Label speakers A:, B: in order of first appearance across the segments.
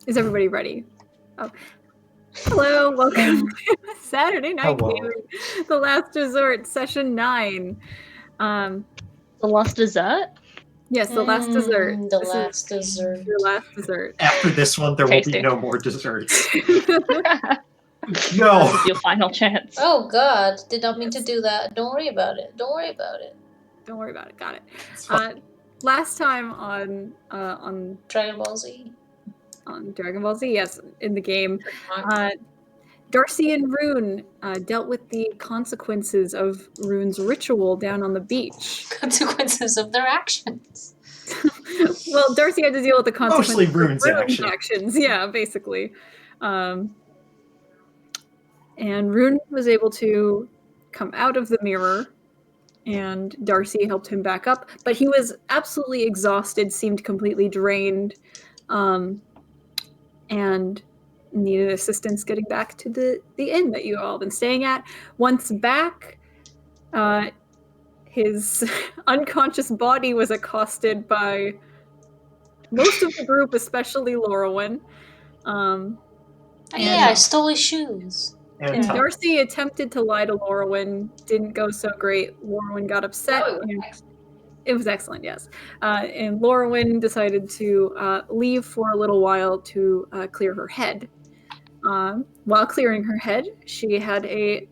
A: Is everybody ready? Oh. Hello, welcome to Saturday Night Gaming, The Last Resort, Session 9.
B: The last dessert?
A: Yes, the last dessert.
C: The last dessert.
A: Your last dessert.
D: After this one, there
B: Tasty.
D: will be no more desserts. No!
B: This is your final chance.
C: Oh god, did not mean to do that. Don't worry about it. Don't worry about it.
A: Don't worry about it. Got it. Last time on
C: Dragon Ball Z.
A: On Dragon Ball Z, yes, in the game, Darcy and Rune dealt with the consequences of Rune's ritual down on the beach.
C: Consequences of their actions.
A: Well, Darcy had to deal with the consequences
D: Mostly Rune's
A: of actions. Yeah, basically. And Rune was able to come out of the mirror, and Darcy helped him back up, but he was absolutely exhausted, seemed completely drained, and needed assistance getting back to the inn that you all have been staying at. Once back, his unconscious body was accosted by most of the group, especially Lorwyn.
C: I stole his shoes.
A: And Darcy attempted to lie to Lorwyn, didn't go so great. Lorwyn got upset. It was excellent, yes. And Lorwyn decided to leave for a little while to clear her head. While clearing her head, she had a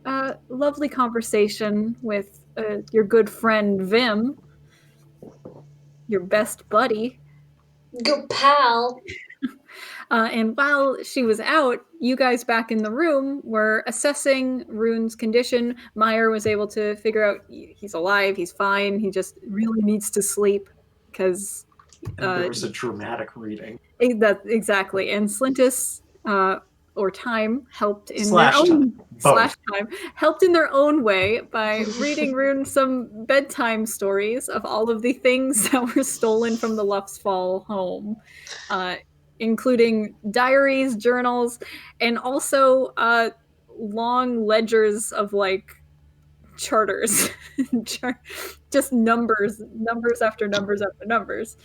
A: lovely conversation with your good friend Vim, your best buddy.
C: Good pal.
A: And while she was out, you guys back in the room were assessing Rune's condition. Maiyr was able to figure out he's alive, he's fine, he just really needs to sleep because...
D: there was a dramatic reading.
A: Exactly. And Slintus, or Time, helped in helped in their own way by reading Rune some bedtime stories of all of the things that were stolen from the Luft's Fall home. Including diaries, journals, and also long ledgers of charters. Just numbers after numbers after numbers.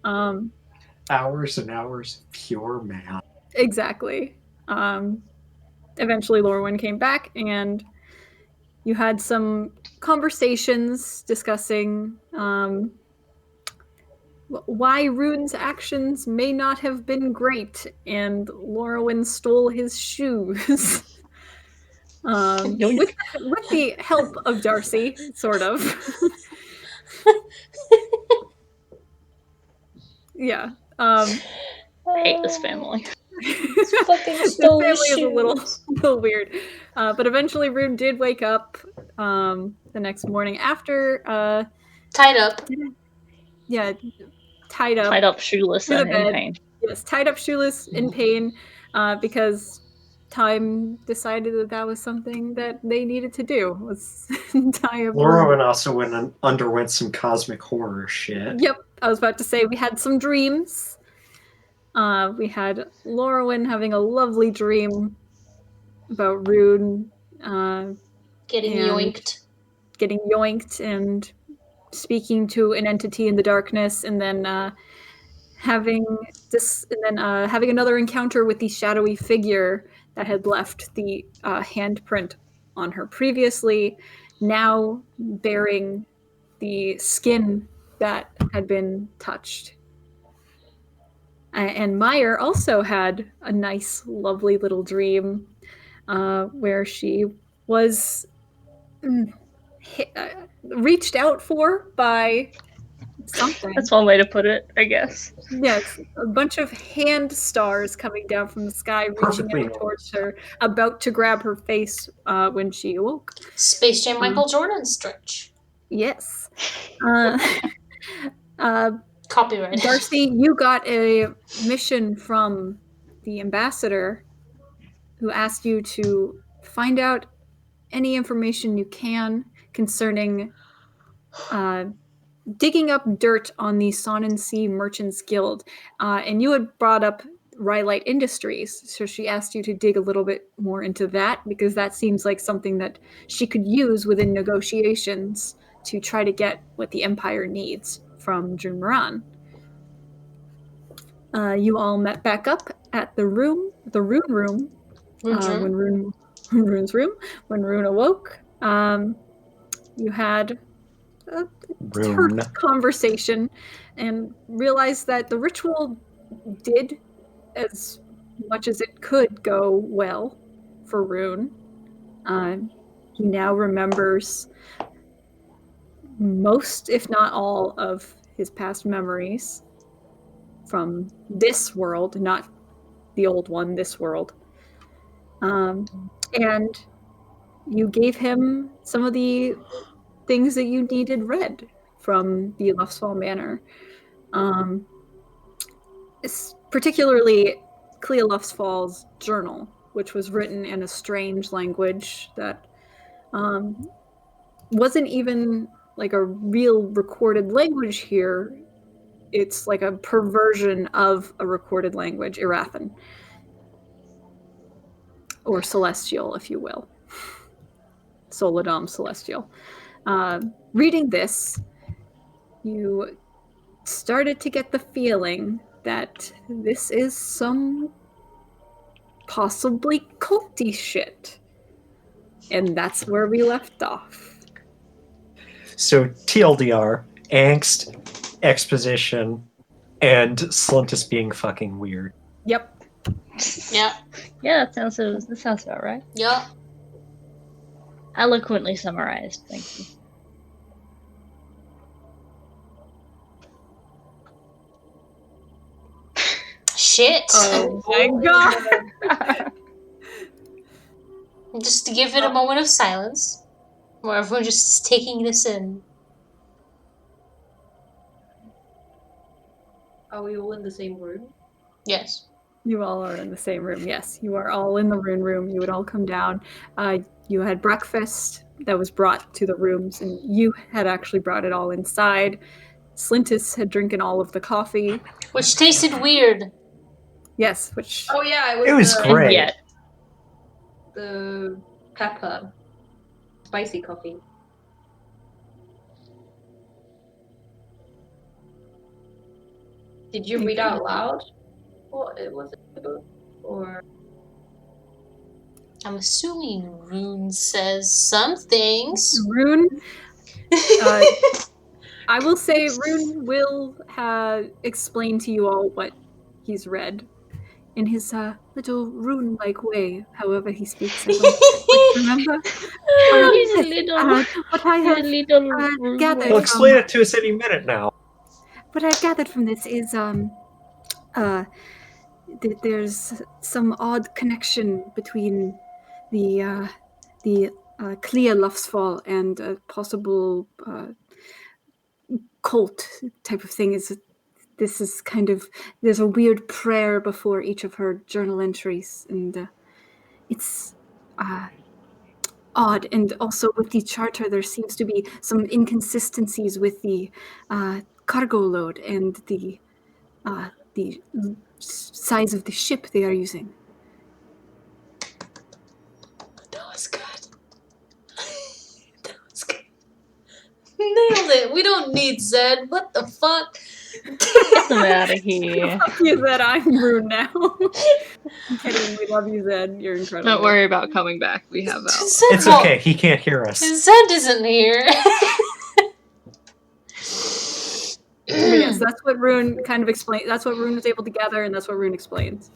D: Hours and hours of pure math.
A: Exactly. Eventually Lorwyn came back and you had some conversations discussing why Rune's actions may not have been great, and Lorwyn stole his shoes. With the help of Darcy, sort of. Yeah.
B: I hate this family.
C: Fucking stole
A: the
C: his
A: family
C: shoes.
A: is a little weird. But eventually Rune did wake up the next morning after...
C: tied up.
A: Yeah, tied up.
B: Tied up, shoeless, and in pain.
A: Yes, tied up, shoeless, in pain, because Time decided that was something that they needed to do. Was tie up.
D: Lorwyn also underwent some cosmic horror shit.
A: Yep, I was about to say we had some dreams. We had Lorwyn having a lovely dream about Rune
C: getting
A: yoinked and speaking to an entity in the darkness, and then having another encounter with the shadowy figure that had left the handprint on her previously, now bearing the skin that had been touched. And Maiyr also had a nice, lovely little dream where she was reached out for by something.
B: That's one way to put it, I guess.
A: Yes, a bunch of hand stars coming down from the sky, reaching out towards her, about to grab her face when she awoke.
C: Space Jam Michael Jordan stretch.
A: Yes.
C: Copyright.
A: Darcy, you got a mission from the ambassador who asked you to find out any information you can concerning digging up dirt on the Sonn & Sea Merchants Guild. And you had brought up Rhylight Industries, so she asked you to dig a little bit more into that, because that seems like something that she could use within negotiations to try to get what the Empire needs from Jun Moran. You all met back up at the Rune room, when Rune's room. When Rune awoke, you had a
D: Rune.
A: terse conversation and realized that the ritual did as much as it could go well for Rune. He now remembers most, if not all, of his past memories from this world, not the old one, this world. And you gave him some of the things that you needed read from the Luftfall Manor. Particularly Clea Luftfall's journal, which was written in a strange language that wasn't even like a real recorded language here. It's like a perversion of a recorded language, Irathan. Or Celestial, if you will. Solidom Celestial. Reading this, you started to get the feeling that this is some possibly culty shit. And that's where we left off.
D: So TLDR, angst, exposition, and Sluntus being fucking weird.
A: Yep.
C: Yeah.
B: Yeah, that sounds about right.
C: Yeah.
B: Eloquently summarized, thank you.
C: Shit.
A: Oh my god.
C: Just to give it a moment of silence, where everyone's just taking this in.
E: Are we all in the same room?
C: Yes.
A: You all are in the same room. Yes, you are all in the Rune room. You would all come down. You had breakfast that was brought to the rooms, and you had actually brought it all inside. Slintus had drinking all of the coffee.
C: Which tasted weird.
A: Yes, which...
E: Oh yeah,
D: It was
E: the,
D: great.
B: Yet.
E: The pepper. Spicy coffee. Did you read out loud what it was about? Or
C: I'm assuming Rune says some things.
A: Rune... I will say Rune will explain to you all what he's read in his little Rune-like way, however he speaks. I don't remember.
B: He's a little,
A: What I have gathered
D: He'll explain it to us any minute now.
A: What I've gathered from this is there's some odd connection between the Clea Luftfall and a possible cult type of thing. This is kind of, there's a weird prayer before each of her journal entries, and it's odd. And also with the charter, there seems to be some inconsistencies with the cargo load and the size of the ship they are using.
C: That was good. That was good. Nailed it. We don't need Zed. What the fuck?
B: Get them out of here.
A: Fuck you, Zed. I'm Rune now. I'm kidding. We love you, Zed. You're incredible.
B: Don't worry about coming back. We have out.
D: It's okay. He can't hear us.
C: Zed isn't here.
A: But yes, that's what Rune kind of explained. That's what Rune was able to gather, and that's what Rune explains.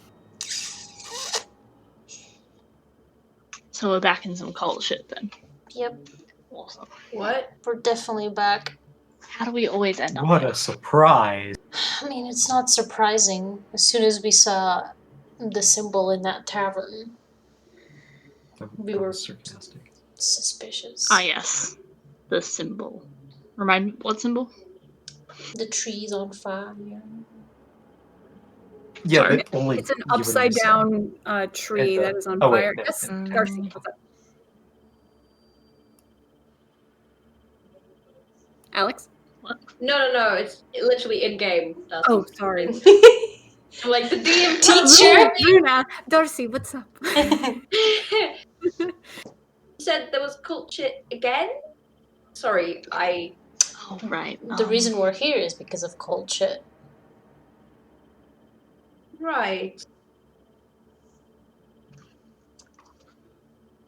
B: So we're back in some cult shit then.
C: Yep.
B: Awesome.
E: what?
C: We're definitely back.
B: How do we always end up
D: What
B: there?
D: a surprise.
C: I mean, it's not surprising. As soon as we saw the symbol in that tavern, We
D: That
C: were-
D: was sarcastic.
C: suspicious.
B: Ah, yes. The symbol. Remind me, what symbol?
C: The trees on fire.
D: Yeah,
B: Sorry.
D: but only
A: It's an
D: you and I
A: upside
D: saw.
A: down tree
D: And,
A: that is on
D: oh, wait,
A: fire.
D: no.
A: Yes, Darcy, what's up? Alex?
E: No. It's literally in game.
A: Oh, sorry.
E: I'm like the DM
C: Teacher?
A: Runa, Darcy, what's up?
E: You said there was cult shit again? Sorry,
B: Oh, right.
C: The reason we're here is because of cold shit.
E: Right.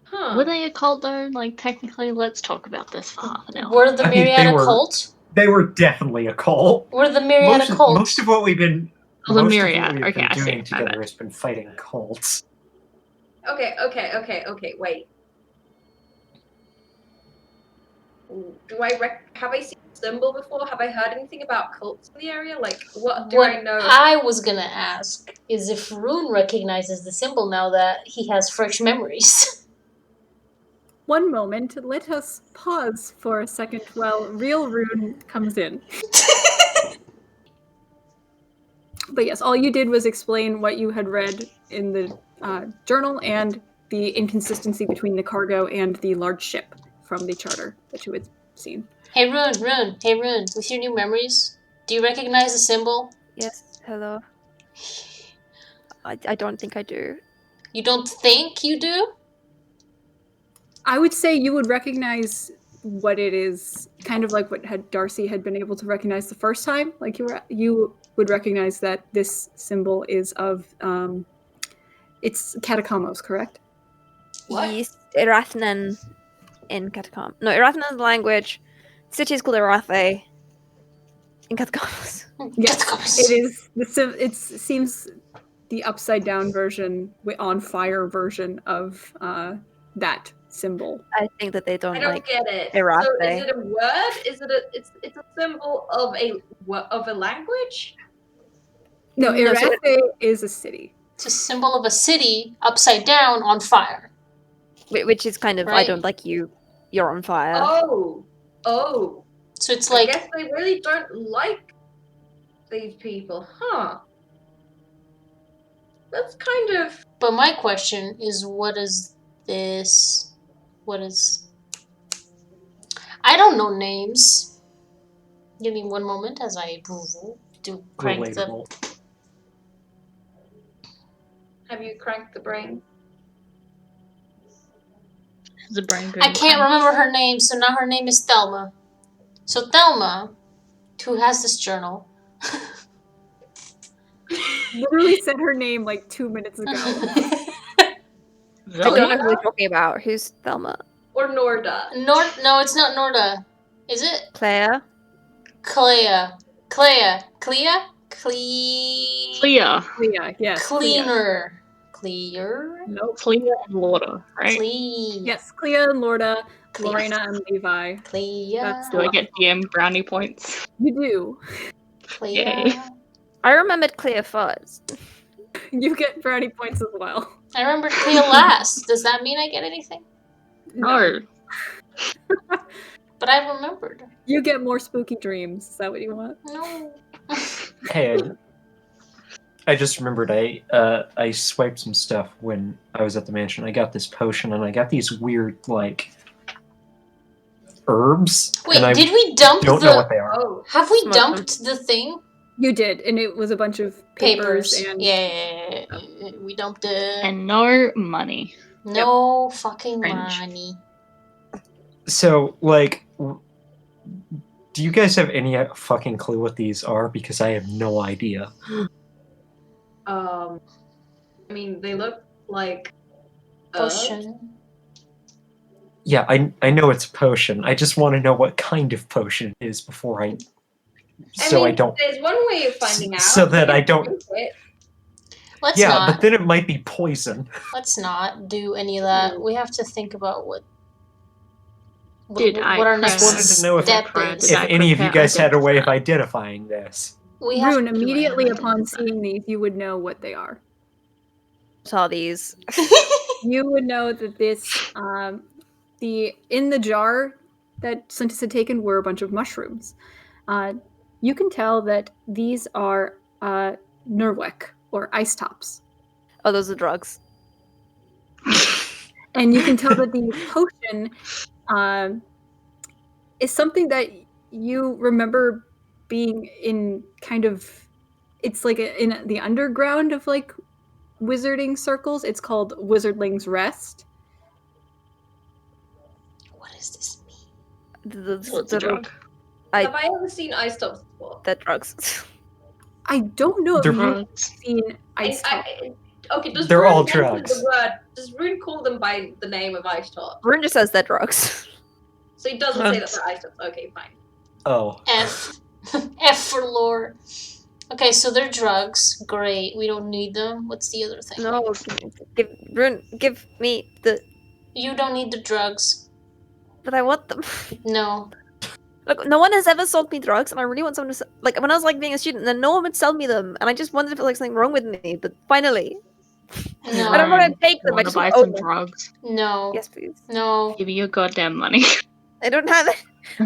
E: Huh.
B: Were they a cult though? Like, technically, let's talk about this for half an hour.
C: Were the
D: I mean,
C: Myriad a cult?
D: They were definitely a cult.
C: Were the Myriad a cult?
D: Most of what we've been
B: Oh, the
D: most
B: Myriad.
D: of what we've
B: Okay,
D: been
B: I see.
D: doing
B: My
D: together
B: bad.
D: has been fighting cults.
E: Okay, wait. Have I seen the symbol before? Have I heard anything about cults in the area? Like, what do I know?
C: I was gonna ask is if Rune recognizes the symbol now that he has fresh memories.
A: One moment, let us pause for a second while real Rune comes in. But yes, all you did was explain what you had read in the journal and the inconsistency between the cargo and the large ship from the charter that you had seen.
C: Hey Rune, with your new memories, do you recognize the symbol?
F: Yes, hello. I don't think I do.
C: You don't think you do?
A: I would say you would recognize what it is, kind of like what Darcy had been able to recognize the first time. Like you would recognize that this symbol is of it's catacombs, correct?
E: What?
F: Yes, Erathnan in Catacomb. No, Erathnan language. City is called Erathe in Catacombs.
A: Yes, it is. It seems the upside down version, on fire version of that symbol.
F: I think that they don't
E: I don't
F: like
E: get it.
F: Erathe.
E: So is it a word? Is it it's a symbol of a language?
A: No,
F: No, so
A: Erathe is a city.
C: It's a symbol of a city upside down on fire.
F: Which is kind of I
C: Right.
F: don't like you. You're on fire.
E: Oh.
C: So it's
E: I
C: like
E: guess they really don't like these people, huh? That's kind of.
C: but my question is what is this? What is I don't know names. Give me one moment as I do crank the
D: Relatable.
E: Have you cranked the brain?
B: The brain
C: I can't remember her name, so now her name is Thelma. So Thelma, who has this journal,
A: Literally said her name like 2 minutes ago.
F: I don't know who we're talking about. Who's Thelma?
E: Or Norda?
C: No, it's not Norda. Is it?
F: Claire?
C: Clea.
B: Clear.
A: Clea, yes.
C: Cleaner. Clear?
A: Nope.
B: Clear and Lauder, right?
C: Clea.
A: Yes, Clea and Lorda,
C: Clea.
A: Lorena and Levi.
C: Clea.
A: That's
B: Do I get DM brownie points?
A: You do.
C: Clea.
B: Yay.
F: I remembered Claire first.
A: You get brownie points as well.
C: I remember Clea last. Does that mean I get anything?
B: No.
C: But I remembered.
A: You get more spooky dreams. Is that what you want?
C: No.
D: Hey, I just remembered I swiped some stuff when I was at the mansion. I got this potion and I got these weird like herbs.
C: Wait,
D: and I
C: did we dump
D: don't know what they are.
E: Oh.
C: Have we
F: Smoke
C: dumped the thing?
A: You did, and it was a bunch of papers and
C: Yeah, we dumped it.
B: And no money.
C: No fucking
B: Cringe.
C: money.
D: So, like, do you guys have any fucking clue what these are? Because I have no idea.
E: I mean, they look like
C: Potion.
D: Yeah, I know it's a potion. I just want to know what kind of potion it is before I don't.
E: There's one way of finding out.
D: So that I don't.
E: Drink it.
C: Let's
D: Yeah,
C: not.
D: but then it might be poison.
C: Let's not do any of that. We have to think about what
B: Did I
C: what our
B: press-
C: next
D: Just wanted to know if-
C: step
B: Did
C: is.
D: If
B: I
D: any of you
B: prepare
D: guys had a way of
B: identify?
D: identifying this.
C: We have
A: Rune,
C: to
A: immediately
B: identify.
A: upon seeing these, you would know what they are.
F: Saw these.
A: You would know that this, in the jar that Slintus had taken were a bunch of mushrooms. You can tell that these are Nerwek, or ice tops.
F: Oh, those are drugs.
A: And you can tell that the potion is something that you remember being in kind of, it's like in the underground of like wizarding circles. It's called Wizardling's Rest.
C: What does this mean?
B: So it's a drug.
E: Have I ever seen ice tops before?
F: They're drugs.
A: I don't know if
D: They're
A: you've
B: Drugs.
A: seen ice top.
E: Okay, does
D: They're
E: Rune
D: all
E: mention
D: drugs.
E: The word, does Rune call them by the name of ice top?
F: Rune just says they're drugs.
E: So he doesn't say that
B: Drugs.
E: they're ice tops. Okay, fine.
D: Oh.
C: F. F for lore. Okay, so they're drugs. Great. We don't need them. What's the other thing?
F: No, Rune, give me the.
C: You don't need the drugs.
F: But I want them.
C: No.
F: Look, no one has ever sold me drugs, and I really want someone to like. When I was like being a student, then no one would sell me them, and I just wondered if like something wrong with me. But finally,
C: No.
F: I don't want to take them. I
B: Want to
F: just
B: buy
F: want to
B: some
F: own them.
B: drugs?
C: No.
F: Yes, please.
C: No.
B: Give me your goddamn money.
F: I don't have it.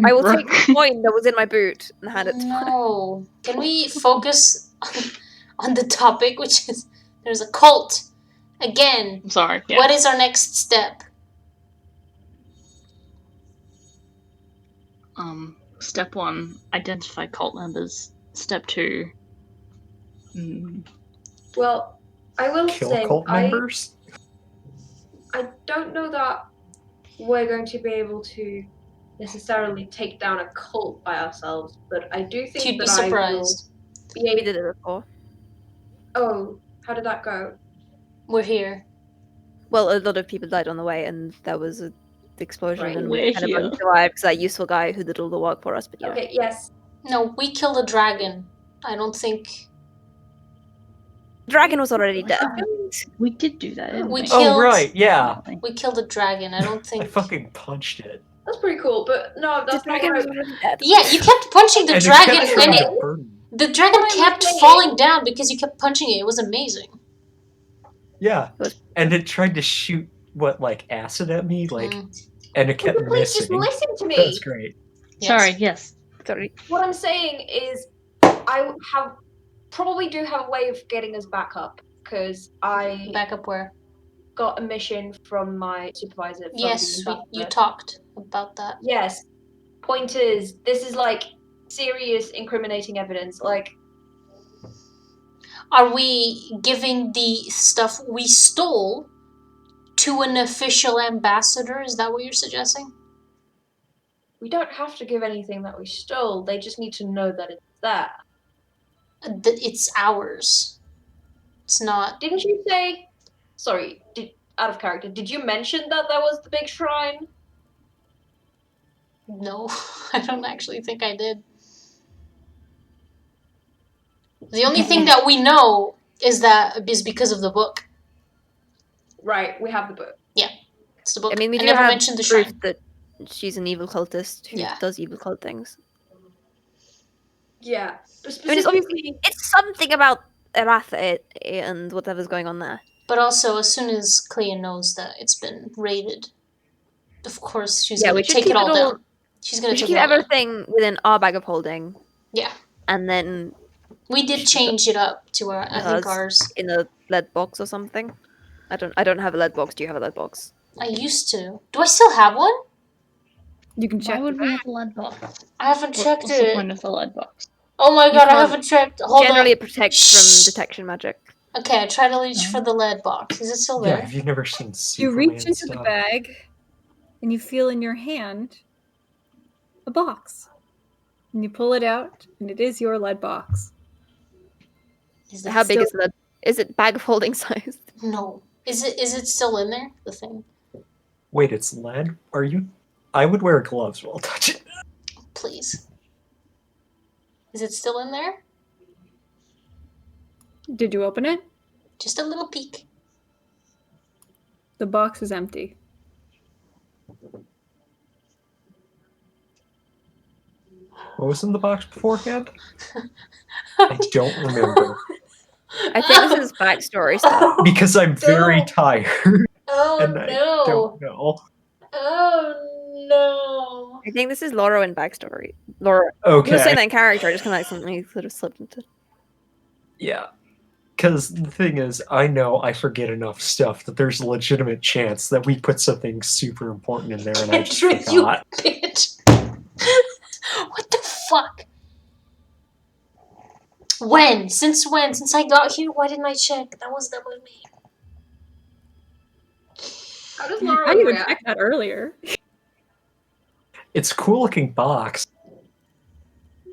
F: I will take the coin that was in my boot and hand it to her.
C: No. Can we focus on the topic, which is there's a cult. Again,
B: I'm sorry. Yeah.
C: what is our next step?
B: Step 1, identify cult members. Step 2,
E: Well, I will
D: Kill
E: say
D: cult members?
E: I don't know that we're going to be able to necessarily take down a cult by ourselves, but I do think
C: You'd be
E: that I will
C: surprised.
E: be
F: We
E: able.
F: did it before.
E: Oh, how did that go?
C: We're here.
F: Well, a lot of people died on the way, and there was an explosion,
E: Right.
F: and
B: We're
F: we kind of
B: here.
F: only survived because that useful guy who did all the work for us. But yeah,
E: Okay, yes.
C: No, we killed a dragon. I don't think
F: Dragon was already dead.
B: We did do that, didn't
C: We
B: we?
C: killed-
D: Oh, right, yeah.
C: we killed a dragon. I don't
D: I
C: think.
D: fucking punched it.
E: That's pretty cool, but no,
F: The
E: that's not
F: dragon
E: what
F: was
E: I.
F: already dead.
C: Yeah, you kept punching the
D: And it
C: dragon,
D: kept
C: and
D: trying
C: it,
D: to burn me.
C: the dragon
E: What I'm
C: kept
E: saying-
C: falling down because you kept punching it. It was amazing.
D: Yeah.
F: was-
D: And it tried to shoot, acid at me? And it kept
E: Please just
D: missing.
E: listen to me.
D: That's great.
C: Yes.
B: Sorry, yes.
F: Sorry.
E: What I'm saying is, I probably do have a way of getting us back up because I
C: Back up where?
E: got a mission from my supervisor. From
C: Yes,
E: the
C: you
E: ambassador.
C: talked about that.
E: Yes. Point is, this is like serious incriminating evidence. Like,
C: Are we giving the stuff we stole to an official ambassador? Is that what you're suggesting?
E: we don't have to give anything that we stole. They just need to know that it's there.
C: It's ours. It's not.
E: Didn't you say? Sorry, out of character. Did you mention that there was the big shrine?
C: No, I don't actually think I did. The only thing that we know is because of the book.
E: Right, we have the book.
C: It's the book.
F: I mean, we do
C: never
F: have
C: mentioned the
F: proof
C: shrine.
F: that she's an evil cultist who
C: Yeah.
F: does evil cult things.
E: Yeah, but
F: I mean, it's obviously
E: specifically,
F: it's something about Eratha and whatever's going on there.
C: But also, as soon as Clea knows that it's been raided, of course she's
F: Yeah,
C: gonna
F: we should
C: take
F: keep
C: it all
F: it all-
C: down. She's gonna
F: We should
C: take
F: keep
C: it all down.
F: everything within our bag of holding.
C: Yeah.
F: And then
C: We did change it up to our. I think
F: Because-
C: ours.
F: in a lead box or something. I don't have a lead box. Do you have a lead box?
C: I used to. Do I still have one?
A: You can
B: Why
A: check.
B: would we have a lead box?
C: I haven't checked
B: What's the
C: it.
B: point of the lead box?
C: Oh my
F: You
C: god, I
F: can't-
C: haven't checked. Hold
F: Generally,
C: on.
F: it protects
C: Shh.
F: from detection magic.
C: Okay, I tried to reach for the lead box. Is it still
D: Yeah,
C: there?
D: have you never seen
A: You
D: Superman
A: reach into the
D: stuff?
A: bag, and you feel in your hand a box. And you pull it out, and it is your lead box.
C: Is it
F: How big
A: still-
F: is the? Is it bag of holding size?
C: No. Is it still in there? The thing.
D: Wait, it's lead? Are you? I would wear gloves while touching it.
C: Please. Is it still in there?
A: Did you open it?
C: Just a little peek.
A: The box is empty.
D: What was in the box beforehand? I don't remember.
F: I think this is backstory stuff.
D: Because I'm very
C: No.
D: tired
C: Oh
D: and I
C: no.
D: don't know.
C: Oh no.
F: I think this is Laura and backstory. Laura, you
D: Okay.
F: were saying that in character. I just kind of like something you sort of slipped into.
D: Yeah. Because the thing is, I know I forget enough stuff that there's a legitimate chance that we put something super important in there and I just
C: Andrew, you
D: forgot.
C: bitch. What the fuck? When? Since when? Since I got here? Why didn't I check? That was me.
E: how does
A: I
E: Laura
A: didn't even
E: react?
A: check that earlier.
D: It's a cool looking box.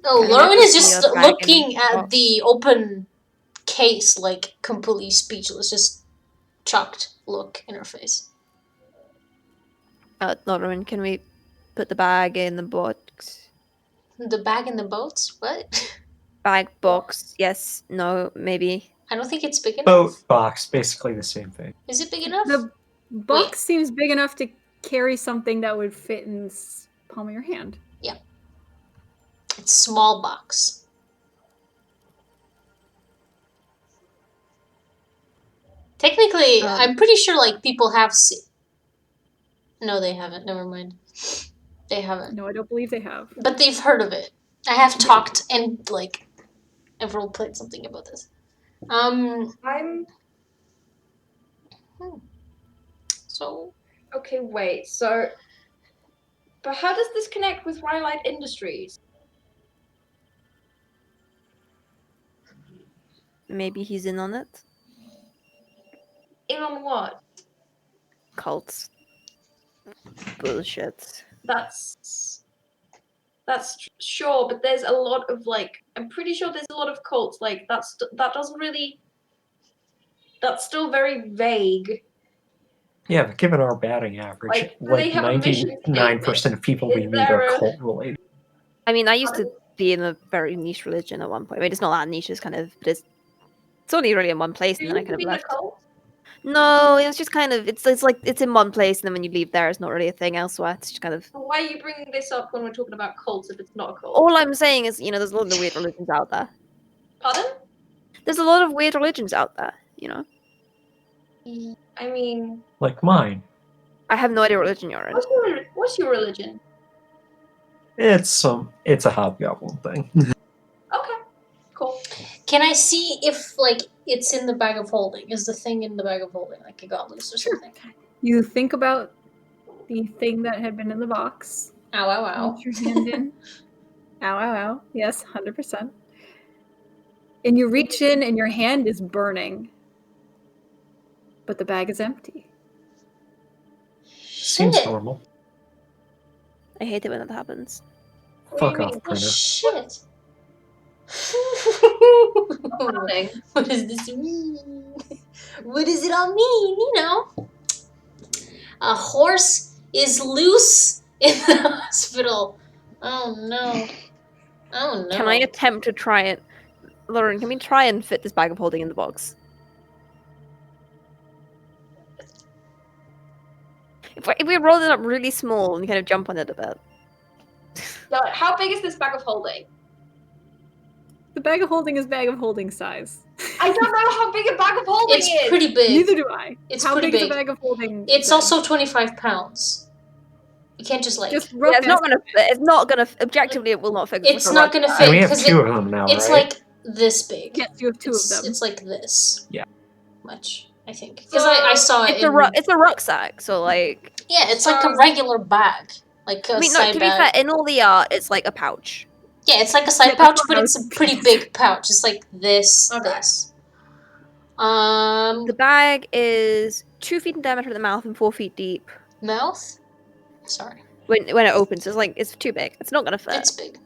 C: Oh,
F: Can I
C: Lauren is
F: put
C: just
F: the bag in
C: looking at
F: box?
C: the open case, like completely speechless, just shocked look in her face.
F: Lauren, can we put the bag in the box?
C: The bag in the boats? What?
F: Bag box? Yes. No. Maybe.
C: I don't think it's big enough.
D: Boat box, basically the same thing.
C: Is it big enough?
A: The box seems big enough to carry something that would fit in the palm of your hand.
C: It's small box. Technically, I'm pretty sure like people have No, they haven't. Never mind. They haven't.
A: No, I don't believe they have.
C: But they've heard of it. I have talked and like I've role played something about this.
E: I'm
C: So
E: okay. Wait. So, but how does this connect with Rhylight Industries?
F: Maybe he's in on it.
E: In on what?
F: Cults. Bullshit.
E: That's sure, but there's a lot of like. I'm pretty sure there's a lot of cults. Like that doesn't really. That's still very vague.
D: Yeah, but given our batting average,
E: Like, do they have a mission
D: 99% of people we
E: Is
D: meet are
E: there a-
D: cult related.
F: I mean, I used to be in a very niche religion at one point. I mean, it's not that niche, it's kind of, but it's only really in one place,
E: Do
F: and then I
E: you
F: kind of
E: be in a
F: left.
E: cult?
F: No, it's just kind of, it's like it's in one place, and then when you leave there, it's not really a thing elsewhere. It's just kind of.
E: Why are you bringing this up when we're talking about cults if it's not a cult?
F: All I'm saying is, there's a lot of weird religions out there.
E: Pardon?
F: There's a lot of weird religions out there.
E: I mean,
D: Like mine.
F: I have no idea what religion you're in.
E: what's your religion?
D: It's a hobgoblin thing.
E: Okay, cool.
C: can I see if like it's in the bag of holding? Is the thing in the bag of holding like a goblin's or something?
A: You think about the thing that had been in the box.
C: Ow ow ow.
A: Put your hand in. Ow, ow, ow. Yes, 100%. And you reach in and your hand is burning. But the bag is empty.
D: Seems
C: Shit.
D: normal.
F: I hate it when that happens.
D: Fuck
E: do you
D: off,
E: mean?
D: printer.
C: Shit.
E: Burning.
C: What does this mean? What does it all mean? A horse is loose in the hospital. Oh no. Oh no.
F: Can I attempt to try it? Lauren, can we try and fit this bag of holding in the box? If we roll it up really small and kind of jump on it a bit.
E: So, how big is this bag of holding?
A: The bag of holding is bag of holding size.
E: I don't know how big a bag of holding
C: It's
E: is.
C: pretty big.
A: Neither do I.
C: It's
A: How
C: pretty
A: big is
C: big.
A: a bag of holding?
C: It's
A: then?
C: also 25 pounds. You can't just like.
A: Just rough
F: Yeah, it's not gonna fit. It's not gonna. Objectively, it will not fit.
C: It's not gonna
D: And
C: fit
D: we have
C: because
D: two of them now,
C: it's
D: right?
C: like this big.
A: Yes, you have two of them.
C: It's like this.
D: Yeah.
C: Much, I think. Because I saw it.
F: It's a rucksack, so like.
C: Yeah, it's like a regular bag, like a
F: I mean, no.
C: side
F: To be fair,
C: bag.
F: in all the art, it's like a pouch.
C: Yeah, it's like a side
A: Yeah, that's
C: pouch,
A: what
C: but
A: I
C: it's a
A: was
C: pretty
A: confused.
C: big pouch. It's like this,
E: Okay.
C: this.
F: The bag is 2 feet in diameter at the mouth and 4 feet deep.
C: Mouth. Sorry,
F: When it opens, it's too big. It's not gonna fit.
C: it's big.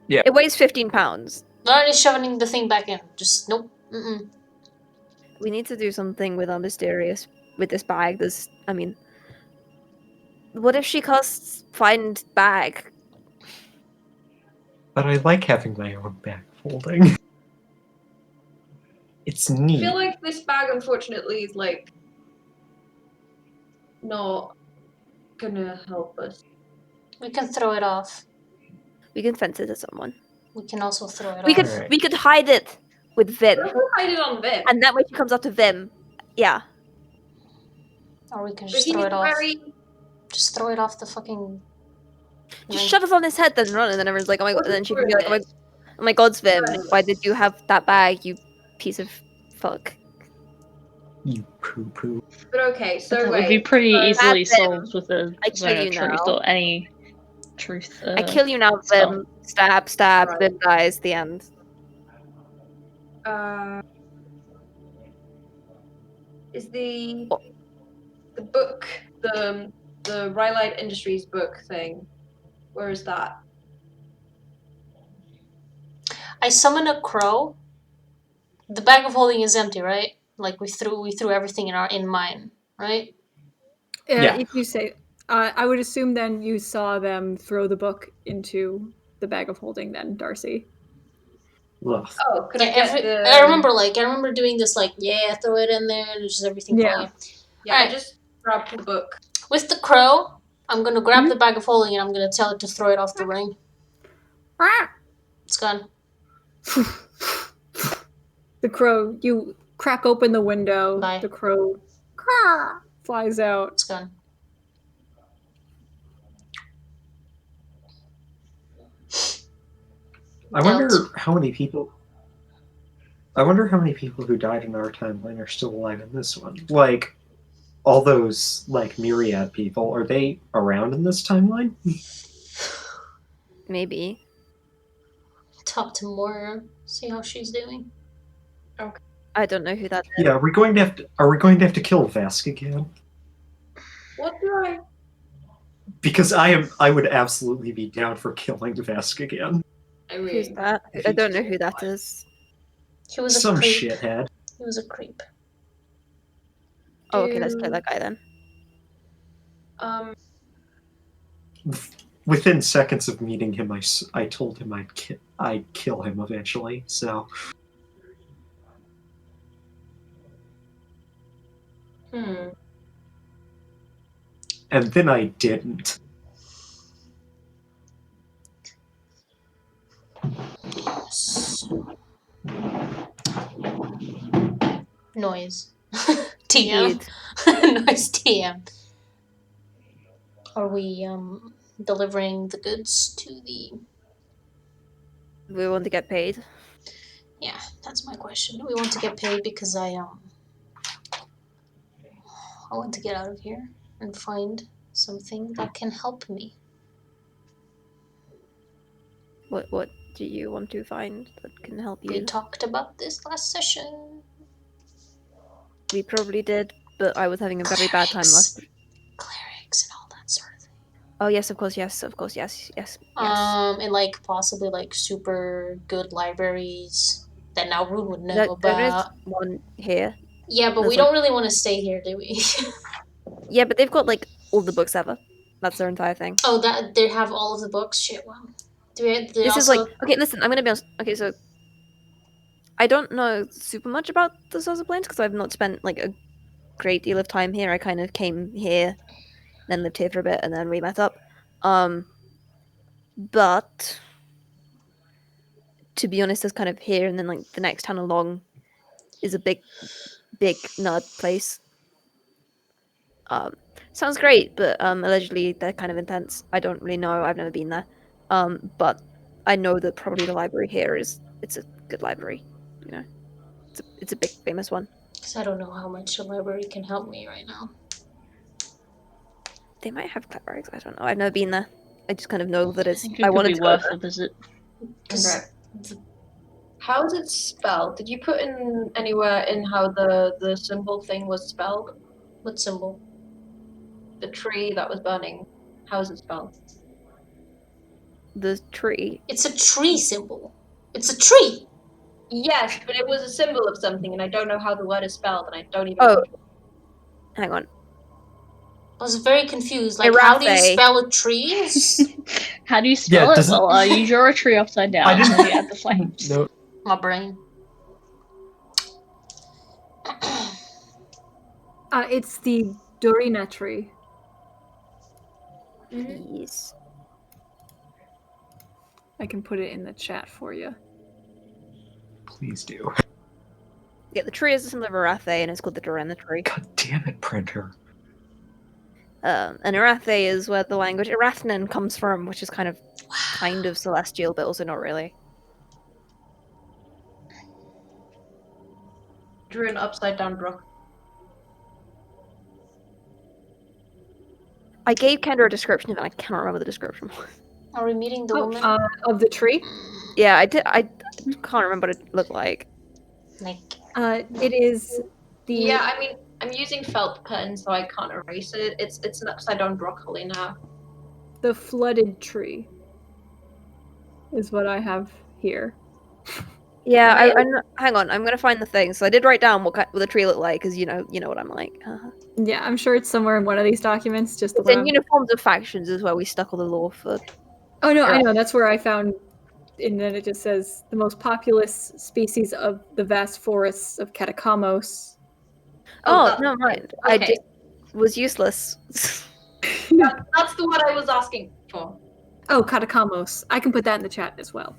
F: It weighs 15 pounds.
C: Not only shoving the thing back in. Just nope. Mm-mm.
F: We need to do something with with this bag. What if she casts find bag?
D: But I like having my own bag folding. It's
E: I
D: neat.
E: feel like this bag, unfortunately, is like not gonna help us.
C: We can throw it off.
F: We can fence it to someone.
C: We can also throw it
F: We
C: off.
F: could
D: Alright.
F: we could hide it with Vim,
E: Let's hide it on Vim.
F: and that way she comes up to Vim. Yeah.
C: Or we can
E: But
C: just
E: he's
C: throw it off.
E: very.
C: Just throw it off the fucking.
F: Just
C: ring.
F: shove it on his head, then run, and then everyone's like, "Oh my god!" And then she can be like, "Oh my god, Vim, why did you have that bag? You piece of fuck."
D: You poo poo.
E: But okay, so
B: That
E: wait.
B: would be pretty
E: so-
B: easily
F: Have them.
B: solved with a
F: I kill
B: zone
F: you
B: of truth
F: now.
B: or any truth.
F: I kill you now,
B: spell.
F: Vim. Stab, stab.
E: Right.
F: Vim dies. The end.
E: Is the
F: Oh.
E: book the Rhylight Industries book thing? Where is that?
C: I summon a crow. The bag of holding is empty, right? Like we threw everything in mine, right?
D: Yeah.
A: If you say, I would assume then you saw them throw the book into the bag of holding. Then Darcy.
D: Ugh.
E: Oh, could
C: Yeah,
E: I get the?
C: I remember doing this like, yeah, throw it in there and just everything falling in.
E: Yeah,
C: Alright.
E: I just grabbed the book.
C: With the crow, I'm gonna grab the bag of holding and I'm gonna tell it to throw it off the ring. It's gone.
A: The crow, you crack open the window.
C: Bye.
A: The crow flies out.
C: It's gone.
D: I wonder how many people. I wonder how many people who died in our timeline are still alive in this one. Like, all those like myriad people, are they around in this timeline?
F: Maybe.
C: Talk to Maiyr. See how she's doing.
F: I don't know who that is.
D: Yeah, are we going to have to kill Vesk again?
E: What do I?
D: Because I would absolutely be down for killing Vesk again.
E: I
F: Who's
E: mean,
F: that? I don't know who that is.
C: He was a
D: Some
C: creep.
D: shithead.
C: He was a creep.
F: Oh, okay, let's kill that guy then.
D: Within seconds of meeting him, I told him I'd kill him eventually. So
E: Hmm.
D: and then I didn't.
C: Noise. TM.
F: Indeed.
C: Noise TM. Are we delivering the goods to the?
F: We want to get paid.
C: Yeah, that's my question. We want to get paid because I want to get out of here and find something that can help me.
F: What do you want to find that can help
C: We
F: you?
C: talked about this last session.
F: We probably did, but I was having a very bad time last.
C: Clerics and all that sort of thing.
F: Oh yes, of course, yes.
C: And like possibly like super good libraries that now Rune would know
F: There is
C: about.
F: one here.
C: Yeah, but we
F: There's
C: don't really want to stay here, do we?
F: Yeah, but they've got like all the books ever. That's their entire thing.
C: Oh, that they have all of the books. Shit, wow. They
F: This
C: also...
F: is like okay. Listen, I'm gonna be honest. Okay, so I don't know super much about the Souls of Plains because I've not spent like a great deal of time here. I kind of came here, then lived here for a bit, and then we met up. But to be honest, it's kind of here, and then like the next town along is a big nerd place. Sounds great, but allegedly they're kind of intense. I don't really know. I've never been there. But I know that probably the library here it's a good library. You know, it's a big famous one.
C: Because I don't know how much a library can help me right now.
F: They might have clerics. I don't know. I've never been there. I just kind of know that
B: I
F: it's.
B: think it
F: I
B: could
F: wanted
B: be
F: to go
B: worth
F: there.
B: a visit.
C: Because
E: How is it spelled? Did you put in anywhere in how the symbol thing was spelled?
C: what symbol?
E: The tree that was burning. How is it spelled?
F: The tree.
C: It's a tree symbol. It's a tree.
E: Yes, but it was a symbol of something, and I don't know how the word is spelled, and I don't even.
F: Oh, hang on.
C: I was very confused. Like, how do you
F: Irathe.
C: spell a tree?
B: How do you spell it?
D: does it-
B: Well, you draw a tree upside down
D: I
B: and
D: didn't-
B: then you add the flames.
D: No,
C: My brain.
A: It's the Dorina tree.
F: Yes.
A: I can put it in the chat for you.
D: please do.
F: Yeah, the tree is a symbol of Irathe, and it's called the Dorina tree.
D: God damn it, printer.
F: And Irathe is where the language Irathnan comes from, which is kind of celestial, but also not really.
E: Drew an upside down brook.
F: I gave Kendra a description of it, and I cannot remember the description.
C: Are we meeting the woman?
A: Of the tree.
F: Yeah, I did. I can't remember what it looked like.
C: Like,
A: It is the.
E: Yeah, I mean, I'm using felt pen, so I can't erase it. It's an upside down broccoli now.
A: The flooded tree is what I have here.
F: Yeah,
E: Right.
F: hang on. I'm gonna find the thing. So I did write down what the tree looked like, because you know what I'm like.
A: Yeah, I'm sure it's somewhere in one of these documents. Just the
F: It's
A: one.
F: in Uniforms of Factions is where we stuck all the lore for.
A: Oh no, I
F: Right.
A: know. That's where I found. And then it just says the most populous species of the vast forests of Catacomos.
E: Oh,
F: Oh,
E: that's
F: no
E: it.
F: mind. I
E: Okay.
F: just was useless.
E: That's the one I was asking for.
A: Oh, Catacomos. I can put that in the chat as well.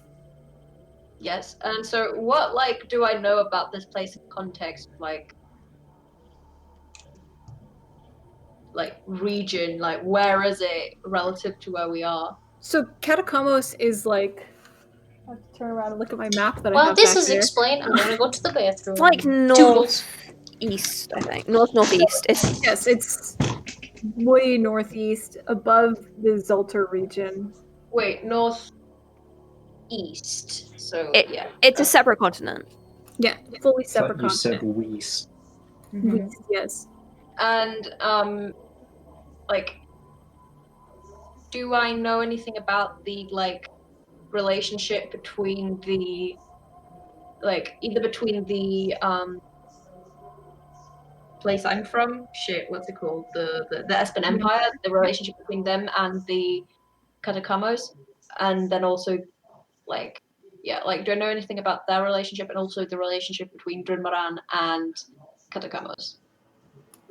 E: Yes. And so, what do I know about this place in context? Region. Where is it relative to where we are?
A: So Catacomos is like. I have to turn around and look at my map that I
C: Well,
A: have
C: this
A: back
C: is
A: there.
C: explained. I'm gonna go to the bathroom.
F: It's like
C: Toodles.
F: northeast, I think. Northeast. It's
A: Yes, it's way northeast, above the Zoltar region.
E: Wait, northeast. So yeah.
F: it's a separate continent.
A: Yeah, fully
D: I
A: separate
D: thought you said
A: continent.
D: Weiss.
A: West, yes.
E: And do I know anything about the relationship between the either between the place I'm from, what's it called, the Espen Empire, the relationship between them and the Catacomos, and then also do I know anything about their relationship and also the relationship between Drinmaran and Catacomos?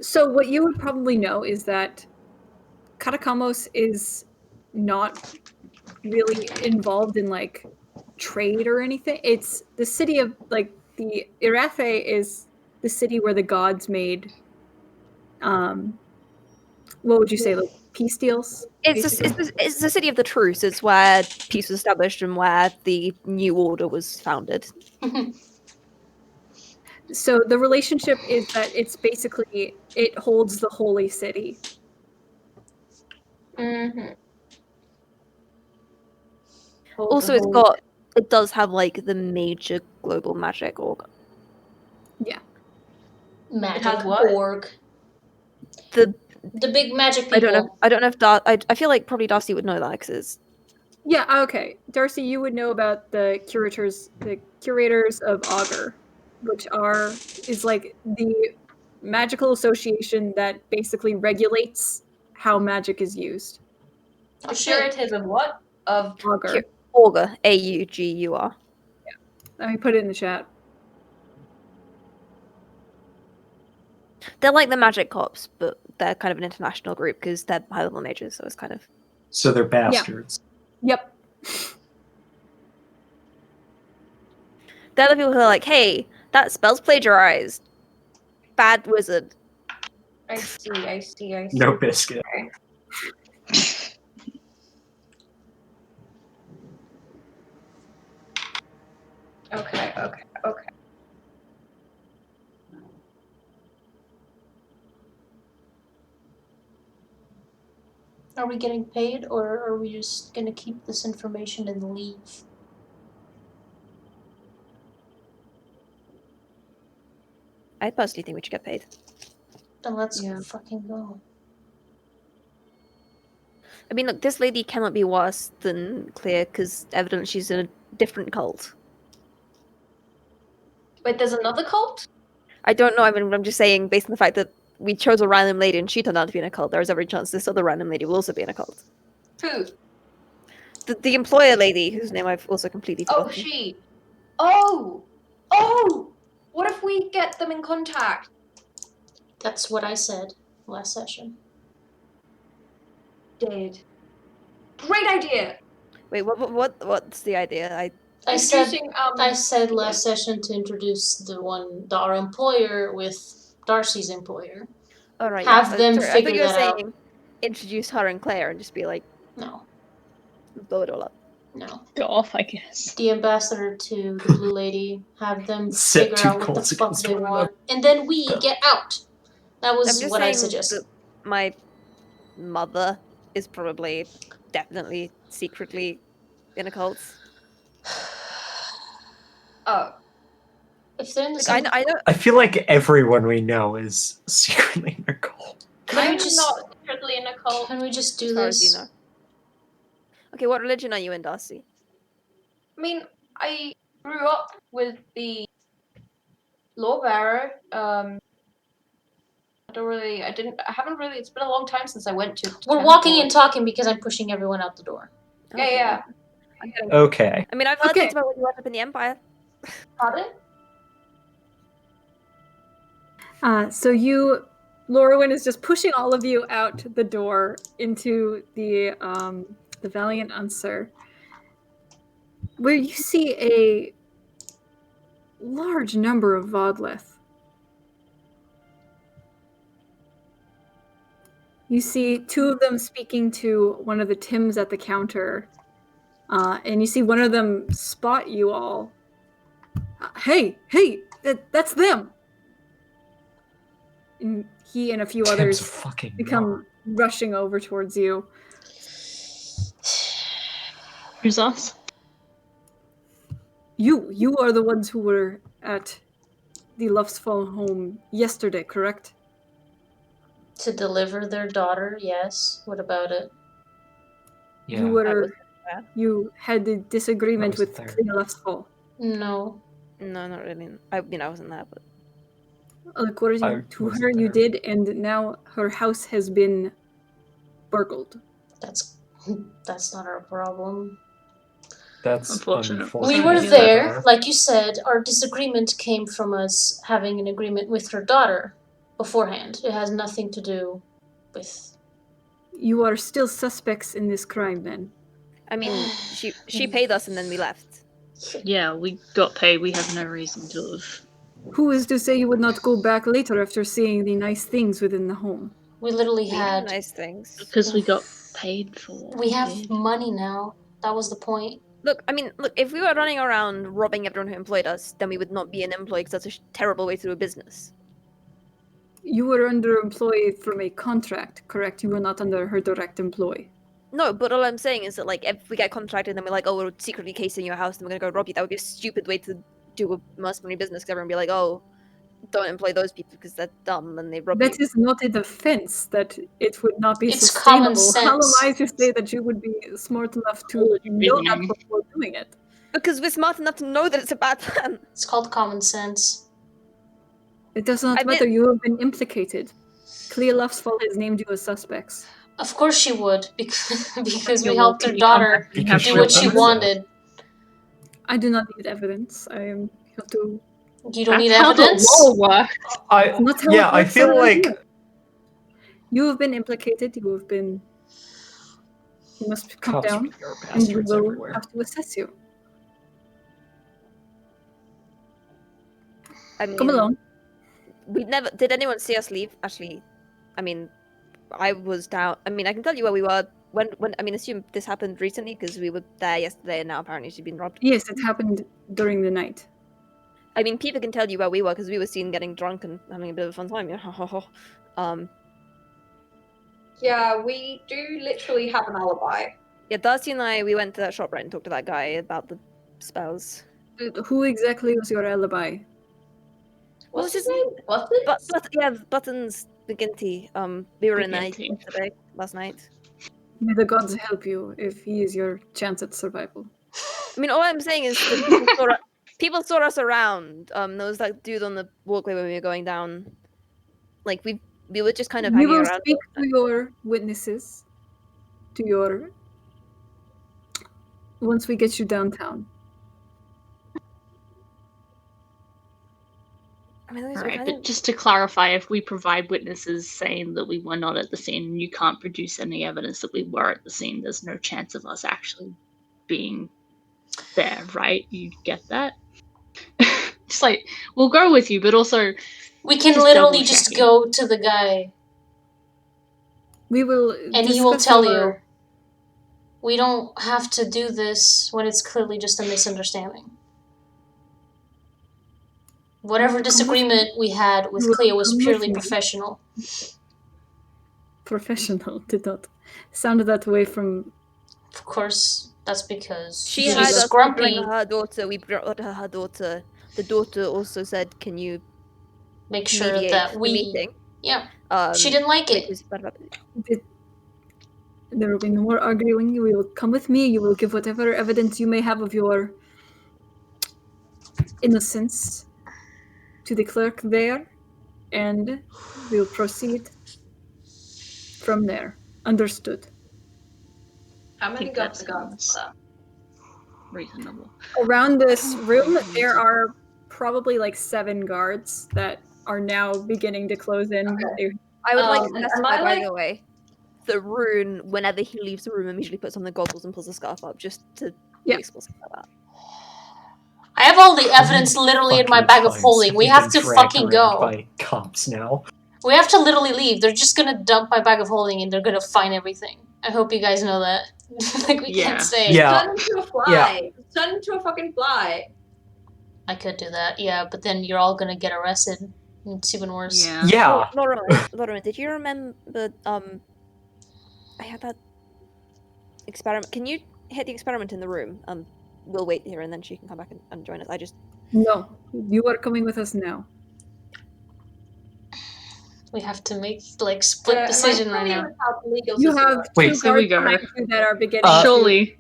A: So what you would probably know is that Catacomos is not really involved in trade or anything. It's the city of the Irathe is the city where the gods made what would you say, peace deals?
F: It's the city of the truce. It's where peace was established and where the new order was founded.
A: So the relationship is that it's basically it holds the holy city.
E: Mm-hmm.
F: Also, it does have the major global magic org.
A: Yeah.
C: Magic
E: what?
C: org.
F: The
C: big magic people.
F: I don't know if I feel like probably Darcy would know that because it's.
A: Yeah, okay. Darcy, you would know about the curators of Augur, which is the magical association that basically regulates how magic is used.
C: Oh, shit.
E: Curators of what? Of
A: Augur.
F: Augur, AUGUR.
A: Let me put it in the chat.
F: They're like the magic cops, but they're kind of an international group because they're high level mages, so it's kind of.
D: So they're bastards.
A: Yep.
F: They're the people who are like, hey, that spell's plagiarized. Bad wizard.
E: I see.
D: No biscuit.
E: Okay.
C: Are we getting paid, or are we just gonna keep this information and leave?
F: I personally think we should get paid.
C: Then let's
E: Yeah.
C: fucking go.
F: I mean, look, this lady cannot be worse than Clear because evidently she's in a different cult.
E: Wait, there's another cult?
F: I don't know. I mean, I'm just saying, based on the fact that we chose a random lady and she turned out to be in a cult, there is every chance this other random lady will also be in a cult.
E: Who?
F: The employer lady, whose name I've also completely forgotten.
E: Oh, she. Oh! What if we get them in contact?
C: That's what I said last session.
E: Did. Great idea!
F: Wait, what's the idea?
C: I said
E: Introducing,
C: last session to introduce our employer with Darcy's employer.
F: All right.
C: Have them
F: sorry, I
C: figure
F: thought you were
C: that
F: saying
C: out.
F: introduce her and Claire and just be like,
C: No,
F: blow it all up.
C: no.
B: Go off, I guess.
C: The ambassador to the blue lady. Have them
D: Set
C: figure
D: two
C: out what the
D: cults
C: fuck
D: against
C: they
D: one
C: want, and then we get out. That
F: I'm
C: was
F: just
C: what I
F: saying
C: suggested.
F: that my mother is probably definitely secretly in a cult.
E: Oh.
C: If they're in the
F: Like,
C: same,
F: I know.
D: I feel like everyone we know is secretly in a cult.
C: Can we
E: I'm
C: just
E: not secretly in a cult.
C: can we just do
F: As far as
C: this?
F: you know. Okay, what religion are you in, Darcy?
E: I mean, grew up with the law bearer. I haven't really, it's been a long time since I went to
C: We're
E: temple.
C: walking and talking because I'm pushing everyone out the door.
E: Yeah, yeah.
F: I'm getting-
D: Okay.
F: I mean, I've heard
A: Okay.
F: things about when you went up in the Empire.
E: Pardon?
A: So Lorwyn is just pushing all of you out the door into the Valiant Unser, where you see a large number of Vodleth. You see two of them speaking to one of the Tims at the counter, and you see one of them spot you all. Hey, that's them! And he and a few
D: Tim's
A: others
D: fucking
A: become rushing over towards you.
B: Who's us?
A: You are the ones who were at the Lufsfall home yesterday, correct?
C: To deliver their daughter, yes. What about it?
D: Yeah.
A: You had a disagreement
D: I wasn't
A: with
D: there.
A: Clea Lufsfall.
C: No.
F: No, not really. I wasn't there, but
A: According
D: I
A: to
D: wasn't
A: her, you
D: there.
A: did, and now her house has been burgled.
C: That's not our problem.
D: That's
B: Unfortunate.
D: unfortunate.
C: We were
B: Yeah.
C: there, like you said. Our disagreement came from us having an agreement with her daughter beforehand. It has nothing to do with.
A: You are still suspects in this crime, then.
F: I mean, she paid us and then we left.
B: Yeah, we got paid. We have no reason to have.
A: Who is to say you would not go back later after seeing the nice things within the home?
C: We literally
F: We had
C: had.
F: nice things.
B: Because we got paid for what
C: We have
B: did.
C: money now. That was the point.
F: Look, I mean, if we were running around robbing everyone who employed us, then we would not be an employee because that's a terrible way to do a business.
A: You were underemployed from a contract, correct? You were not under her direct employ.
F: No, but all I'm saying is that, like, if we get contracted and we're like, oh, we're secretly casing your house and we're gonna go rob you, that would be a stupid way to do a mercenary business because everyone would be like, oh, don't employ those people because they're dumb and they rob you.
A: That is not a defense that it would not be
C: It's
A: sustainable.
C: common
A: How am
C: sense.
A: I to say that you would be smart enough to
B: Good
A: know that
B: reasoning.
A: before doing it?
F: Because we're smart enough to know that it's a bad plan.
C: It's called common sense.
A: It does not
F: I
A: matter.
F: mean-
A: You have been implicated. Clea Lufsfall has named you as suspects.
C: Of course she would, because we
B: You're
C: helped her
B: walking
C: daughter
B: You
D: Because
C: do
D: she
C: what she
D: owns it.
C: wanted.
A: I do not need evidence. I am here to.
C: You don't need
B: That's how the
C: evidence?
B: law works.
A: Not how
D: Yeah,
A: it
D: I
A: works
D: feel
A: around
D: like
A: here. You have been implicated. You have been. You must come
D: cops
A: down,
D: really are
A: and we
D: bastards
A: will
D: everywhere.
A: have to assess you.
F: I mean,
A: Come along.
F: we never did anyone see us leave? Actually, I mean, I was down. I mean, I can tell you where we were when. I mean, assume this happened recently because we were there yesterday, and now apparently she's been robbed.
A: Yes, it happened during the night.
F: I mean, people can tell you where we were because we were seen getting drunk and having a bit of a fun time. Yeah.
E: Yeah, we do literally have an alibi.
F: Yeah, Darcy and I, we went to that shop right and talked to that guy about the spells.
A: Who exactly was your alibi?
E: What's his
F: his-
E: name? Buttons?
F: Yeah, Buttons McGinty. We were in there
B: McGinty.
F: yesterday, last night.
A: May the gods help you if he is your chance at survival.
F: I mean, all I'm saying is that people saw us around. There was that dude on the walkway when we were going down. Like we were just kind of
A: We
F: hanging
A: will
F: around.
A: speak to your witnesses. Once we get you downtown.
F: I mean, those were
B: Alright,
F: kind
B: but
F: of...
B: just to clarify, if we provide witnesses saying that we were not at the scene and you can't produce any evidence that we were at the scene, there's no chance of us actually being there, right? You get that? It's like, we'll go with you, but also
C: We can
B: Just
C: literally just
B: double-checking.
C: go to the guy
A: We will
C: and he will
A: discuss
C: tell
A: your-
C: you. We don't have to do this when it's clearly just a misunderstanding. Whatever
A: Come with
C: disagreement we had with
A: You will
C: Clea was
A: come with
C: purely
A: me.
C: professional.
A: Professional did not sound that way from.
C: Of course, that's because
F: She
C: she's
F: had us
C: grumpy.
F: bring her daughter. We brought her daughter. The daughter also said, "Can you
C: Make sure
F: mediate
C: that
F: the
C: we.
F: meeting?"
C: Yeah, she didn't like it.
F: because-
A: There will be no more arguing. You will come with me. You will give whatever evidence you may have of your innocence to the clerk there, and we'll proceed from there. Understood.
E: How
B: I
E: many
B: think
E: guards
B: that
E: are guards
B: sounds
E: there?
B: reasonable.
A: Around this room,
B: think we
A: there
B: need to-
A: are probably like 7 guards that are now beginning to close in.
E: Okay.
F: I would like to
E: And am
F: specify,
E: I,
F: by
E: like-
F: the way, that Rune, whenever he leaves the room, immediately puts on the goggles and pulls the scarf up, just to
A: Yeah.
F: be explicit about that.
C: I have all the
D: How
C: evidence
D: many
C: literally in my
D: fucking
C: bag of
D: times
C: holding. We
D: we
C: have
D: been
C: to
D: dragged
C: fucking
D: around
C: go.
D: by cops now.
C: We have to literally leave. They're just gonna dump my bag of holding and they're gonna find everything. I hope you guys know that. Like, we
B: Yeah.
C: can't stay.
D: Yeah.
E: Turn into a fly. Turn into a fucking fly.
C: I could do that, yeah, but then you're all gonna get arrested. It's even worse.
B: Yeah.
D: Yeah.
F: Laura, did you remember, I had that experiment. Can you hit the experiment in the room? We'll wait here and then she can come back and join us. I just...
A: No, you are coming with us now.
C: We have to make, like, split decision right now.
A: You have
D: Wait,
A: 2
B: so we
A: guards
B: go.
A: behind you that are beginning
B: Surely.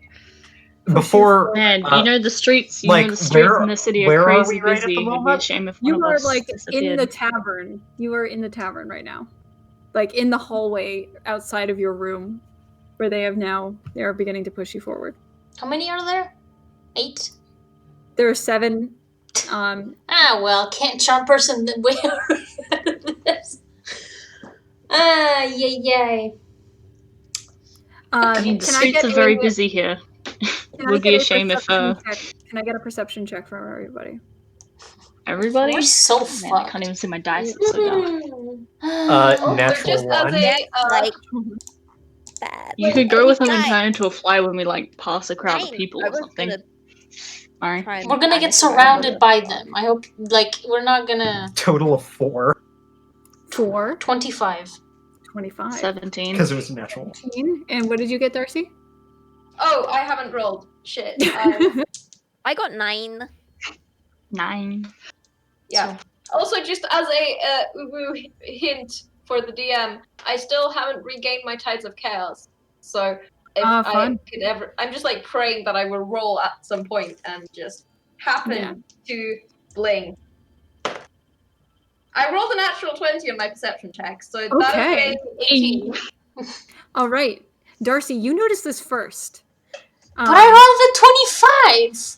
A: to
D: Before,
B: Man,
D: Uh,
B: you know the streets. You
D: like,
B: know the streets
D: where-
B: in the city
D: where
B: are
D: are
B: crazy
D: we right at the
B: busy. It'd be a
D: moment?
B: shame if one
A: You
B: of
A: are
B: us
A: like in
B: disappeared.
A: the tavern. You are in the tavern right now. Like in the hallway outside of your room where they are beginning to push you forward.
C: How many are there? 8?
A: There are 7.
C: Ah, well, can't charm person the way this. Ah, yay.
B: I mean, the
A: can I
B: streets
A: get
B: are very
A: a-
B: busy here.
A: Can I
B: Would be
A: get
B: a shame if
A: perception check? Can I get a perception check from everybody?
B: everybody.
C: We're so
B: Man, I
C: fucked.
B: can't even see my dice. It's so dark.
E: Also,
D: natural
E: just as
D: 1.
E: a
F: like... bad.
B: You
E: Wait,
B: could go with them and
F: Nine.
B: turn into a fly when we like pass a crowd of
F: 9.
B: people
F: I
B: or
F: was
B: something.
F: gonna
B: Alright.
F: try and
C: We're gonna get
F: banish them
C: surrounded
F: over.
C: by them. I hope, like, we're not gonna...
D: Total of 4.
A: 4,
C: 25.
A: 25,
B: 17.
D: Because it was a natural.
A: 18. And what did you get, Darcy?
E: Oh, I haven't rolled. Shit.
F: I got 9.
B: 9.
E: Yeah. Also, just as a hint for the DM, I still haven't regained my Tides of Chaos. So if I
A: fun.
E: could ever, I'm just like praying that I will roll at some point and just happen to bling. I rolled a natural 20 on my perception check, so that
A: Okay.
E: is 18.
A: All right. Darcy, you noticed this first.
C: But I rolled a 25!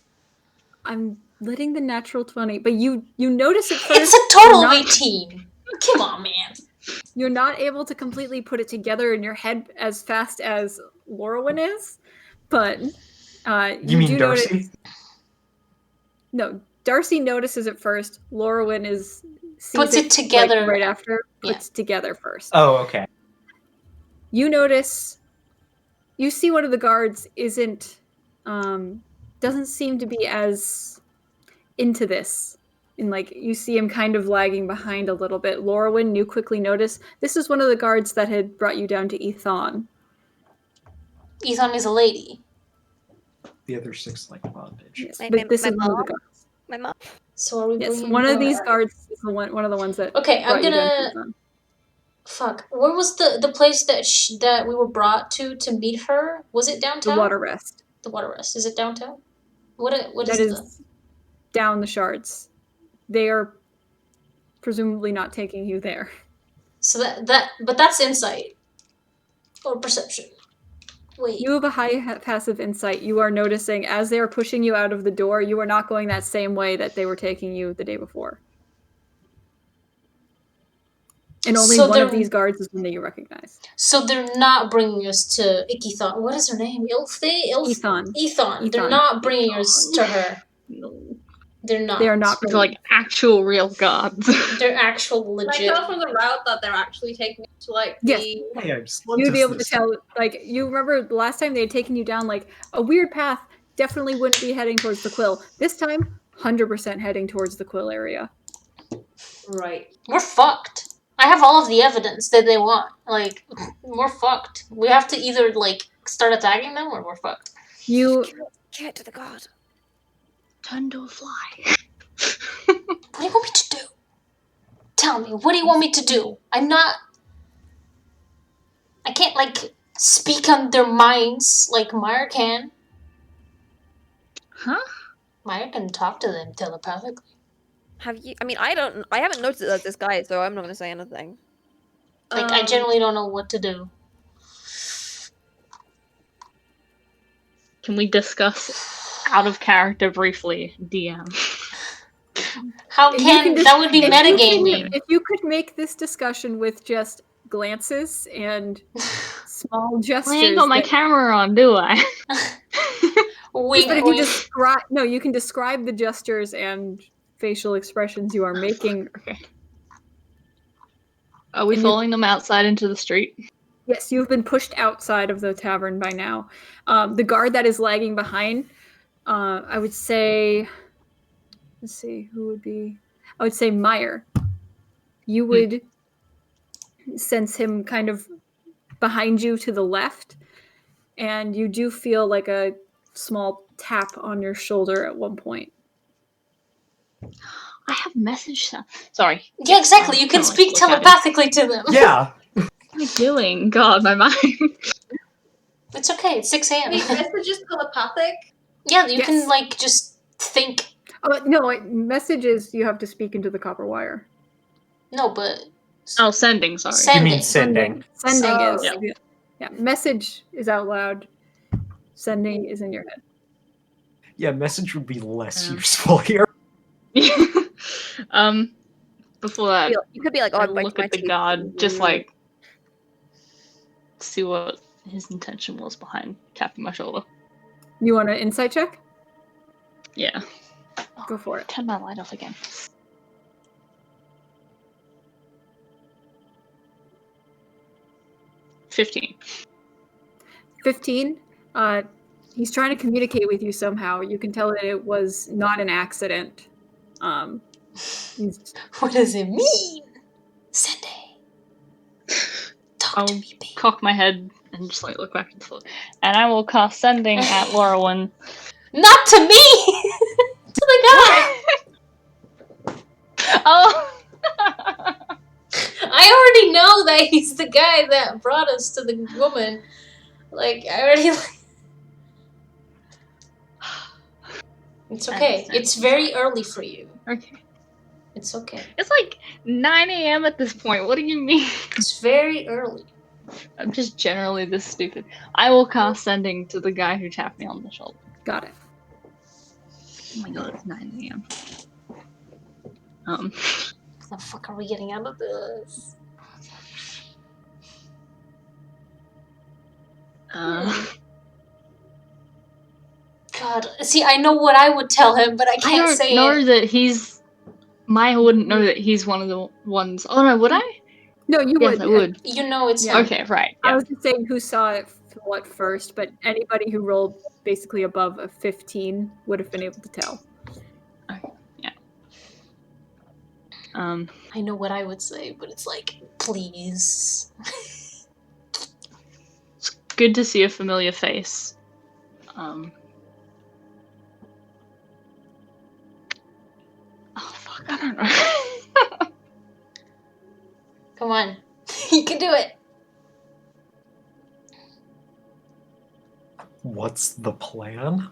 A: I'm letting the natural 20, but you notice it first.
C: It's a total
A: You're
C: of
A: not-
C: 18! Come on, man.
A: You're not able to completely put it together in your head as fast as Laurowyn is, but
D: You mean
A: do
D: Darcy?
A: notice. No, Darcy notices it first. Laurowyn sees
C: Puts it together.
A: like, right after.
C: Yeah.
A: Puts together first.
D: Oh, okay.
A: You notice. You see one of the guards doesn't seem to be as into this. And like you see him kind of lagging behind a little bit. Laurowyn, you quickly notice this is one of the guards that had brought you down to Ethon.
C: Ethan is a lady.
D: The other 6 like bondage.
A: Yes,
F: My-
A: but this
F: my
A: is one of the
F: mom?
A: guards.
F: My mom.
C: So are we
A: Yes,
C: bringing
A: one of
C: the-
A: these guards is one of the ones that
C: Okay, I'm
A: brought you down
C: gonna...
A: to Ethon.
C: Fuck. Where was the place that we were brought to meet her? Was it
A: The
C: downtown?
A: Water Rest.
C: The Water Rest. Is it downtown? What
A: That
C: is
A: is down the shards. They are presumably not taking you there.
C: So but that's insight. Or perception. Wait.
A: You have a high passive insight. You are noticing as they are pushing you out of the door, you are not going that same way that they were taking you the day before. And only
C: So
A: one of
C: they're-
A: these guards is one that you recognize.
C: So they're not bringing us to Ikithon. What is her name?
A: Ethon.
C: Ethon. They're
A: Ethon.
C: not bringing us to her.
B: No.
C: They're not.
A: They are not.
B: They're like actual real gods.
C: They're actual
E: Can I
C: legit.
E: tell from the route that they're actually taking me to like
A: Yes.
E: the
D: Hey, I just
A: You'd be able to tell. Like you remember the last time they had taken you down like a weird path. Definitely wouldn't be heading towards the Quill. This time, 100% heading towards the Quill area.
E: right.
C: We're fucked. I have all of the evidence that they want. Like, we're fucked. We have to either, like, start attacking them or we're fucked.
A: You
F: Get to the god.
B: Turn to a fly.
C: What do you want me to do? Tell me, what do you want me to do? I can't, like, speak on their minds like Maiyr can.
B: Huh?
C: Maiyr can talk to them telepathically.
F: Have you? I mean, I haven't noticed that this guy, so I'm not gonna say anything.
C: Like, I generally don't know what to do.
B: Can we discuss out of character briefly, DM?
C: How can that would be metagaming?
A: If you could make this discussion with just glances and small gestures.
B: I ain't got my camera on, do I?
C: Wink,
A: but if
C: wink.
A: you can describe the gestures and facial expressions you are making.
B: Okay. Are we following them outside into the street?
A: Yes, you've been pushed outside of the tavern by now. The guard that is lagging behind, I would say, let's see, who would be? I would say Maiyr. You would sense him kind of behind you to the left, and you do feel like a small tap on your shoulder at one point.
B: I have message sound. Sorry.
C: Yeah, exactly. You can speak telepathically to them.
D: Yeah.
B: What am I doing? God, my mind.
C: It's okay. It's 6 a.m.
E: Wait, message is telepathic?
C: Yeah, you can, like, just think.
A: Oh, no, messages you have to speak into the copper wire.
C: No, but...
B: Oh, sending, sorry.
C: Sending.
D: You mean sending.
A: Sending
C: Oh.
A: is... Yeah, message is out loud. Sending is in your head.
D: Yeah, message would be less useful here.
B: Before that,
F: You could be like, oh,
B: I
F: I'm
B: look at the guard, just like see what his intention was behind tapping my shoulder.
A: You want an insight check?
B: Yeah.
A: Go for it.
B: Turn my light off again. 15.
A: 15. He's trying to communicate with you somehow. You can tell that it was not an accident.
C: What does it mean? Sunday. Talk to me, babe.
B: Cock my head and just like look back at the floor. And I will cast sending at Lorwyn.
C: Not to me! To the guy!
B: Oh!
C: I already know that he's the guy that brought us to the woman. Like, I already... It's okay. It's very early for you.
B: Okay.
C: It's okay.
B: It's like 9 a.m. at this point. What do you mean?
C: It's very early.
B: I'm just generally this stupid. I will cast sending to the guy who tapped me on the shoulder.
A: Got it.
B: Oh my god, it's 9 a.m.
C: What the fuck are we getting out of this? God, see, I know what I would tell him, but I can't say
B: I don't know
C: it.
B: that he's... Maiyr wouldn't know that he's one of the ones... Oh no, would I?
A: No, you
B: Yes,
A: would.
B: I would.
C: You know it's
A: Yeah.
C: him.
B: Okay, right.
A: I
B: Yeah.
A: was just saying who saw it what first, but anybody who rolled basically above a 15 would have been able to tell.
B: Yeah.
C: I know what I would say, but it's like, please.
B: It's good to see a familiar face. Oh fuck, I don't know.
C: Come on. You can do it.
D: What's the plan?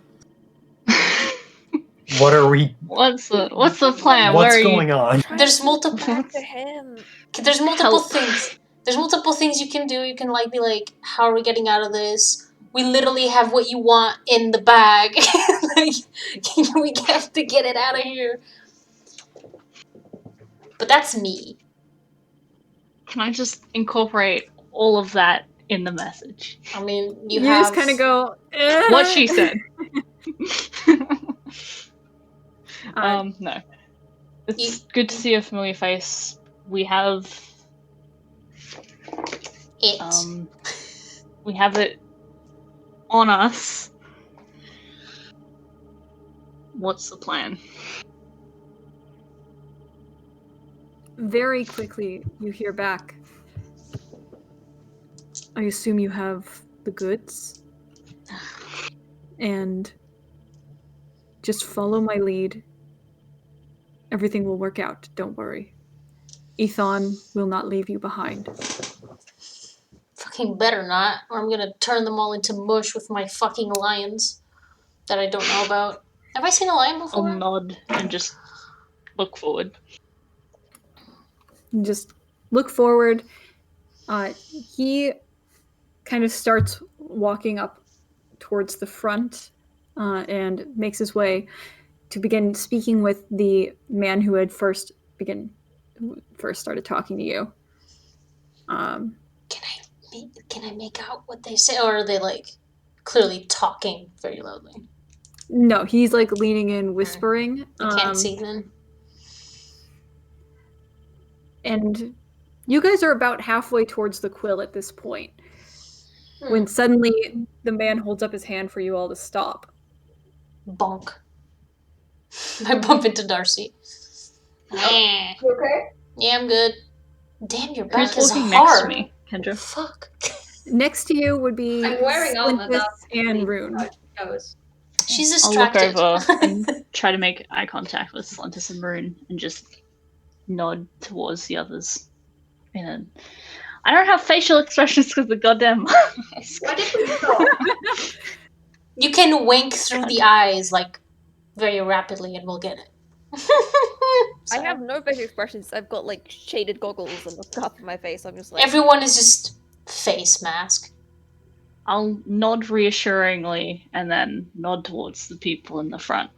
D: What are we...
B: What's the plan?
D: What's
B: Where are
D: going on?
C: There's multiple...
F: Back to him.
C: There's multiple
B: Help.
C: things. There's multiple things you can do. You can like be like, how are we getting out of this? We literally have what you want in the bag. Like, we have to get it out of here. But that's me.
B: Can I just incorporate all of that in the message?
C: I mean,
A: You
C: have...
A: just kind of go,
B: What she said. No. It's good to see a familiar face. We have
C: it.
B: We have it on us. What's the plan?
A: Very quickly, you hear back. I assume you have the goods. And just follow my lead. Everything will work out, don't worry. Ethan will not leave you behind.
C: Fucking better not, or I'm gonna turn them all into mush with my fucking lions that I don't know about. Have I seen a lion
B: I'll
C: before?
B: nod and just look forward.
A: You just look forward. He kind of starts walking up towards the front and makes his way to begin speaking with the man who had first started talking to you.
C: Can I make out what they say, or are they like clearly talking very loudly?
A: No, he's like leaning in, whispering.
C: I can't see then.
A: And you guys are about halfway towards the quill at this point, when suddenly the man holds up his hand for you all to stop.
C: Bonk. I bump into Darcy. Yeah.
E: You okay?
C: Yeah, I'm good. Damn, your back
B: Who's
C: is
B: walking
C: hard.
B: next to me, Kendra?
C: Fuck.
A: Next to you would be
E: I'm wearing armor.
A: Splintus
E: That's
A: and Rune.
E: how it goes.
C: She's
B: I'll look
C: distracted.
B: over and try to make eye contact with Splintus and Rune and just nod towards the others. And I don't have facial expressions because the goddamn mask.
E: Why did we stop?
C: You can wink through the eyes like very rapidly, and we'll get it.
F: I have no facial expressions. I've got like shaded goggles and stuff on my face. I'm just like
C: Everyone is just face mask.
B: I'll nod reassuringly and then nod towards the people in the front.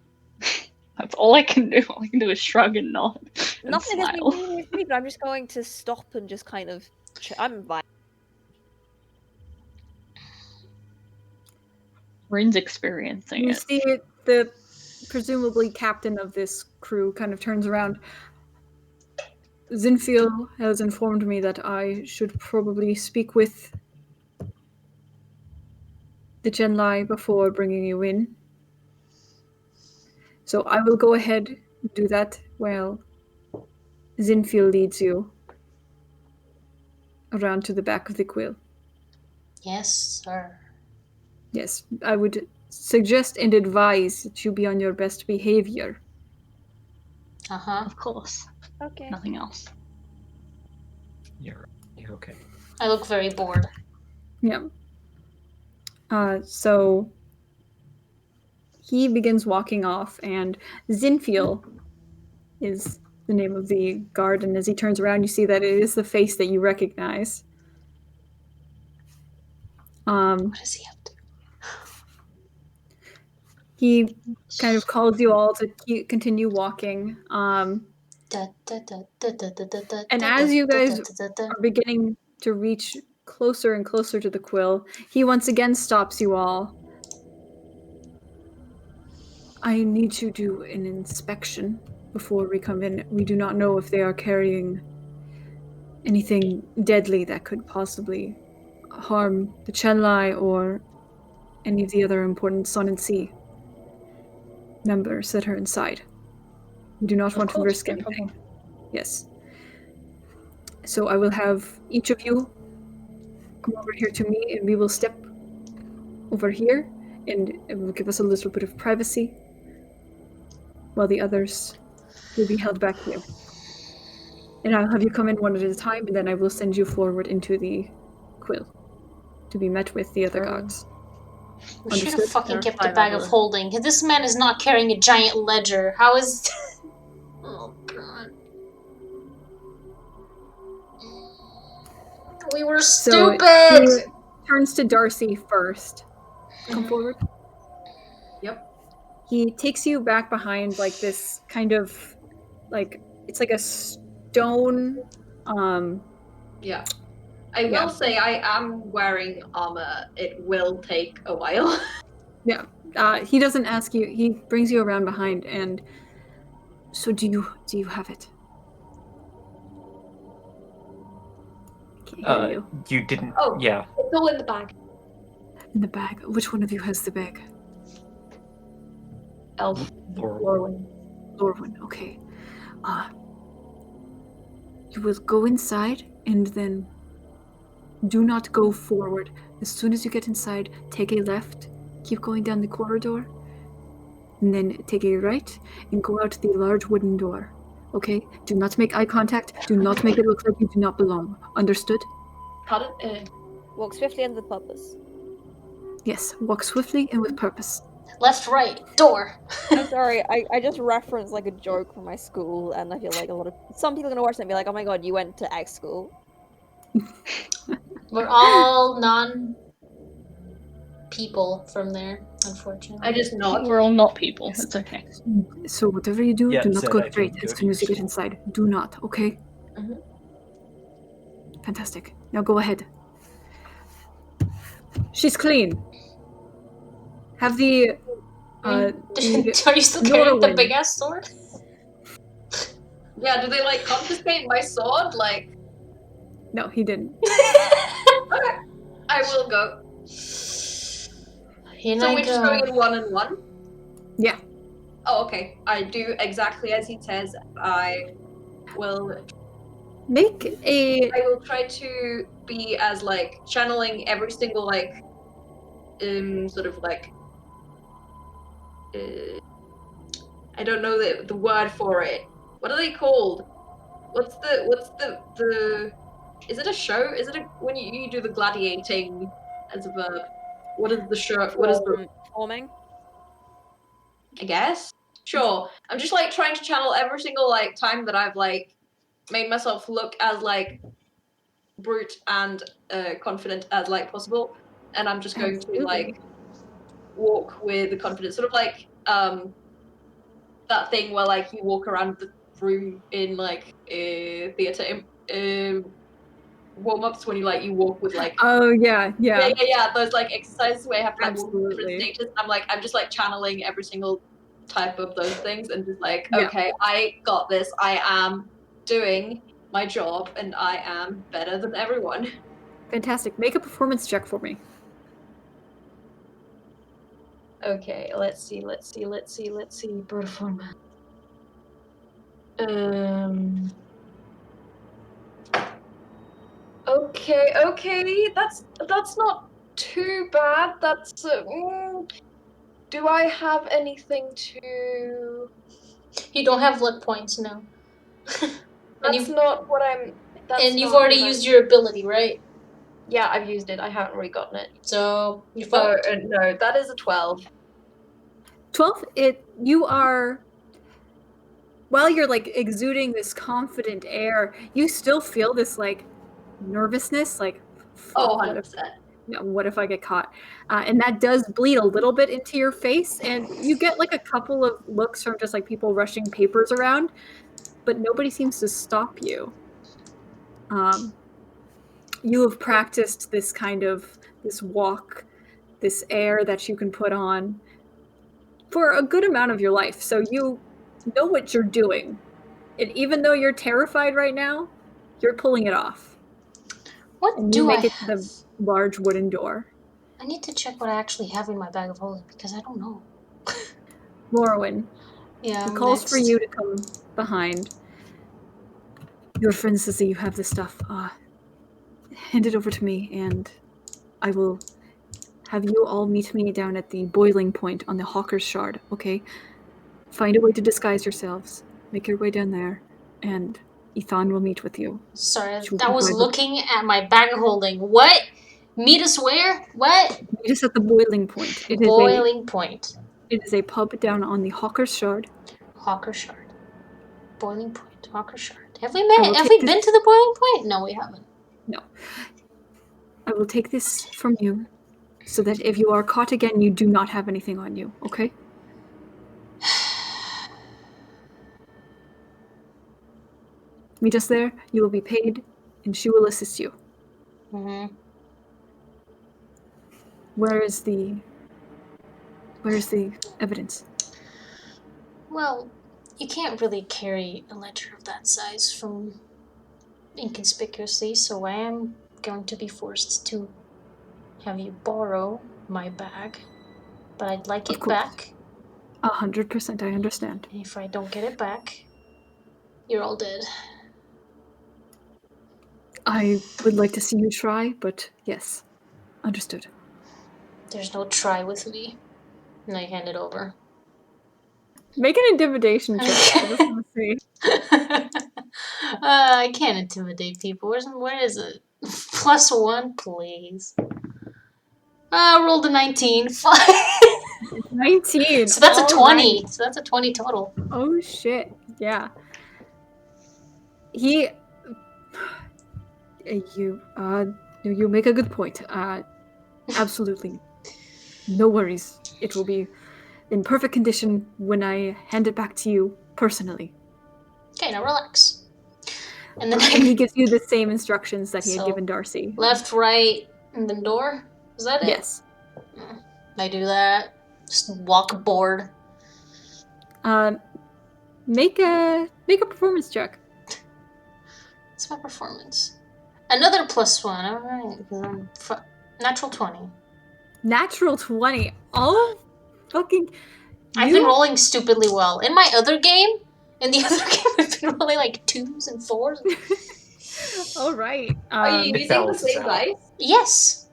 B: That's all I can do. All I can do is shrug and nod. And
F: nothing has
B: smile.
F: been with me, but I'm just going to stop and just kind of. I'm fine.
B: Rune's experiencing
A: You
B: it.
A: see the presumably captain of this crew kind of turns around. Zinfil has informed me that I should probably speak with the Genlai before bringing you in. So I will go ahead and do that while Zinfil leads you around to the back of the quill.
C: Yes, sir.
A: Yes, I would suggest and advise that you be on your best behavior.
C: Uh-huh.
B: Of course.
F: Okay.
B: Nothing else.
D: You're okay.
C: I look very bored.
A: Yeah. So he begins walking off, and Zinfil is the name of the guard, and as he turns around, you see that it is the face that you recognize.
C: What is he up to?
A: He kind of calls you all to continue walking. And as you guys are beginning to reach closer and closer to the quill, he once again stops you all. I need to do an inspection before we come in. We do not know if they are carrying anything deadly that could possibly harm the Chenlai or any of the other important Sun and Sea members that are inside. We do not want to risk anything. Yes. So I will have each of you come over here to me, and we will step over here, and it will give us a little bit of privacy while the others will be held back here. And I'll have you come in one at a time, and then I will send you forward into the quill to be met with the other guards.
C: We should have
A: Understood?
C: fucking
B: There are
C: kept the
B: 5
C: bag
B: of
C: of
B: us.
C: holding. This man is not carrying a giant ledger. How is... Oh, God. We were
A: So
C: stupid!
A: he turns to Darcy first. Come forward.
E: Yep.
A: He takes you back behind like this kind of like it's like a stone
E: Yeah. I will say I am wearing armor. It will take a while.
A: he doesn't ask you, he brings you around behind, and so do you have it? Can't hear you.
D: You didn't.
E: Oh.
D: Yeah.
E: It's all in the bag.
A: In the bag. Which one of you has the bag?
E: Elf.
D: Laurel.
A: Lorwyn, okay. You will go inside and then do not go forward. As soon as you get inside, take a left, keep going down the corridor, and then take a right and go out the large wooden door. Okay? Do not make eye contact. Do not make it look like you do not belong. Understood?
E: Pardon?
F: Walk swiftly and with purpose.
A: Yes. Walk swiftly and with purpose.
C: Left, right, door.
F: I'm sorry, I just referenced like a joke from my school, and I feel like some people are gonna watch it and be like, oh my god, you went to X school.
C: We're all non-people from there, unfortunately.
E: I just nod.
B: We're all not people. It's okay.
A: So whatever you do,
G: Yeah,
A: do not
G: said
A: go
G: I
A: straight
G: didn't go
A: as
G: to
A: soon as you
G: your
A: get
G: school.
A: inside. Do not, okay?
E: Mhm.
A: Fantastic. Now go ahead. She's clean. Have the
C: Are you
A: the
C: still carrying the
A: Norwin.
C: big ass sword?
E: Yeah, do they like confiscate my sword? Like,
A: No, he didn't.
E: okay, I will go.
C: In
E: So
C: I
E: we're just
C: go.
E: going in one and one?
A: Yeah.
E: Oh, okay. I do exactly as he says. I will I will try to be as like channeling every single like sort of like I don't know the word for it. What are they called? What's the is it a show? Is it a when you do the gladiating as a verb? What is the show? What is the
F: Forming?
E: I guess? Sure. I'm just like trying to channel every single like time that I've like made myself look as like brute and confident as like possible, and I'm just going to like walk with the confidence, sort of like that thing where like you walk around the room in like theater warm-ups when you walk with like
A: Oh yeah.
E: those like exercises where you have to like walk with different
A: Absolutely.
E: stages. I'm just like channeling every single type of those things and just like
A: Yeah.
E: okay, I got this, I am doing my job and I am better than everyone.
A: Fantastic. Make a performance check for me.
E: Okay, let's see. Performance. Okay. That's not too bad. That's. Do I have anything to?
C: You don't have luck points, no.
E: That's not what I'm. That's
C: And you've
E: not
C: already
E: what
C: used your ability, right?
E: Yeah, I've used it. I haven't really gotten it.
C: So you
E: Oh
C: fucked.
E: no, that is a 12.
A: 12. You are. While you're like exuding this confident air, you still feel this like nervousness, like
E: Oh,
A: fuck,
E: 100%.
A: what if I get caught? And that does bleed a little bit into your face, and you get like a couple of looks from just like people rushing papers around, but nobody seems to stop you. You have practiced this kind of this walk, this air that you can put on for a good amount of your life, so you know what you're doing. And even though you're terrified right now, you're pulling it off.
C: What
A: And you
C: do I
A: make it to
C: have?
A: the large wooden door.
C: I need to check what I actually have in my bag of holding because I don't know.
A: Morrowind,
C: Yeah,
A: he
C: I'm
A: calls for
C: next.
A: you to come behind. Your friend says that you have the stuff. Hand it over to me, and I will have you all meet me down at the boiling point on the Hawker's Shard, okay? Find a way to disguise yourselves. Make your way down there, and Ethan will meet with you.
C: Sorry,
A: She will
C: I was
A: provide-
C: looking at my bag of holding. What? Meet us where? What?
A: Meet us at the boiling point.
C: Boiling point.
A: It is a pub down on the Hawker's Shard.
C: Hawker Shard. Boiling point. Hawker Shard. Have we
A: I
C: met?
A: will
C: Have
A: take
C: we been
A: this-
C: to the boiling point? No, we haven't.
A: No. I will take this from you, so that if you are caught again, you do not have anything on you, okay? Meet us there, you will be paid, and she will assist you.
C: Mm-hmm.
A: Where is the evidence?
C: Well, you can't really carry a ledger of that size from inconspicuously, so I am going to be forced to have you borrow my bag, but I'd like
A: Of
C: it
A: course.
C: back.
A: 100%, I understand.
C: And if I don't get it back, you're all dead.
A: I would like to see you try, but yes, understood.
C: There's no try with me. And I hand it over.
A: Make an intimidation check. I just want to see.
C: I can't intimidate people. Where is it? +1, please. Rolled a 19. Fine.
A: 19.
C: So that's a
A: All
C: 20.
A: right.
C: So that's a 20 total.
A: Oh shit! Yeah. He. You make a good point. Absolutely. No worries. It will be in perfect condition when I hand it back to you personally.
C: Okay, now relax. And then
A: And he gives you the same instructions that he had
C: So,
A: given Darcy.
C: left, right, and then door. Is that it?
A: Yes.
C: I do that. Just walk bored.
A: Make a performance check.
C: What's my performance? Another +1. Alright, because I'm natural 20.
A: Natural 20. Oh, fucking.
C: I've been rolling stupidly well. In the other game, I've been rolling like 2s and 4s.
A: All right.
E: Are you
D: It
E: using the
D: balances
E: same
D: out.
E: dice?
C: Yes.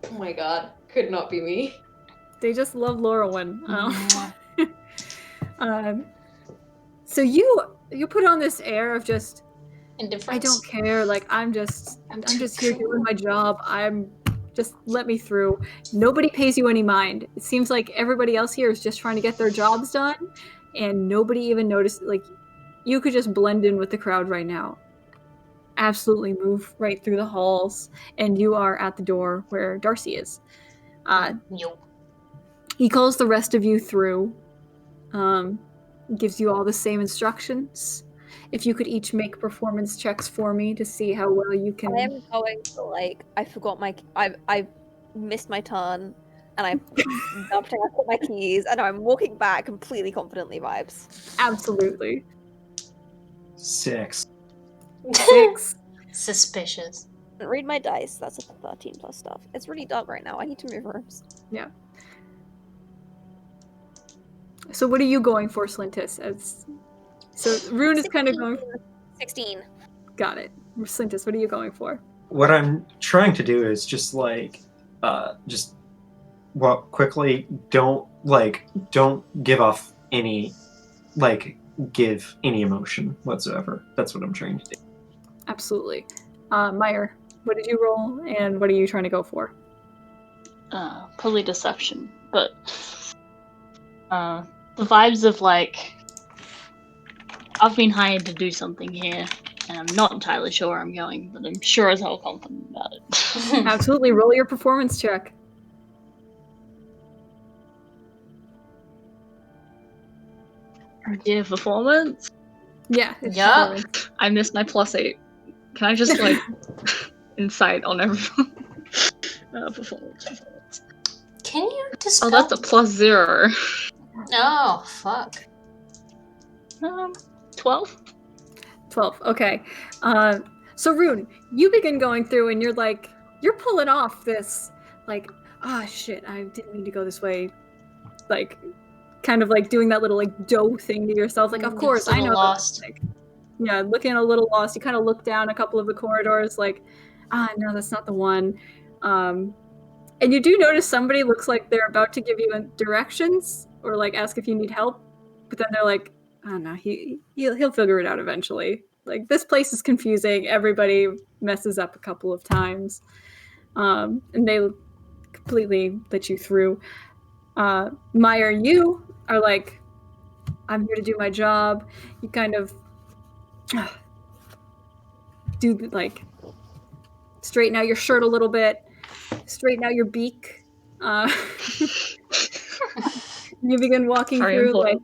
E: Oh my god, could not be me.
A: They just love Laurelwyn.
C: Mwah.
A: So you put on this air of just,
C: Indifference.
A: I don't care. Like I'm just here doing my job. Just let me through. Nobody pays you any mind. It seems like everybody else here is just trying to get their jobs done, and nobody even noticed. Like you could just blend in with the crowd right now. Absolutely move right through the halls, and you are at the door where Darcy is.
C: Yo.
A: He calls the rest of you through. Gives you all the same instructions. If you could each make performance checks for me to see how well you can.
F: I am going to I forgot my. I missed my turn, and I put my keys, and I'm walking back completely confidently. Vibes.
A: Absolutely.
D: 6.
A: 6.
C: Suspicious.
F: Read my dice. That's a 13 plus stuff. It's really dark right now. I need to move rooms.
A: Yeah. So what are you going for, Slintus? So Rune is kind of going.
F: 16.
A: Got it. Slintus, what are you going for?
D: What I'm trying to do is just walk quickly. Don't give off any give any emotion whatsoever. That's what I'm trying to do.
A: Absolutely. Maiyr, what did you roll, and what are you trying to go for?
B: Probably deception, but the vibes of I've been hired to do something here, and I'm not entirely sure where I'm going, but I'm sure as hell confident about it.
A: Absolutely. Roll your performance check.
B: Yeah, performance?
A: Yeah. It's
C: Yup.
A: performance.
B: I missed my +8. Can I just insight on everyone? Performance.
C: Can you dispel?
B: Oh, that's a +0.
C: Oh, fuck.
B: 12?
A: 12. Okay. So Rune, you begin going through, and you're pulling off this, shit, I didn't mean to go this way. Kind of doing that little dough thing to yourself. Of course, I know.
C: Lost.
A: Yeah, looking a little lost. You kind of look down a couple of the corridors, no, that's not the one. And you do notice somebody looks like they're about to give you directions or ask if you need help, but then they're like, oh no, he'll figure it out eventually. This place is confusing. Everybody messes up a couple of times, and they completely let you through. Maiyr, you are I'm here to do my job. You kind of do straighten out your shirt a little bit, straighten out your beak. You begin walking
B: Very
A: through
B: important.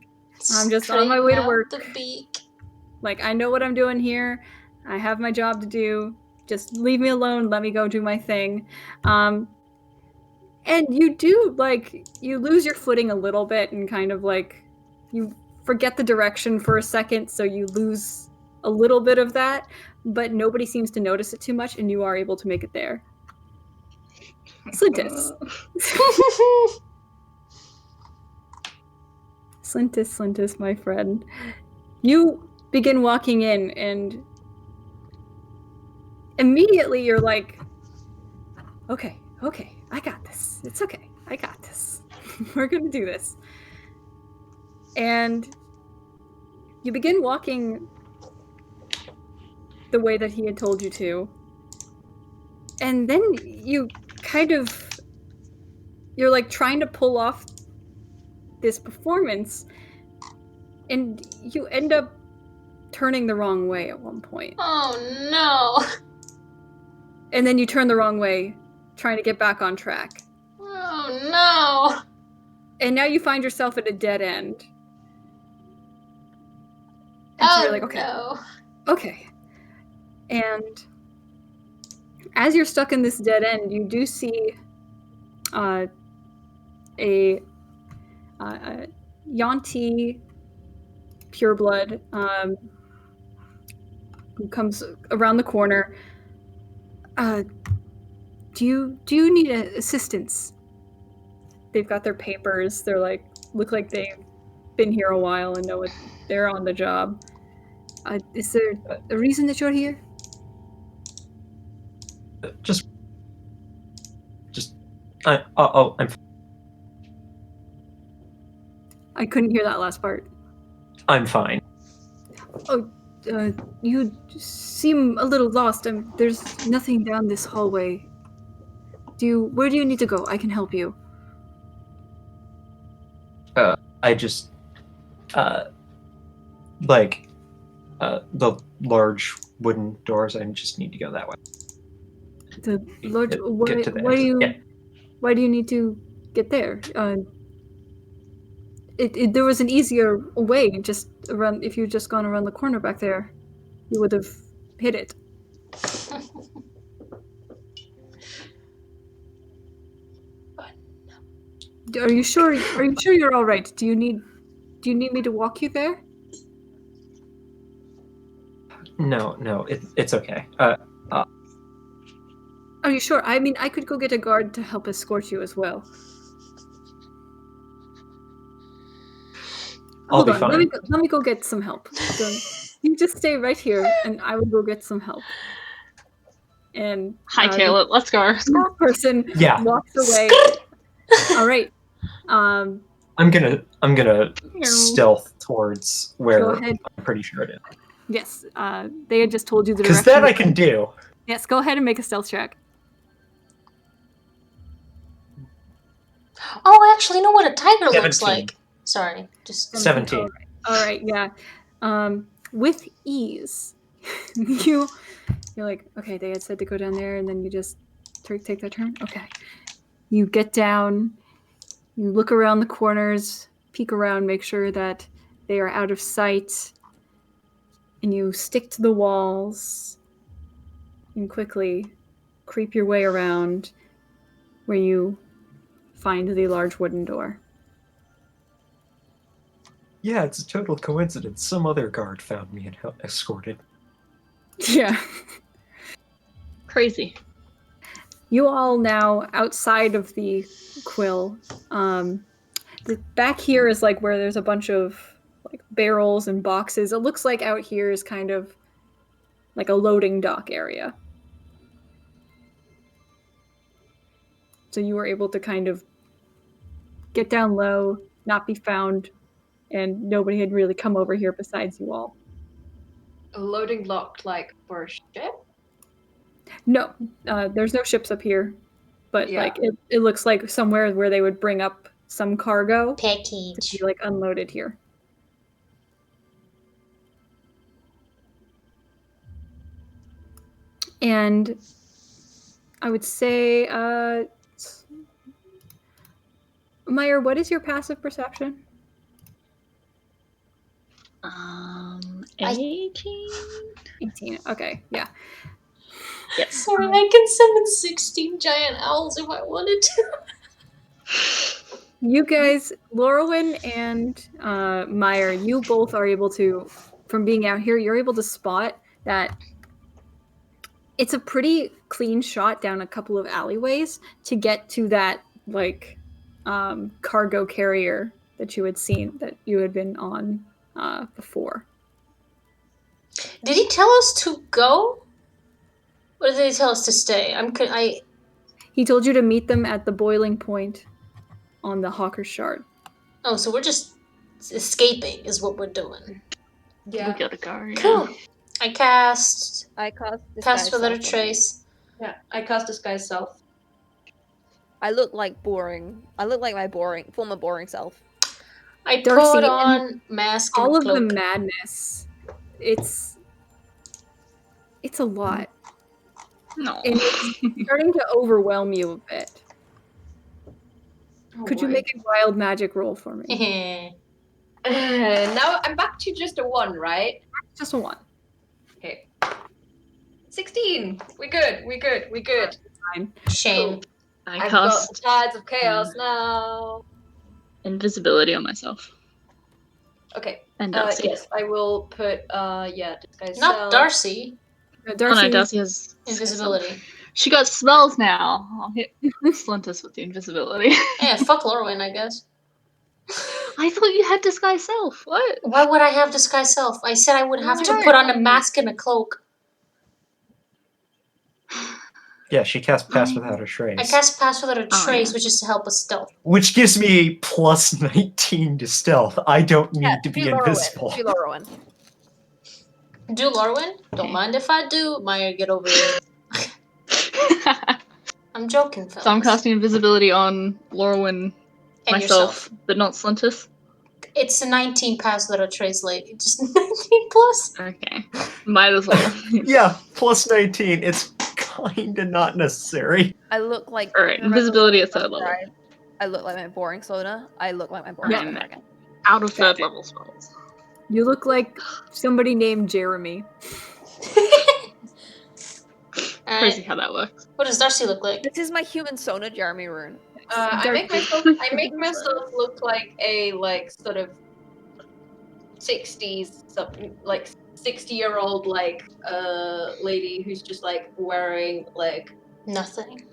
A: I'm just on my way to work.
C: The beak.
A: I know what I'm doing here. I have my job to do. Just leave me alone. Let me go do my thing. And you do you lose your footing a little bit and kind of you forget the direction for a second, so you lose a little bit of that, but nobody seems to notice it too much, and you are able to make it there. Slintus. Slintus, my friend. You begin walking in, and immediately you're okay, I got this. It's okay. I got this. We're gonna do this. And you begin walking the way that he had told you to. And then you you're trying to pull off this performance, and you end up turning the wrong way at one point.
C: Oh no!
A: And then you turn the wrong way, trying to get back on track.
C: Oh no!
A: And now you find yourself at a dead end. And
C: Oh
A: so you're like, okay,
C: no!
A: okay. And as you're stuck in this dead end, you do see a Yanti pureblood who comes around the corner. Do you need assistance? They've got their papers. They're like, look like they've been here a while and know what they're on the job. Is there a reason that you're here?
D: I'm
A: I couldn't hear that last part.
D: I'm fine.
A: You seem a little lost. There's nothing down this hallway. Where do you need to go? I can help you.
D: I just the large wooden doors. I just need to go that way.
A: The Lord,
D: Get to the
A: why do you?
D: exit. Yeah.
A: Why do you need to get there? There was an easier way. Just around. If you'd just gone around the corner back there, you would have hit it. Are you sure? Are you sure you're all right? Do you need me to walk you there?
D: No, it's okay.
A: Are you sure? I mean, I could go get a guard to help escort you as well.
D: I'll be
A: Hold on,
D: fine.
A: let me go get some help. You just stay right here, and I will go get some help. And
B: Hightail it. Let's go.
A: this person walks away. All right.
D: I'm gonna stealth towards where I'm pretty sure it is.
A: Yes. They had just told you the
D: Because
A: direction.
D: that I can do.
A: Yes. Go ahead and make a stealth check.
C: Oh, I actually know what a tiger
D: 17.
C: looks like. Sorry, just
D: 17.
A: All right. Yeah. With ease, you're like, okay. They had said to go down there, and then you just take that turn. Okay. You get down. You look around the corners, peek around, make sure that they are out of sight, and you stick to the walls and quickly creep your way around where you find the large wooden door.
D: Yeah, it's a total coincidence. Some other guard found me and escorted.
A: Yeah.
B: Crazy.
A: You all now outside of the quill. Back here is like where there's a bunch of like barrels and boxes. It looks like out here is kind of like a loading dock area. So you were able to kind of get down low, not be found, and nobody had really come over here besides you all.
E: A loading lock, like for a ship?
A: No, there's no ships up here, but like it looks like somewhere where they would bring up some cargo
C: package
A: to be like unloaded here. And I would say, Maiyr, what is your passive perception?
B: 18?
A: 18. Okay, yeah.
B: Yes.
C: Sorry, I can summon 16 giant owls if I wanted to.
A: You guys, Lorwyn and Maiyr, you both are able to, from being out here, you're able to spot that it's a pretty clean shot down a couple of alleyways to get to that, like, cargo carrier that you had seen, that you had been on before.
C: Did he tell us to go? Or did he tell us to stay?
A: He told you to meet them at the boiling point on the Hawker's Shard.
C: Oh, so we're just escaping is what we're doing.
B: Yeah. We gotta go, yeah.
C: Cool. I cast
F: Disguise
C: without a
F: Self.
C: trace.
E: Yeah, I cast Disguise Self.
F: I look like boring. I look like my former boring self.
C: I
A: Darcy,
C: put on mask and
A: all of
C: cloak.
A: the madness. It's a lot.
B: No.
A: And it's starting to overwhelm you a bit.
E: Oh,
A: Could you
E: boy.
A: make a wild magic roll for me?
E: Now I'm back to just a 1, right?
A: Just a 1.
E: Okay. 16. We good.
A: Fine.
C: Shame.
B: I
E: I've got the
B: cast
E: tides of chaos now.
B: invisibility on myself.
E: Okay.
B: And Darcy.
E: Yes, I will put disguise
C: Not
E: self.
C: Darcy.
B: Oh
A: Darcy,
B: no, Darcy has
C: Invisibility.
B: She got smells now. I'll hit Slintus with the invisibility.
C: Yeah, fuck Lorwyn, I guess.
B: I thought you had disguise self. What?
C: Why would I have disguise self? I said I would have to
B: Right.
C: put on a mask and a cloak.
D: Yeah, she cast Pass Without a Trace.
C: I cast Pass Without a Trace,
B: yeah.
C: which is to help with stealth.
D: Which gives me a plus 19 to stealth. I don't need to be
F: do
D: invisible.
F: Do Lorwyn.
C: Do Lorwyn? Don't mind if I do. Maiyr, get over here. I'm joking, fellas.
B: So I'm casting invisibility on Lorwyn,
C: and
B: myself,
C: yourself.
B: but not Slintus.
C: It's a 19 Pass Without a Trace, lady. Just 19 plus.
B: Okay. Might as well.
D: Yeah, plus 19. It's kinda not necessary.
F: I look like.
B: Alright,
F: remember
B: invisibility
F: when
B: at third level.
F: described, I look like my boring soda. I look like my boring
B: Yeah.
F: soda again.
B: Out of third level spells.
A: you look like somebody named Jeremy.
B: Crazy how that works.
C: What does Darcy look like?
F: This is my human Sona, Jeremy Rune.
E: I make myself look like a sort of 60s something, 60-year-old lady who's just wearing
C: Nothing.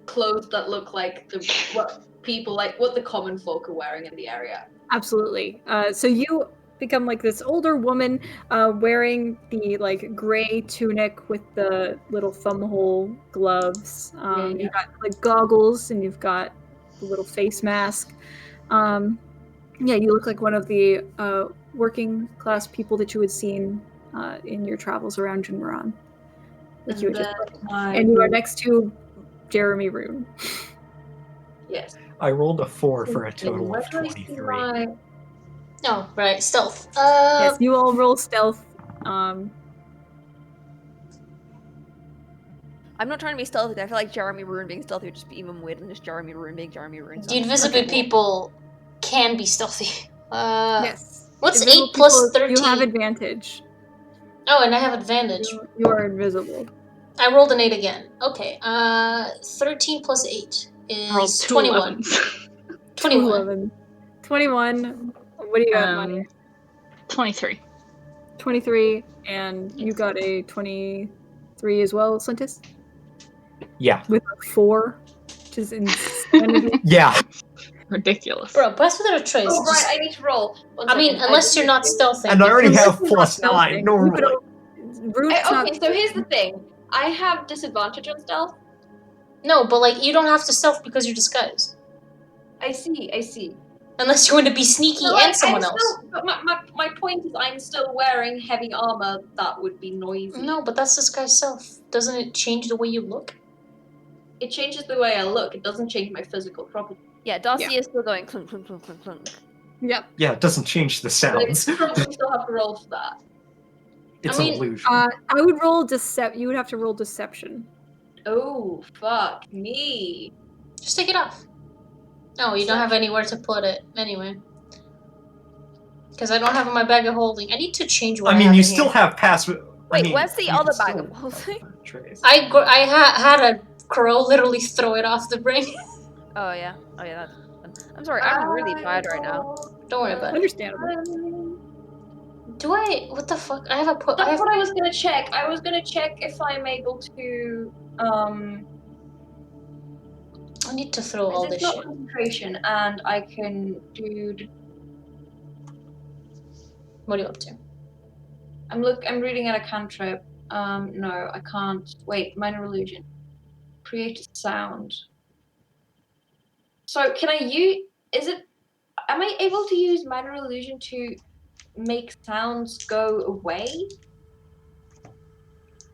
E: clothes that look like what the common folk are wearing in the area.
A: Absolutely. So you become this older woman wearing the gray tunic with the little thumb hole gloves. You've got goggles and you've got the little face mask. You look like one of the working class people that you had seen in your travels around Junmaran. And you are next to Jeremy Rune.
E: Yes.
D: I rolled a 4 for a total of 23.
C: Oh, right. Stealth.
A: Yes, you all roll stealth.
F: I'm not trying to be stealthy. I feel like Jeremy Rune being stealthy would just be even weirder than just Jeremy Rune being Jeremy Rune.
C: The invisible people can be stealthy.
A: Yes.
C: What's
A: Invisible
C: 8 plus
A: people,
C: 13?
A: You have advantage.
C: Oh, and I have advantage.
A: You are invisible.
C: I rolled an 8 again. Okay. 13 plus 8 is 21. 21.
A: 21. What do you got, Maiyr?
B: 23.
A: 23, and you got a 23 as well, Slintus?
D: Yeah.
A: With a 4, which is insanity.
D: Yeah.
B: Ridiculous.
C: Bro, Pass Without a Trace.
E: Oh, right, I need to roll.
C: I mean, unless you're not stealthing.
D: And I already have
A: Unless you're
D: plus
A: not
D: 9
A: stealthing.
D: normally.
E: Okay, so here's the thing. I have disadvantage on stealth.
C: No, but you don't have to stealth because you're disguised.
E: I see.
C: Unless you want to be sneaky and someone else.
E: But my point is I'm still wearing heavy armor that would be noisy.
C: No, but that's disguised self. Doesn't it change the way you look?
E: It changes the way I look. It doesn't change my physical property.
F: Yeah, Darcy is still going clunk, clunk, clunk, clunk, clunk.
A: Yep.
D: Yeah, it doesn't change the
E: But I
D: sounds.
E: probably still have to roll for that.
D: It's
C: I
D: an
C: mean,
D: illusion.
A: I would roll you would have to roll deception.
E: Oh, fuck me.
C: Just take it off. No, you don't have anywhere to put it anyway. Because I don't have my bag of holding. I need to change what
D: I mean,
C: have
D: you
C: in
D: still
C: here.
D: have pass.
F: Wait, where's the other bag of holding?
C: I had a crow literally throw it off the ring.
F: Oh yeah, that's fun. I'm sorry, I'm really tired right now.
C: Don't worry about it.
A: Understandable.
C: Do I? What the fuck? I have a put.
E: That's what I was gonna check. I was gonna check if I'm able to.
C: I need to throw all this
E: It's not
C: shit.
E: concentration, and I can do.
C: What are you up to?
E: I'm reading at a cantrip. No, I can't. Wait, minor illusion. Create a sound. So can I use? Am I able to use minor illusion to make sounds go away?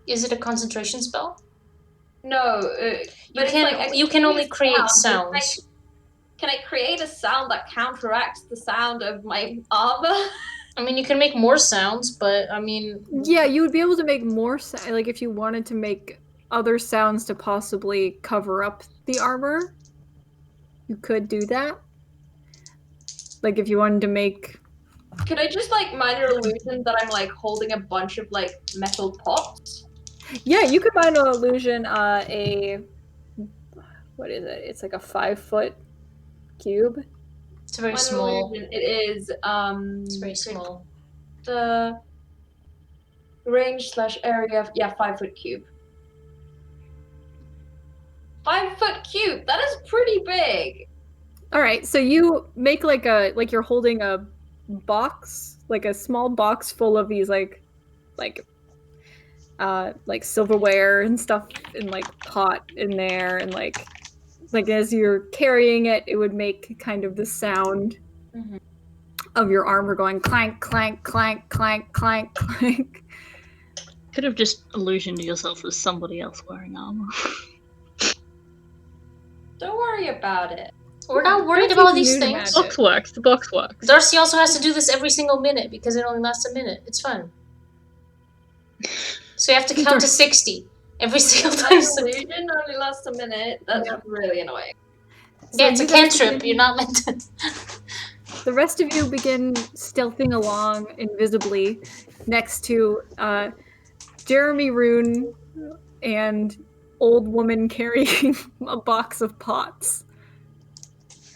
C: Is it a concentration spell?
E: No. But
C: You can only create sounds.
E: Can I create a sound that counteracts the sound of my armor?
C: I mean, you can make more sounds, but I mean,
A: Yeah, you would be able to make more like if you wanted to make other sounds to possibly cover up the armor, you could do that. Like if you wanted to make
E: Can I just like minor illusion that I'm like holding a bunch of like metal pots?
A: Yeah, you could find an illusion what is it? It's like a 5-foot cube.
C: it's very
E: Minor
C: small.
E: illusion, it is
C: It's very small.
E: the range / area, 5-foot cube. 5-foot cube, that is pretty big.
A: All right, so you make like you're holding a box, like a small box full of these like silverware and stuff, and like pot in there, and like as you're carrying it, it would make kind of the sound of your armor going clank, clank, clank, clank, clank, clank.
B: Could have just illusioned yourself as somebody else wearing armor.
E: Don't worry about it.
C: We're not worried
A: Darcy's
C: about these
A: new to
C: things.
A: magic.
B: Box works. The box works.
C: Darcy also has to do this every single minute because it only lasts a minute. It's fun. So you have to count to 60 every single time.
E: Minor illusion only lasts a minute. That's really annoying.
C: Yeah, it's a
A: you guys
C: cantrip.
A: begin-
C: You're not meant to.
A: The rest of you begin stealthing along invisibly next to Jeremy, Rune, and old woman carrying a box of pots.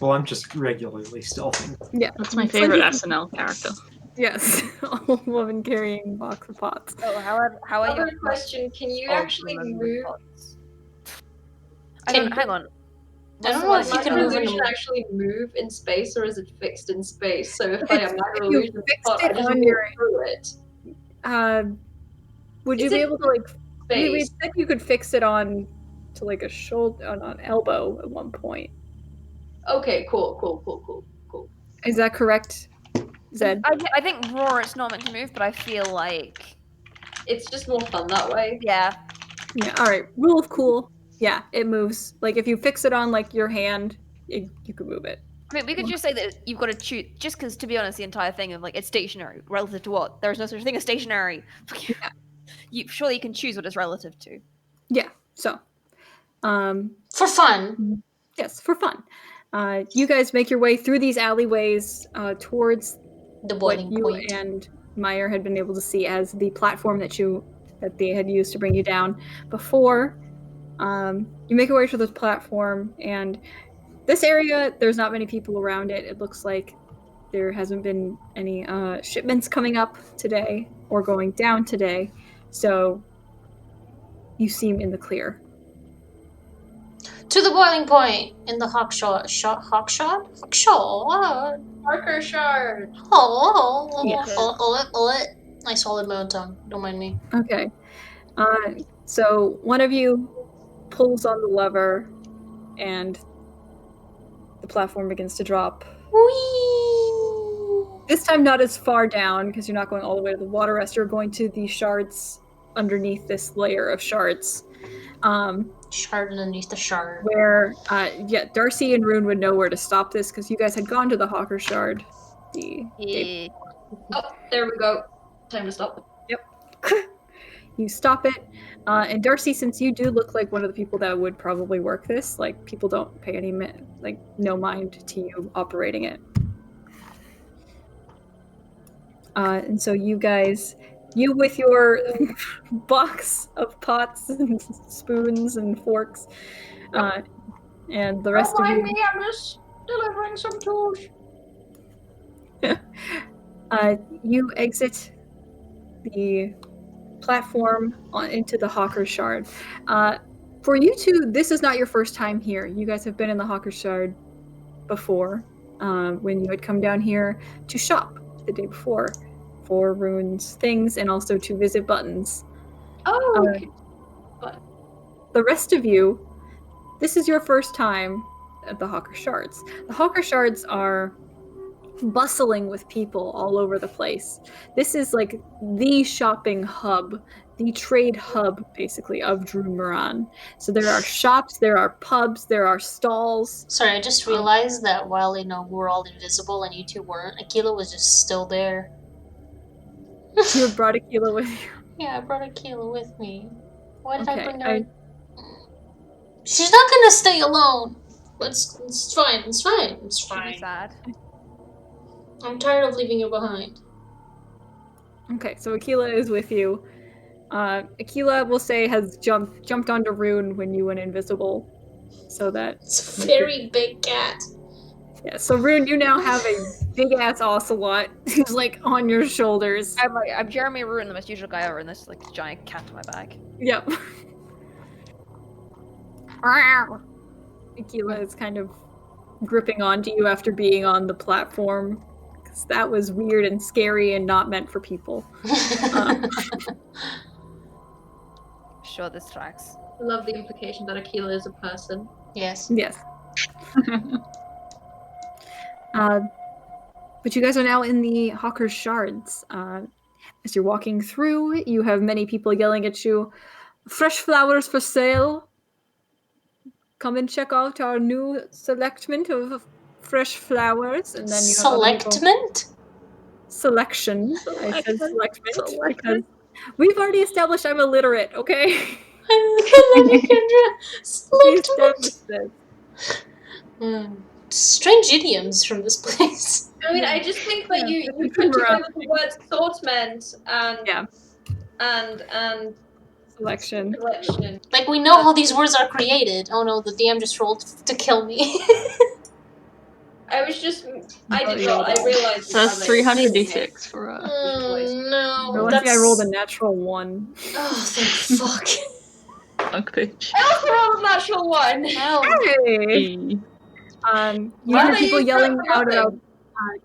D: Well, I'm just regularly stealthing.
A: Yeah,
B: That's my
A: It's
B: favorite
A: like-
B: SNL character.
A: Yes, old woman carrying a box of pots.
F: Oh, how are you?
E: Other question, can you
F: old
E: actually
F: women with
E: move?
F: pots?
C: Can-
F: Hang on.
C: I don't know if you
E: Minor
C: can move in
E: illusion
C: the...
E: actually move in space, or is it fixed in space? So if I am minor
A: if you
E: illusion
A: fixed
E: pot, I
A: it
E: just
A: on
E: walk
A: your-
E: through it.
A: Would you
E: Is
A: be
E: it
A: able to like? We
E: Space.
A: said you could fix it on to like a shoulder, on an elbow at one point.
E: Okay, cool.
A: Is that correct, Zed?
F: I think raw it's not meant to move, but I feel like
E: It's just more fun that way.
F: yeah.
A: Yeah. All right. Rule of cool. Yeah, it moves. Like if you fix it on like your hand, you could move it.
F: I mean, we could just say that you've got to choose. Just because, to be honest, the entire thing of like it's stationary relative to what? There is no such thing as stationary. Surely you can choose what it's relative to.
A: Yeah. So,
C: For fun.
A: yes, for fun. You guys make your way through these alleyways towards
C: The
A: what
C: boiling
A: you
C: point.
A: and Maiyr had been able to see as the platform that they had used to bring you down before. You make your way to this platform, and this area, there's not many people around it. It looks like there hasn't been any shipments coming up today or going down today, so you seem in the clear.
C: To the boiling point in the Hawkshot. Hawkshot?
E: Parker shard.
C: I swallowed my own tongue. Don't mind me.
A: Okay. So one of you pulls on the lever, and the platform begins to drop.
C: Whee!
A: This time not as far down, because you're not going all the way to the water rest. You're going to the shards underneath this layer of shards.
C: Shard underneath the shard.
A: Where, Darcy and Rune would know where to stop this, because you guys had gone to the Hawker Shard.
F: Yeah.
E: Oh, there we go. Time to stop.
A: You stop it. And Darcy, since you do look like one of the people that would probably work this, like, people don't pay any, no mind to you operating it. And so you guys, you with your box of pots and spoons and forks, and the rest
E: Don't
A: of
E: mind
A: you,
E: me, I'm just delivering some tools.
A: you exit the platform into the Hawker Shard. For you two, this is not your first time here. You guys have been in the Hawker Shard before, when you had come down here to shop the day before for Rune's things and also to visit Buttons.
E: Oh, okay.
A: The rest of you, this is your first time at the Hawker Shards. The Hawker Shards are bustling with people all over the place. This is like the shopping hub, the trade hub, basically, of Drumaran. So there are shops, there are pubs, there are stalls.
C: Sorry, I just realized that while we're all invisible and you two weren't, Aquila was just still there.
A: You had brought Aquila with you.
C: Yeah, I brought Aquila with me. Why did I
A: Okay,
C: bring her? She's not gonna stay alone. It's fine. It's fine. It's
F: She'd be
C: fine.
F: sad.
C: I'm tired of leaving you behind.
A: Okay, so Aquila is with you. Aquila, we'll say, has jumped onto Rune when you went invisible, so that
C: It's a very big cat.
A: yeah. So Rune, you now have a big ass ocelot who's like on your shoulders.
F: I'm Jeremy Rune, the most usual guy ever, and this like giant cat on my back.
A: Yep. Aquila is kind of gripping onto you after being on the platform, because that was weird and scary and not meant for people.
F: Sure, this tracks.
E: I love the implication that Aquila is a person.
C: Yes.
A: Yes. But you guys are now in the Hawker's Shards. As you're walking through, you have many people yelling at you, "Fresh flowers for sale! Come and check out our new selectment of fresh flowers." And then you have other people- Selection. I said selectment because we've already established I'm illiterate, okay?
C: Selectment. Strange idioms from this place.
E: I mean, I just think that you put together the words assortment and
A: selection.
C: Like, we know how these words are created. Oh no, the DM just rolled to kill me.
E: I realized.
B: So that's 3d6 for
C: no.
A: I rolled a natural 1.
C: Oh, thank fuck.
B: Fuck bitch.
E: I also rolled a natural 1.
A: Hey! You hear people yelling out about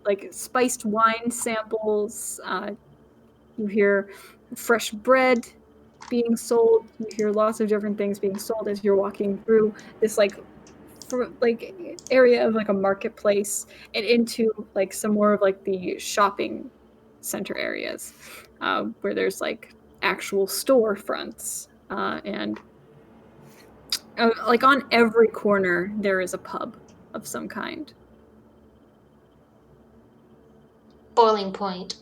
A: like spiced wine samples. You hear fresh bread being sold. You hear lots of different things being sold as you're walking through this like area of like a marketplace and into like some more of like the shopping center areas where there's like actual storefronts and like on every corner there is a pub of some kind.
C: Boiling point.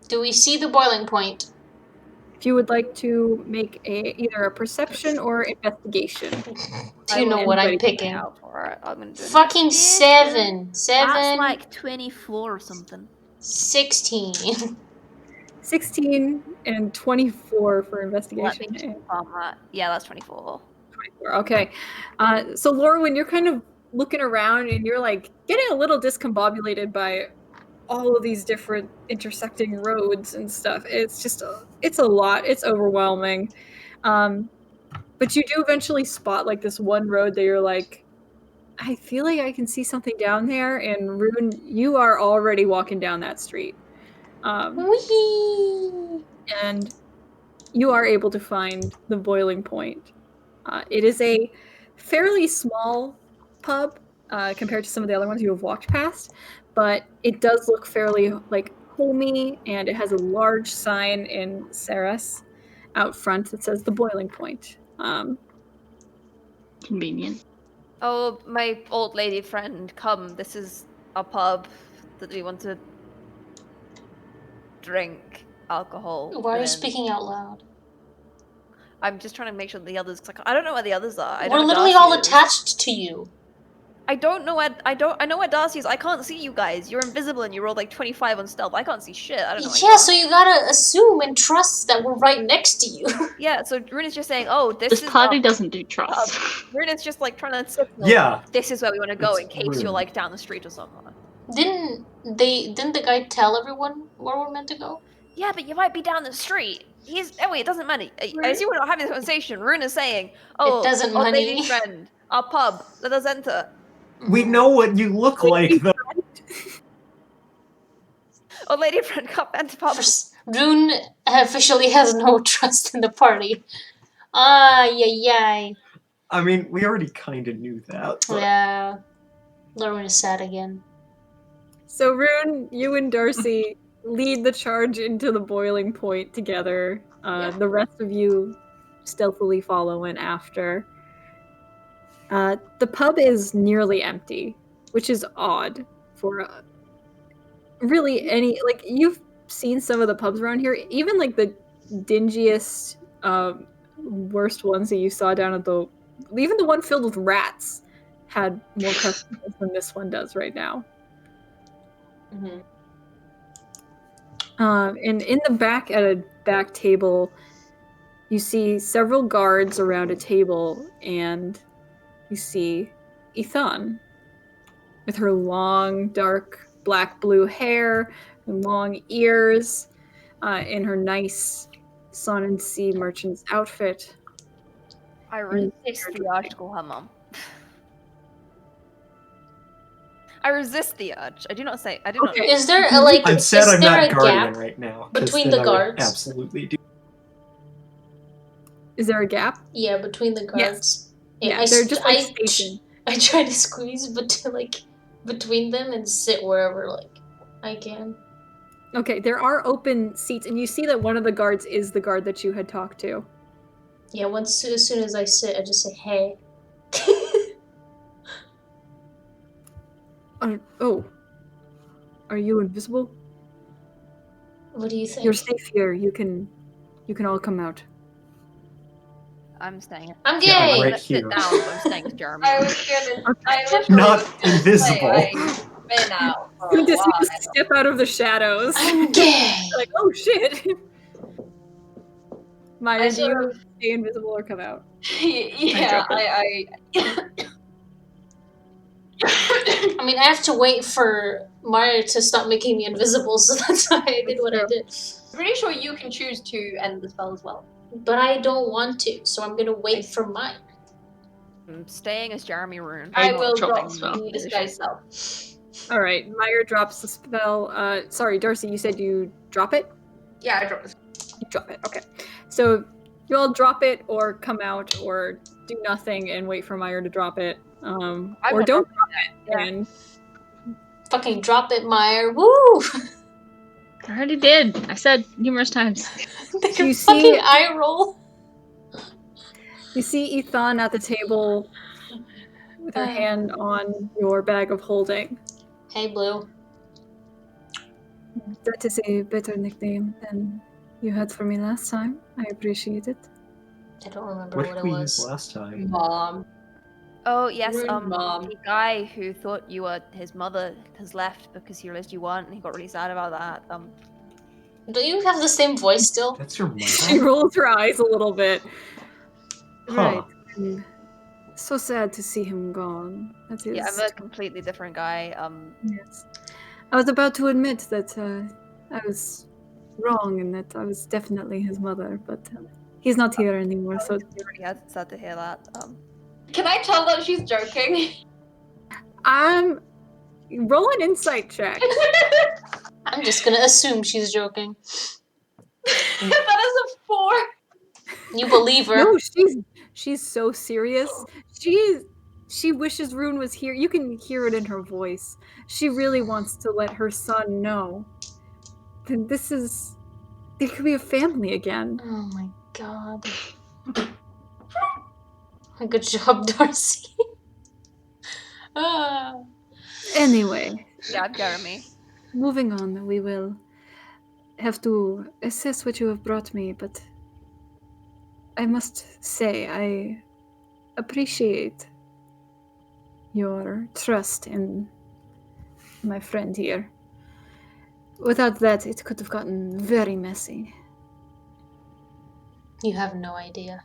C: Do we see the boiling point?
A: If you would like to make either a perception or investigation.
C: Do you know what I'm picking?
F: I'm gonna do
C: fucking 7. 7.
F: That's like 24 or something.
C: 16.
A: 16 and 24 for investigation.
F: Let me confirm that. Yeah, that's 24.
A: 24. Okay. So Laura, when you're kind of looking around and you're like getting a little discombobulated by all of these different intersecting roads and stuff, it's a lot. It's overwhelming. But you do eventually spot like this one road that you're like, I feel like I can see something down there. And Rune, you are already walking down that street. And you are able to find the boiling point. It is a fairly small pub compared to some of the other ones you have walked past, but it does look fairly like homey, and it has a large sign in Saras out front that says the boiling point.
B: Convenient.
F: Oh, my old lady friend, come. This is a pub that we want to drink alcohol.
C: Why are you speaking out loud?
F: I'm just trying to make sure the others. I don't know where the others are.
C: We're literally all attached to you.
F: I don't know where. I know where Darcy is. I can't see you guys. You're invisible and you rolled like 25 on stealth. I can't see shit. I don't know.
C: Yeah, so you gotta assume and trust that we're right next to you.
F: Yeah, so Rune is just saying, "Oh,
B: this party doesn't do trust."
F: Rune is just like trying to signal.
D: Yeah.
F: This is where we want to go in case
D: rude.
F: you're like down the street or somewhere.
C: Didn't the guy tell everyone where we're meant to go?
F: Yeah, but you might be down the street. Anyway, it doesn't matter. I assume we're not having this conversation. Rune is saying, "Oh,
C: it doesn't
F: oh,
C: money.
F: lady friend, our pub. Let us enter."
D: We know what you look like, though.
F: Oh, lady friend, come enter pub.
C: Rune officially has no trust in the party. Yay.
D: I mean, we already kind of knew that. But...
C: Yeah. Lauren is sad again.
A: So Rune, you and Darcy lead the charge into the boiling point together. The rest of you stealthily follow in after. The pub is nearly empty, which is odd for really any, like, you've seen some of the pubs around here, even like the dingiest, worst ones that you saw down at even the one filled with rats had more customers than this one does right now.
E: Mm-hmm.
A: And in the back, at a back table, you see several guards around a table, and you see Ethan with her long, dark, black-blue hair and long ears, in her nice Sun and Sea merchant's outfit.
F: I resist the urge to call her mom. I resist the urge. I do not say. I do not.
C: Is there a, like?
D: I'm sad
C: is
D: I'm
C: there
D: not
C: a
D: guardian
C: gap
D: right now. 'Cause
C: between
D: then
C: the
D: I would
C: guards?
D: absolutely do.
A: Is there a gap?
C: Yeah, between the guards.
A: Yeah, they're just like stationed.
C: I try to squeeze between them and sit wherever I can.
A: Okay, there are open seats, and you see that one of the guards is the guard that you had talked to.
C: Yeah, as soon as I sit, I just say, hey.
A: Are you invisible?
C: What do you think?
A: You're safe here. You can all come out.
F: I'm staying.
C: I'm gay!
D: Yeah, I'm
F: I'm
D: right
F: gonna sit
D: here.
F: down, but I'm staying with Jeremy.
E: I literally
D: Not
E: was gonna
D: invisible.
E: say, I've been out for a
A: You just
E: while.
A: step out of the shadows.
C: I'm gay!
A: Like, oh shit! Maiyr,
E: I
A: do
E: sort
A: you stay invisible or come out?
E: Yeah,
B: I
C: I mean, I have to wait for Maiyr to stop making me invisible, so that's why I did what I did.
E: Pretty sure you can choose to end the spell as well.
C: But I don't want to, so I'm gonna wait for Maiyr.
F: I'm staying as Jeremy Rune.
E: I
F: I'm not
E: will
F: dropping
E: drop the disguise spell.
A: Alright, Maiyr drops the spell. Sorry, Darcy, you said you drop it?
E: Yeah, I dropped the spell.
A: You drop it, okay. So, you all drop it, or come out, or do nothing and wait for Maiyr to drop it. Or don't drop it, and
C: Fucking drop it, Maiyr. Woo!
B: I already did. I said numerous times.
A: You
C: fucking
A: see-
C: eye roll.
A: you see Ethan at the table with her hand on your bag of holding.
C: Hey, Blue.
A: That is a better nickname than you had for me last time. I appreciate it.
C: I don't remember
D: What
C: what
D: did
C: it
D: we
C: was.
D: use last time?
E: Mom.
F: Oh yes,
E: Rune mom.
F: the guy who thought you were his mother has left because he realized you weren't, and he got really sad about that.
C: Do you have the same voice still?
D: That's your mother?
A: She rolls her eyes a little bit.
D: Huh.
A: Right. And so sad to see him gone. That is.
F: Yeah, I'm a completely different guy.
A: Yes. I was about to admit that I was wrong and that I was definitely his mother, but he's not here anymore, so
F: it's really sad to hear that.
E: Can I tell that she's joking?
A: roll an insight check.
C: I'm just gonna assume she's joking.
E: That is a 4.
C: You believe her.
A: No, she's so serious. She wishes Rune was here. You can hear it in her voice. She really wants to let her son know that they could be a family again.
C: Oh my god. Good job, Darcy.
A: Anyway,
F: Yeah, Jeremy.
A: moving on, we will have to assess what you have brought me, but I must say I appreciate your trust in my friend here. Without that, it could have gotten very messy.
C: You have no idea.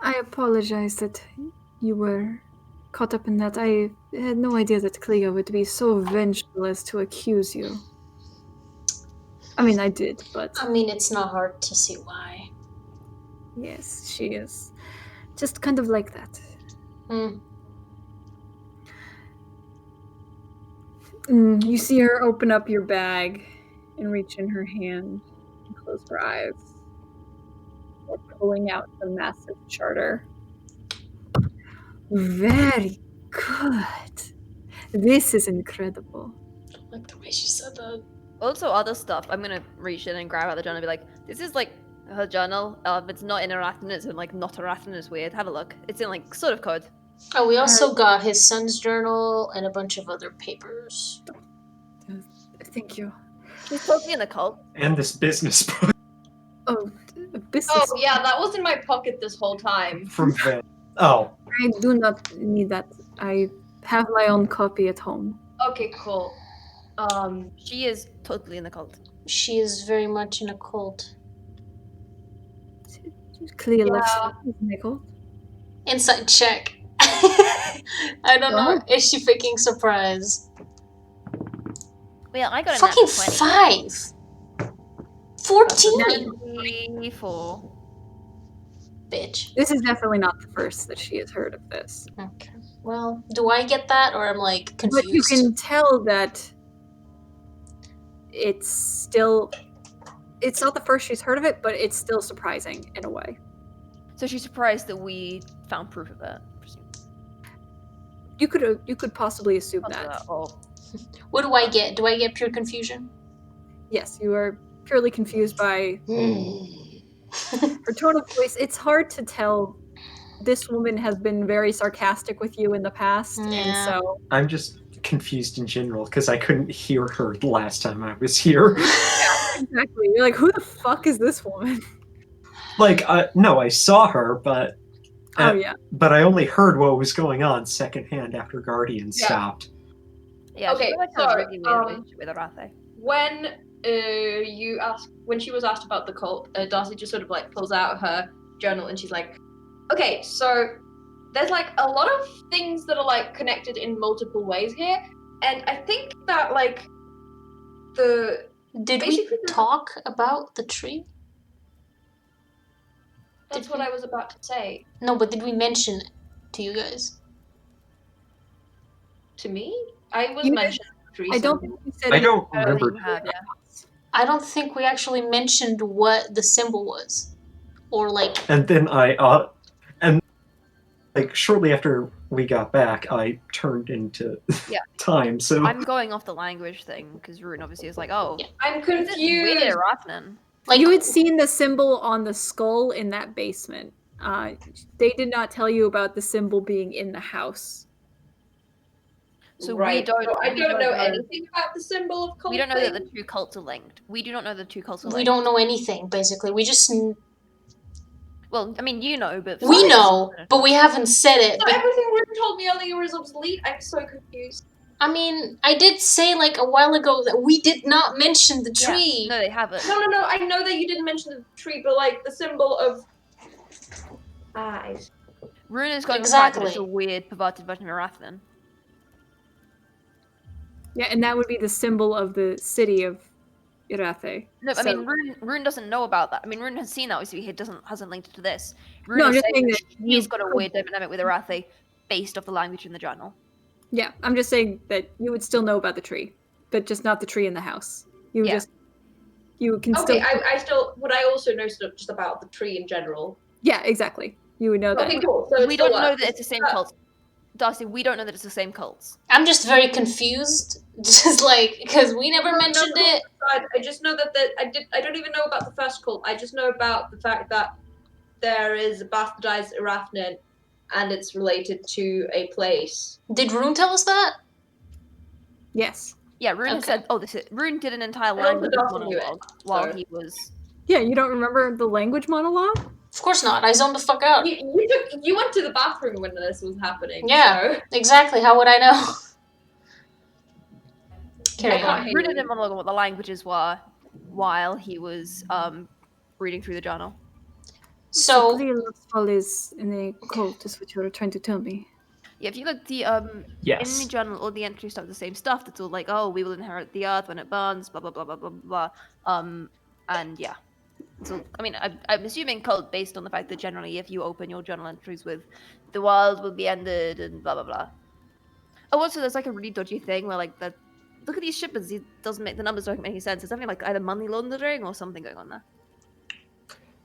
A: I apologize that you were caught up in that. I had no idea that Clea would be so vengeful as to accuse you. I mean, I did, but
C: I mean, it's not hard to see why.
A: yes, she is just kind of like that. You see her open up your bag and reach in her hand and close her eyes. Or pulling out the massive charter. Very good. This is incredible.
C: Like the way she said that.
F: Also, other stuff. I'm gonna reach in and grab out the journal and be like, this is like her journal. If it's not in Arathan, it's in like not Arathan, it's weird. Have a look. It's in like sort of code.
C: Oh, we also got his son's journal and a bunch of other papers.
A: Thank you.
F: He's totally in the cult.
D: And this business book
A: Oh, business.
E: Oh yeah, that was in my pocket this whole time.
D: from Ven. Oh,
A: I do not need that. I have my own copy at home.
E: Okay, cool.
F: She is totally in the cult.
C: She is very much in a cult.
A: Clear
E: Yeah.
A: left, Nicole.
C: Insight check. I don't know.
A: What?
C: Is she faking surprise?
F: Yeah, I got a
C: Fucking
F: nat 20.
C: 5! 14!
F: 94.
C: Bitch.
A: This is definitely not the first that she has heard of this.
C: Okay. Well, do I get that, or I'm like confused?
A: But you can tell that it's not the first she's heard of it, but it's still surprising in a way.
F: So she's surprised that we found proof of it.
A: You could possibly assume that.
C: What do I get? Do I get pure confusion?
A: Yes, you are purely confused by her tone of voice. It's hard to tell. This woman has been very sarcastic with you in the past, and
C: Yeah.
A: so
D: I'm just confused in general because I couldn't hear her the last time I was here.
A: exactly. You're like, who the fuck is this woman?
D: Like, no, I saw her, but
A: Oh yeah.
D: but I only heard what was going on secondhand after Guardian
E: Yeah.
D: stopped.
F: Yeah,
E: Okay,
F: she like
E: so,
F: has a really weird relationship with Arathe.
E: When she was asked about the cult, Darcy just sort of like pulls out her journal and she's like, okay, so there's like a lot of things that are like connected in multiple ways here, and I think that like
C: Did we
E: Basically,
C: talk about the tree?
E: that's
C: Did
E: what
C: we?
E: I was about to say.
C: No, but did we mention it to you guys?
E: To me, I was
A: You
E: mentioned three.
A: I don't think you said.
D: I don't
F: I don't think
D: remember.
F: you have, yeah.
C: I don't think we actually mentioned what the symbol was. Or like,
D: And then and like shortly after we got back, I turned into
F: Yeah.
D: time. So
F: I'm going off the language thing because Rune obviously is like, oh,
C: Yeah.
E: I'm
F: this is weird,
E: confused.
F: Arathan.
C: like
A: You had seen the symbol on the skull in that basement. They did not tell you about the symbol being in the house.
F: So
E: right.
F: we don't.
E: So I
F: we
E: don't know anything about the symbol of cult.
F: We don't know that the
E: thing.
F: two cults are linked. We do not know the two cults are linked.
C: we don't know anything, basically. We just
F: Well, I mean, you know, but
C: we know, but we haven't said it.
E: So
C: But,
E: everything Rune told me earlier is obsolete. I'm so confused.
C: I mean, I did say like a while ago that we did not mention the
F: Yeah.
C: tree.
F: No, they haven't.
E: No. I know that you didn't mention the tree, but like the symbol of eyes.
F: Rune is going to find that it's
C: Exactly.
F: a weird, perverted version of Arathan.
A: Yeah, and that would be the symbol of the city of Irathe.
F: No, I
A: So-
F: mean, Rune doesn't know about that. I mean, Rune has seen that, obviously, he hasn't linked it to this. Rune
A: No, I'm
F: is
A: just
F: saying
A: saying
F: that
A: that
F: he's
A: you
F: got a
A: could-
F: weird dynamic with Arathe based off the language in the journal.
A: Yeah, I'm just saying that you would still know about the tree, but just not the tree in the house. You
F: Yeah.
A: you can
E: Okay,
A: still.
E: I still would I also know stuff just about the tree in general.
A: Yeah, exactly. You would know that.
E: Okay, cool. So
F: We don't know that it's the same cult. Darcy, we don't know that it's the same cults.
C: I'm just very confused, just like because we never mentioned it.
E: I just know that I don't even know about the first cult. I just know about the fact that there is a bastardized Arachnin, and it's related to a place.
C: Did Rune tell us that?
A: Yes.
F: Yeah, Rune
C: Okay.
F: said, Rune did an entire
E: I also
F: language
E: Darcy knew it,
F: monologue while
E: so-
F: he was...
A: Yeah, you don't remember the language monologue?
C: Of course not. I zoned the fuck out.
E: You went to the bathroom when this was happening.
C: Yeah.
E: So.
C: Exactly. How would I know? Carry
E: I can't
C: on.
E: hear
F: Rune
E: you.
F: did a monologue on what the languages were while he was reading through the journal.
C: So
A: Clear is in a cult, is what you're trying to tell me.
F: Yeah, if you look the in
D: yes.
F: the journal, all the entries stuff the same stuff. That's all like, oh, we will inherit the earth when it burns, blah blah blah blah blah blah. And yeah. So I mean, I'm assuming cult based on the fact that generally, if you open your journal entries with, the world will be ended and blah blah blah. Oh, also there's like a really dodgy thing where like the look at these shipments. It doesn't make the numbers don't make any sense. There's something like either money laundering or something going on there.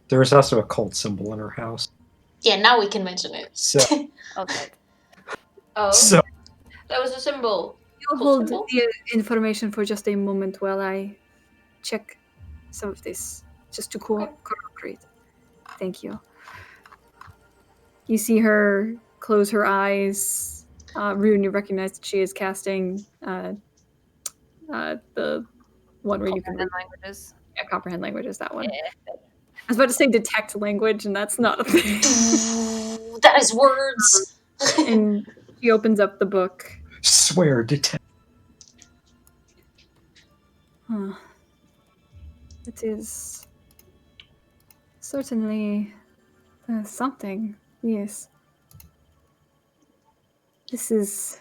D: There was also a cult symbol in her house.
C: yeah, now we can mention it.
D: So
F: Okay.
E: Oh,
D: so
E: that was a symbol.
A: You
E: Cult
A: hold
E: symbol?
A: the information for just a moment while I check some of this just to corroborate. Thank you. You see her close her eyes. Rune, you recognize that she is casting the one where you can read
F: languages.
A: Yeah, comprehend languages, that one. Yeah. I was about to say detect language, and that's not a thing.
C: That is words.
A: And she opens up the book.
D: Swear, detect.
A: Huh. It is certainly something, yes. This is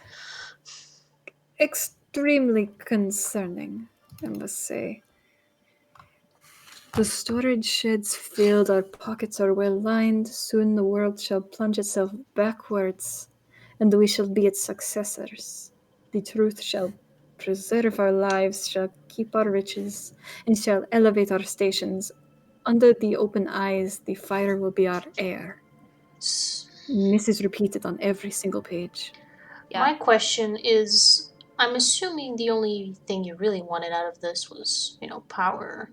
A: extremely concerning, I must say. The storage sheds filled, our pockets are well lined. Soon the world shall plunge itself backwards, and we shall be its successors. The truth shall preserve our lives, shall keep our riches, and shall elevate our stations. Under the open eyes, the fire will be our air. And this is repeated on every single page.
C: My question is, I'm assuming the only thing you really wanted out of this was, power,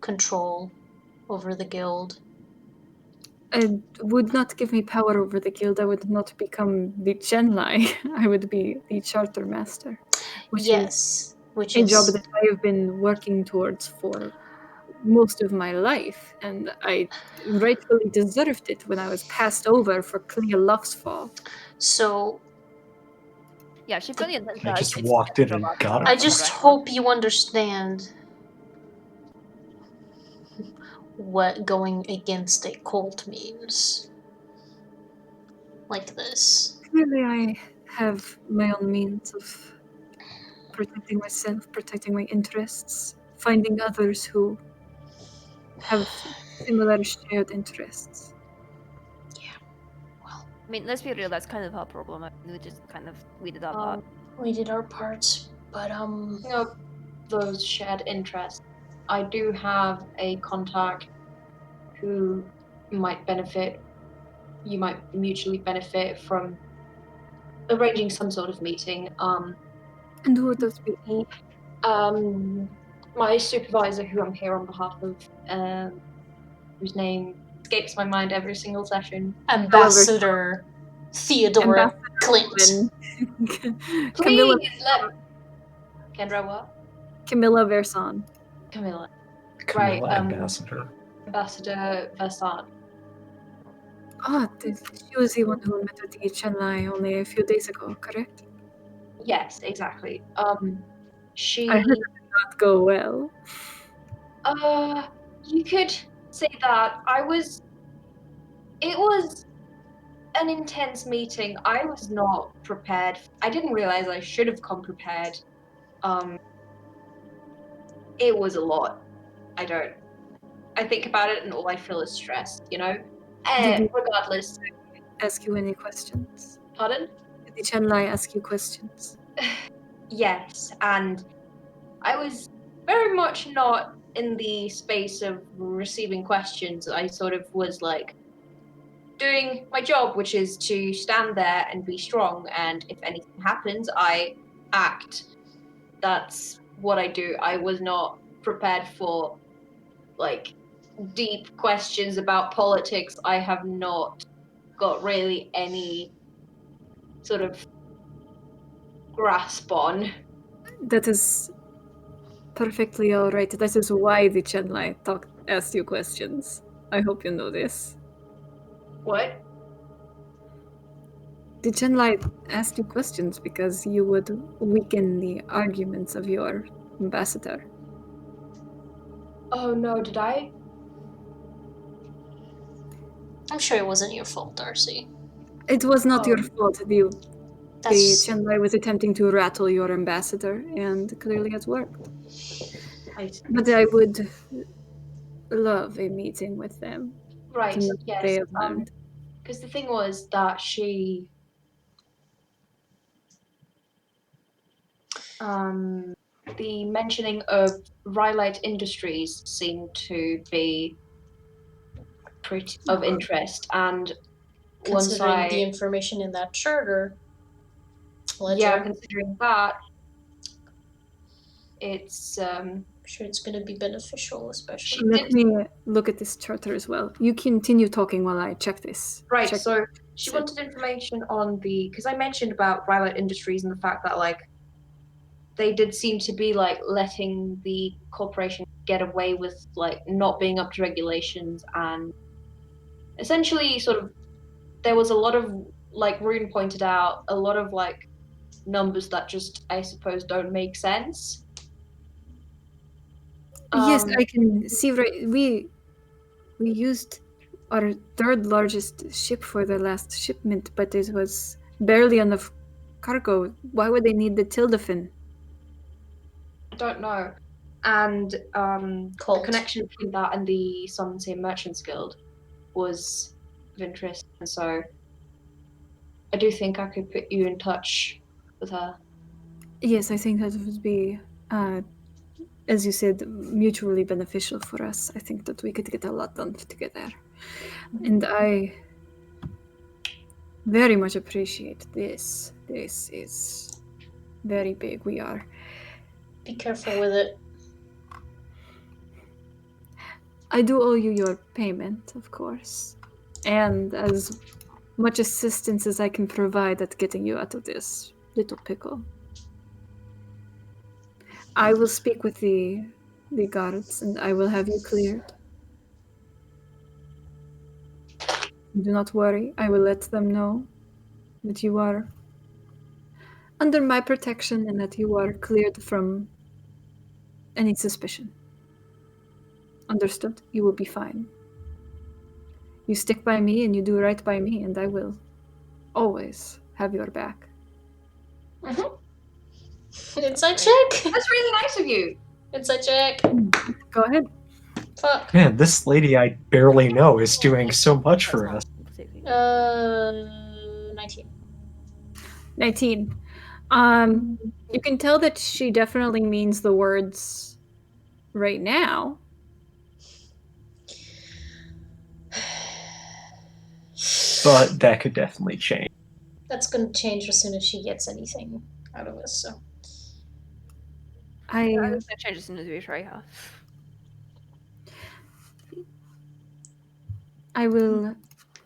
C: control over the guild.
A: It would not give me power over the guild. I would not become the Chenlai. I would be the charter master, which is a job that I have been working towards for most of my life, and I rightfully deserved it when I was passed over for Clea Luff's fall.
C: So
F: Yeah, she fully intends
D: I
F: to
D: just
F: actually
D: walked in and got her.
C: I just hope you understand what going against a cult means. Like this.
A: Clearly, I have my own means of protecting myself, protecting my interests, finding others who have similar shared interests.
C: Well,
F: I mean, let's be real, that's kind of her problem. I mean, we did our part.
C: we did our parts, but
E: those shared interests. I do have a contact who might benefit. You might mutually benefit from arranging some sort of meeting.
A: And who would those be?
E: My supervisor, who I'm here on behalf of, whose name escapes my mind every single session.
C: Ambassador Theodora Clint.
A: Camilla.
E: Please let Kendra what?
A: Camilla Verson.
E: Camilla.
D: Camilla
E: Right,
D: Ambassador.
E: Ambassador Versan.
A: Oh, she was the one who met with the Chenlai only a few days ago, correct?
E: Yes, exactly. She.
A: I heard it did not go well.
E: You could say that. It was an intense meeting. I was not prepared. I didn't realize I should have come prepared. It was a lot. I think about it and all I feel is stress,
A: Did he
E: regardless.
A: ask you any questions?
E: Pardon?
A: Did the Chenlai ask you questions?
E: Yes, and I was very much not in the space of receiving questions. I sort of was like doing my job, which is to stand there and be strong, and if anything happens, I act. That's what I do. I was not prepared for deep questions about politics. I have not got really any sort of grasp on.
A: That is perfectly all right. That is why the Chenlai asked you questions. I hope you know this.
E: What?
A: The Chenlai asked you questions because you would weaken the arguments of your ambassador.
E: Oh no, did I?
C: I'm sure it wasn't your fault, Darcy.
A: It was not your fault. The
C: That's
A: Chenlai was attempting to rattle your ambassador, and clearly it worked. But I would love a meeting with them.
E: Right,
A: to know what
E: yes.
A: they have learned.
E: Because the thing was that she the mentioning of Rhyolite Industries seemed to be pretty of interest, and once
C: considering the information in that charter ledger.
E: Yeah, considering that, it's
C: sure it's gonna be beneficial, especially.
A: Let me look at this charter as well. You continue talking while I check this.
E: Right,
A: Check
E: so she wanted information on because I mentioned about Rhylight Industries and the fact that like they did seem to be like letting the corporation get away with like not being up to regulations, and essentially sort of there was a lot of, like Rune pointed out, a lot of like numbers that just I suppose don't make sense.
A: Yes, I can see. Right, we used our third largest ship for the last shipment, but it was barely enough cargo. Why would they need the Tildefin?
E: I don't know. And the
C: Cult.
E: connection between that and the Sonsea Merchants Guild was of interest, and so I do think I could put you in touch with her.
A: Yes, I think that would be, as you said, mutually beneficial for us. I think that we could get a lot done together. And I very much appreciate this. This is very big. We are.
C: Be careful with it.
A: I do owe you your payment, of course, and as much assistance as I can provide at getting you out of this little pickle. I will speak with the guards, and I will have you cleared. Do not worry. I will let them know that you are under my protection and that you are cleared from any suspicion. Understood? You will be fine. You stick by me and you do right by me, and I will always have your back.
C: Inside check.
E: That's really nice of you.
C: Inside check.
A: Go ahead.
C: Fuck.
D: Man, this lady I barely know is doing so much for us.
C: 19.
A: 19. You can tell that she definitely means the words right now.
D: But that could definitely change.
C: That's gonna change as soon as she gets anything out of us, so.
A: I
F: Gonna change as soon as we try her.
A: will.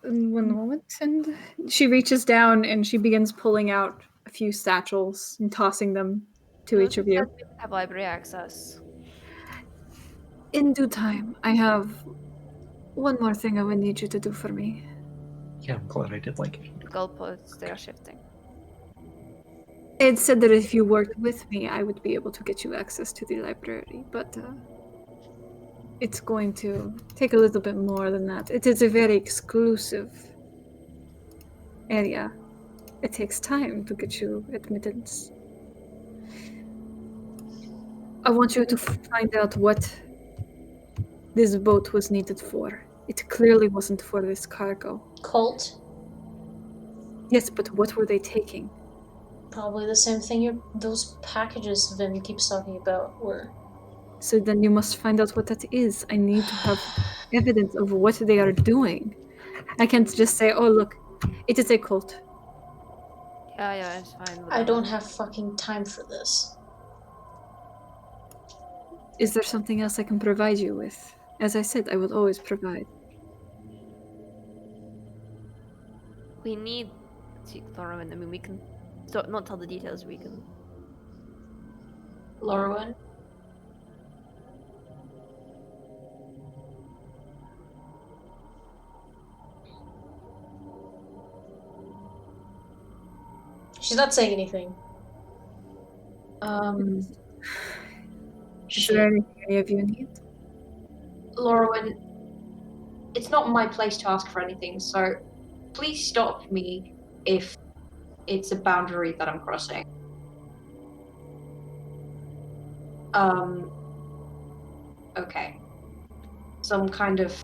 A: One moment. And she reaches down and she begins pulling out a few satchels and tossing them to each of you.
F: We have library access.
A: In due time, I have one more thing I would need you to do for me.
D: Yeah, I'm glad I did like it.
F: The goalposts, they are shifting.
A: It said that if you worked with me, I would be able to get you access to the library, but it's going to take a little bit more than that. It is a very exclusive area. It takes time to get you admittance. I want you to find out what this boat was needed for. It clearly wasn't for this cargo.
C: Cult?
A: Yes, but what were they taking?
C: Probably the same thing those packages Vin keeps talking about were.
A: So then you must find out what that is. I need to have evidence of what they are doing. I can't just say, oh, look, it is a cult.
F: Yeah, it's fine.
C: I don't have fucking time for this.
A: Is there something else I can provide you with? As I said, I will always provide.
F: We need to Thorwin. I mean, we can not tell the details. We can.
E: Lorwyn.
C: She's not saying anything.
A: Is there anything any of you need?
E: Lorwyn, it's not my place to ask for anything, so please stop me if it's a boundary that I'm crossing. Okay. Some kind of...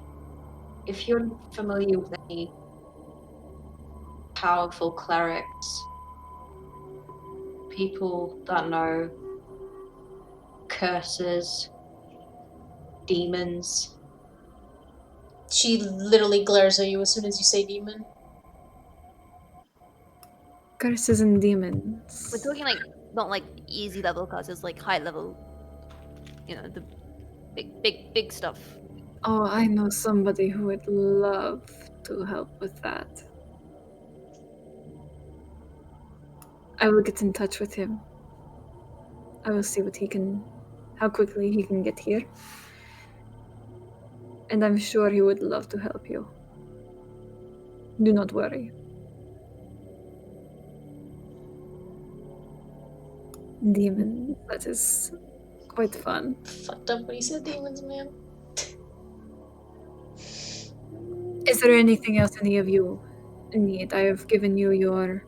E: If you're familiar with any powerful clerics, people that know curses, demons...
C: She literally glares at you as soon as you say demon.
A: Curses and demons.
F: We're talking like not like easy level curses, like high level the big stuff.
A: Oh, I know somebody who would love to help with that. I will get in touch with him. I will see how quickly he can get here. And I'm sure he would love to help you. Do not worry. Demon, that is quite fun.
C: Fucked up when he said demons, man.
A: Is there anything else any of you need? I have given you your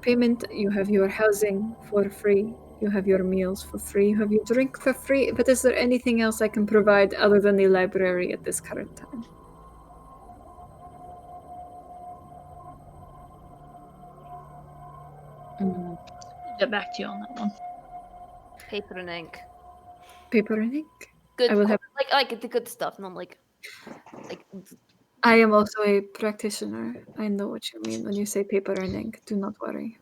A: payment, you have your housing for free, you have your meals for free, you have your drink for free, but is there anything else I can provide other than the library at this current time?
B: Get back to you on that one.
F: Paper and ink.
A: Paper and ink?
F: Good,
A: I will have...
F: like the good stuff, not like.
A: I am also a practitioner. I know what you mean when you say paper and ink. Do not worry.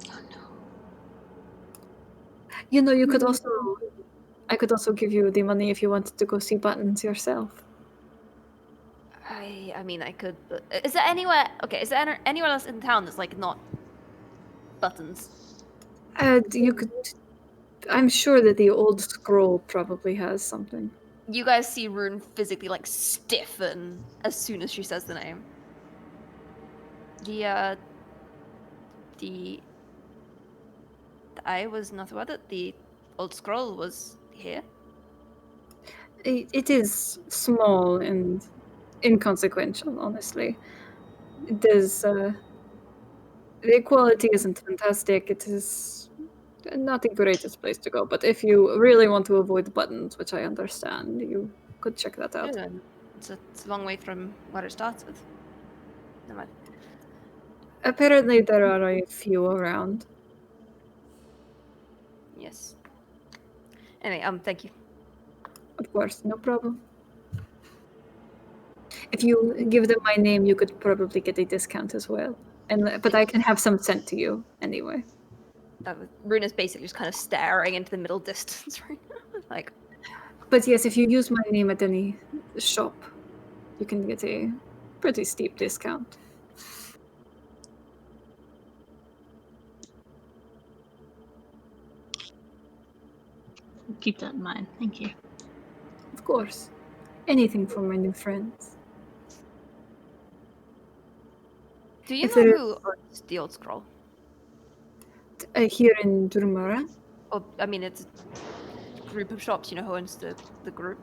C: Oh no.
A: You could also... I could also give you the money if you wanted to go see Buttons yourself.
F: I mean, I could. But is there anywhere? Okay, is there anywhere else in town that's like not Buttons?
A: You could... I'm sure that the old scroll probably has something.
F: You guys see Rune physically like stiffen as soon as she says the name. I was not aware that the old scroll was here.
A: It is small and inconsequential, honestly. The quality isn't fantastic. It is not the greatest place to go, but if you really want to avoid Buttons, which I understand, you could check that out.
F: Yeah, it's a long way from where it starts with. Never mind.
A: Apparently there are a few around.
F: Yes. Anyway, thank you.
A: Of course, no problem. If you give them my name, you could probably get a discount as well. But I can have some sent to you anyway.
F: Rune is basically just kind of staring into the middle distance right now. Like.
A: But yes, if you use my name at any shop, you can get a pretty steep discount.
B: Keep that in mind. Thank you.
A: Of course. Anything for my new friends.
F: Do you know who owns the old scroll?
A: Here in Durmara?
F: Oh, I mean, it's a group of shops, who owns the group?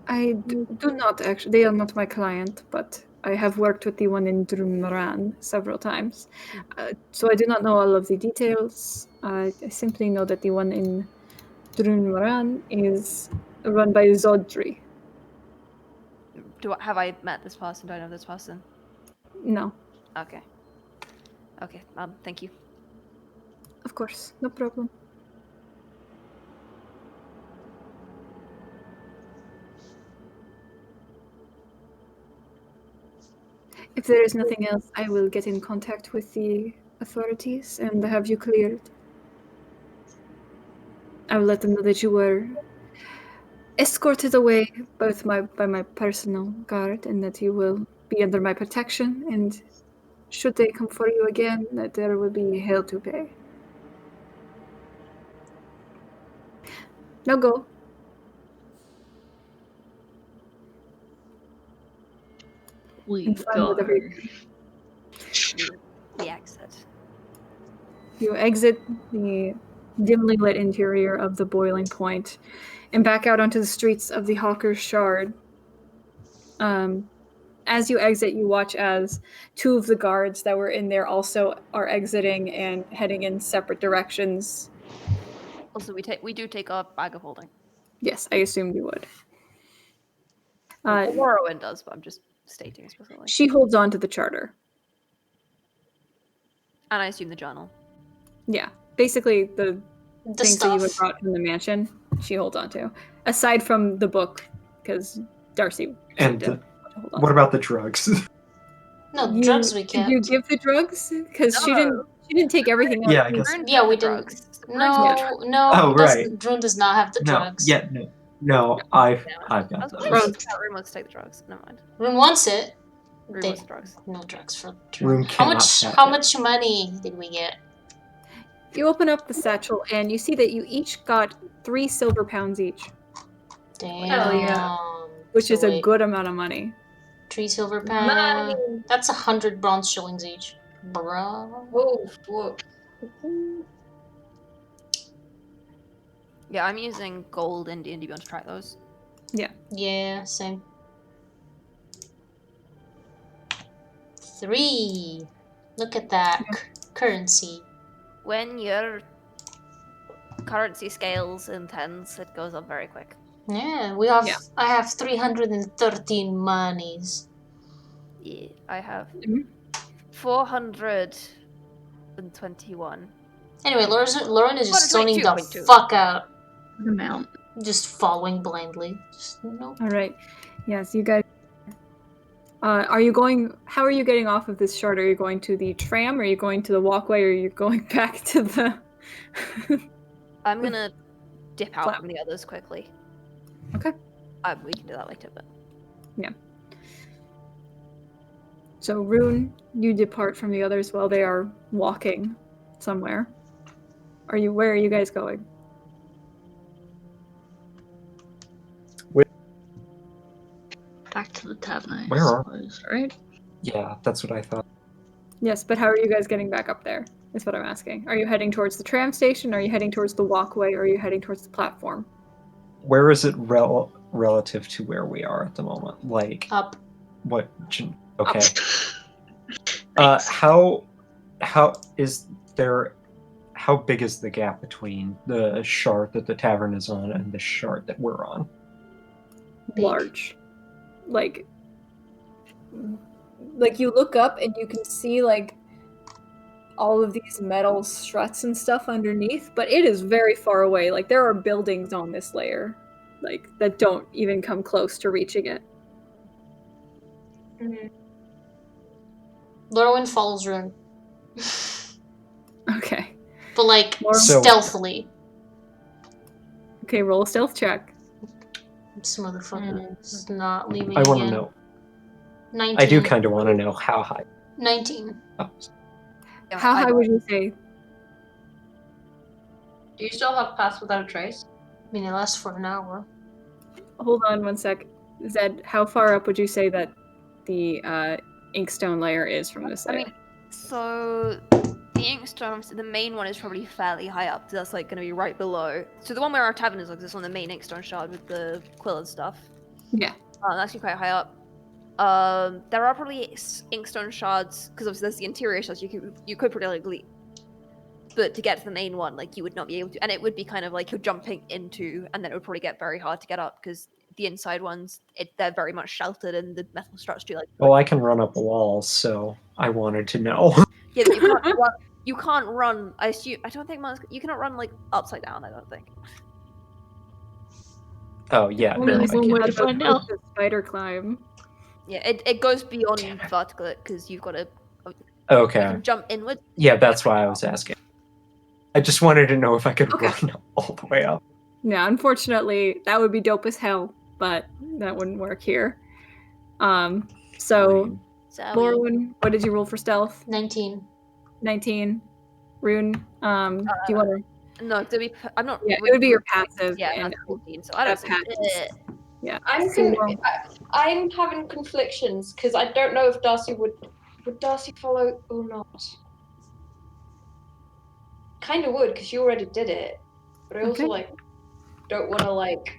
A: I do not actually. They are not my client, but I have worked with the one in Durmaran several times. So I do not know all of the details. I simply know that the one in Durmaran is run by Zodri.
F: Have I met this person? Do I know this person?
A: No.
F: Okay. Okay, thank you.
A: Of course, no problem. If there is nothing else, I will get in contact with the authorities and have you cleared. I will let them know that you were escorted away by my personal guard and that you will be under my protection, and should they come for you again, that there will be hell to pay. Now go.
B: We go.
F: We exit.
A: You exit the dimly lit interior of the Boiling Point and back out onto the streets of the Hawker's Shard. As you exit, you watch as two of the guards that were in there also are exiting and heading in separate directions.
F: Also, we do take a bag of holding.
A: Yes, I assumed you would.
F: Morrowind does, but I'm just stating explicitly.
A: She holds on to the charter.
F: And I assume the journal.
A: Yeah, basically the things
C: stuff
A: that you had brought from the mansion, she holds on to. Aside from the book, because Darcy.
D: And what about the drugs?
C: No, drugs we kept.
A: Did you give the drugs? Because she She didn't take everything out.
D: Yeah, I guess.
F: Rune
C: Yeah,
F: took
C: we
F: the
C: didn't.
F: drugs. So
C: No,
F: Rune's
C: no,
D: Oh, right.
C: Drone does not have the
D: No,
C: drugs.
D: yeah, no, I've
F: I
D: got
F: was
D: those.
F: wondering if Rune wants to take the drugs. Never mind.
C: Rune wants it.
F: Rune
C: They-
F: wants the drugs.
C: No drugs for
D: Rune
C: How
D: cannot
C: much?
D: have
C: How
D: it.
C: much money did we get?
A: You open up the satchel and you see that you each got 3 silver pounds each,
C: Damn.
E: Hell yeah.
A: which
C: So
A: is a
C: wait,
A: good amount of money.
C: 3 silver
E: Money.
C: pounds. That's 100 bronze shillings each, bruh.
E: Whoa, whoa.
F: Yeah, I'm using gold and D&D Beyond to track those.
C: Yeah, same. 3. Look at that currency.
F: When your currency scales intense, it goes up very quick.
C: Yeah, we have.
A: Yeah.
C: I have 313 monies.
F: Yeah, I have
A: Mhm.
F: 421.
C: Anyway, Lauren is just zoning the
F: 422.2.
C: fuck out,
B: Good amount.
C: just following blindly. Just no.
A: All right. Yes, you guys. Are you going? How are you getting off of this shard? Are you going to the tram? Are you going to the walkway? Or are you going back to the?
F: I'm gonna dip out
A: Flap.
F: from the others quickly.
A: Okay.
F: We can do that later, but
A: So Rune, you depart from the others while they are walking somewhere. Where are you guys going?
B: Back to the tavern, I
D: Where are-
B: suppose, right?
D: Yeah, that's what I thought.
A: Yes, but how are you guys getting back up there? Is what I'm asking. Are you heading towards the tram station? Are you heading towards the walkway? Or are you heading towards the platform?
D: Where is it relative to where we are at the moment? Like,
C: Up.
D: what? Okay.
B: Thanks.
D: How is there? How big is the gap between the shard that the tavern is on and the shard that we're on?
C: Big.
A: Large. Like you look up and you can see like all of these metal struts and stuff underneath, but it is very far away. Like there are buildings on this layer, like that don't even come close to reaching it.
C: Lorwyn follows Rune,
A: Okay.
C: but like
D: So-
C: stealthily.
A: Okay, roll a stealth check.
C: This motherfucker is not leaving.
D: I want to
C: again.
D: know.
C: 19.
D: I do kind of want to know how high.
C: 19.
D: Oh,
F: yeah,
A: How
F: I
A: high would you say?
E: Do you still have Pass Without a Trace?
C: I mean, it lasts for an hour.
A: Hold on one sec. Zed, how far up would you say that the inkstone layer is from this
F: I
A: layer?
F: mean, so the inkstone, the main one is probably fairly high up. So that's like going to be right below. So the one where our tavern is, like, this on the main inkstone shard with the quill and stuff.
A: Yeah.
F: That's actually quite high up. There are probably inkstone shards because obviously there's the interior shards. You could probably, but to get to the main one, like you would not be able to, and it would be kind of like you're jumping into, and then it would probably get very hard to get up because the inside ones, they're very much sheltered and the metal struts do like.
D: Well, I can run up walls, so I wanted to know.
F: Yeah, but you can't run. You can't run. I assume. I don't think you cannot run like upside down. I don't think.
D: Oh yeah,
A: Only
D: no,
A: if
D: I
B: one
A: you
B: way
A: had
B: to
A: those
B: find out.
A: with the spider climb.
F: Yeah, it goes beyond
D: Damn it.
F: vertical because you've got to. You
D: Okay.
F: can jump inward.
D: Yeah, that's why I was asking. I just wanted to know if I could
A: Okay.
D: run all the way up.
A: Yeah, unfortunately, that would be dope as hell, but that wouldn't work here. So,
F: So
A: Lorwyn, what did you roll for stealth?
C: 19.
A: 19. Rune, do you want to?
F: no, to be. I'm not.
A: Yeah, it would be your passive.
F: Yeah,
A: and
F: that's 14. So I don't
A: that
F: think.
A: passes. Yeah.
E: I'm
A: So,
E: I'm having conflictions because I don't know if Darcy would Darcy follow or not. Kind of would because you already did it, but I also
A: Okay.
E: like don't want to like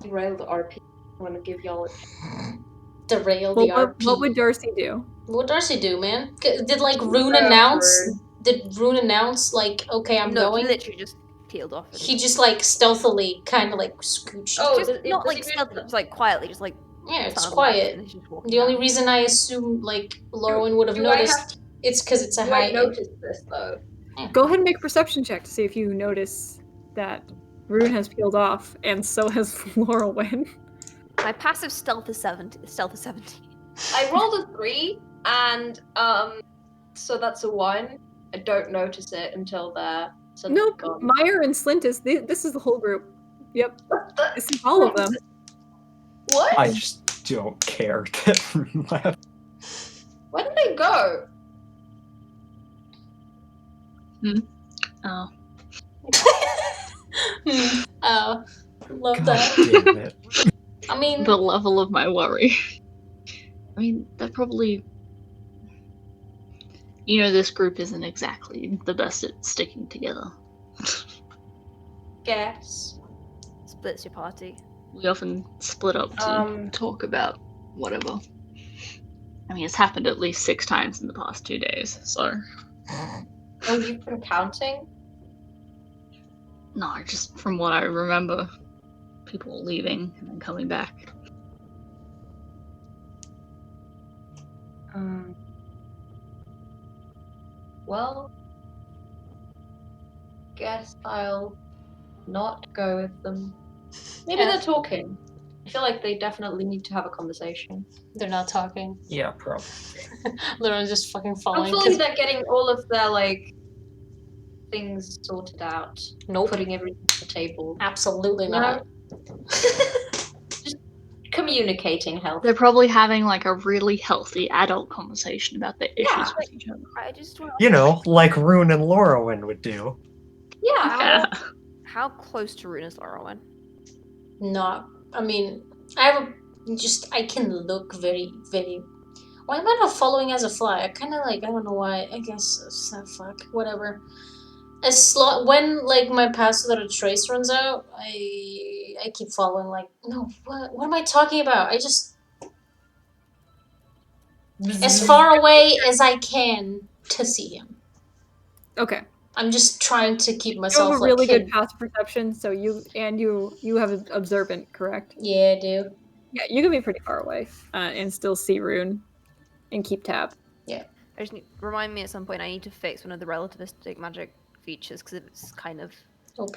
E: derail the RP. I want to give y'all.
C: Derail
A: well,
C: the RP.
A: what would Darcy do?
C: What would Darcy do, man? Did like Rune
E: Yeah,
C: announce?
E: word.
C: Did Rune announce like, okay, I'm
F: no,
C: going?
F: he literally just peeled off. And
C: He just like stealthily kind of like scooched.
E: Oh,
F: just
E: does-
F: not
E: does
F: like
E: he
F: stealth, just like quietly, just like.
C: Yeah, it's
F: found
C: quiet.
F: left and he's just walking
C: The only
F: down.
C: reason I assume like Lorwyn would have
E: Do I
C: noticed
E: have-
C: it's because it's a
E: Do
C: high.
E: I notice this though?
A: Go ahead and make a perception check to see if you notice that Rune has peeled off, and so has Lorwyn.
F: My passive stealth is 17.
E: I rolled a 3, and So that's a 1. I don't notice it until they're suddenly
A: Nope.
E: gone.
A: Maiyr and Slintus, this is the whole group. Yep.
E: What the?
A: This is all of them.
E: What?
D: I just don't care that Rune left.
E: Where did they go?
B: Oh.
C: Oh, love
D: God
C: that.
D: damn it.
C: I mean,
B: The level of my worry. I mean, they're probably... You know, this group isn't exactly the best at sticking together.
E: Guess.
F: Splits your party.
B: We often split up to talk about whatever. I mean, it's happened at least 6 times in the past 2 days, so...
E: Oh, you've been counting?
B: No, just from what I remember. People leaving and then coming back.
E: Well, guess I'll not go with them. Maybe
C: Yeah.
E: they're talking. I feel like they definitely need to have a conversation.
C: they're not talking.
D: Yeah, probably.
C: Literally just fucking falling.
E: Hopefully they're getting all of their, like, things sorted out.
C: Nope.
E: Putting everything on the table.
C: Absolutely
E: No.
C: not.
E: Just communicating health.
B: They're probably having like a really healthy adult conversation about their issues with each other.
F: I just want
D: You know, like Rune and Lorwyn would do.
E: Yeah.
B: Yeah.
F: How close to Rune is Lorwyn?
C: Not. I mean, I can look very, very. Why am I not following as a fly? I kind of like. I don't know why. I guess fuck. Whatever. When like my pass without a trace runs out, I keep following. Like, no, what am I talking about? I just as far away as I can to see him.
A: Okay.
C: I'm just trying to keep
A: You
C: myself
A: have a
C: like
A: really good
C: hidden.
A: passive perception, so you have an observant, correct?
C: Yeah, I do.
A: Yeah, you can be pretty far away and still see Rune and keep tab.
F: I just remind me at some point I need to fix one of the relativistic magic features because it's kind of
C: OP.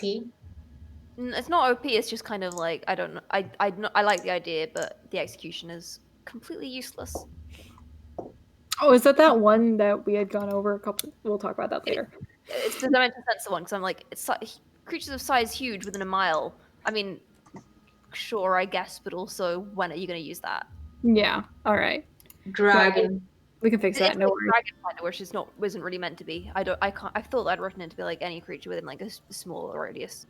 F: it's not OP. It's just kind of like I don't know. I like the idea, but the execution is completely useless.
A: Oh, is that one that we had gone over a couple? We'll talk about that later.
F: It's the dimension sensor one because I'm like creatures of size huge within a mile. I mean, sure, I guess, but also when are you going to use that?
A: Yeah. All right.
E: Dragon.
A: We can fix that.
F: It's
A: No
F: like
A: worries.
F: dragon finder, which is not wasn't really meant to be. I can't. I thought I'd written it to be like any creature within like a small radius.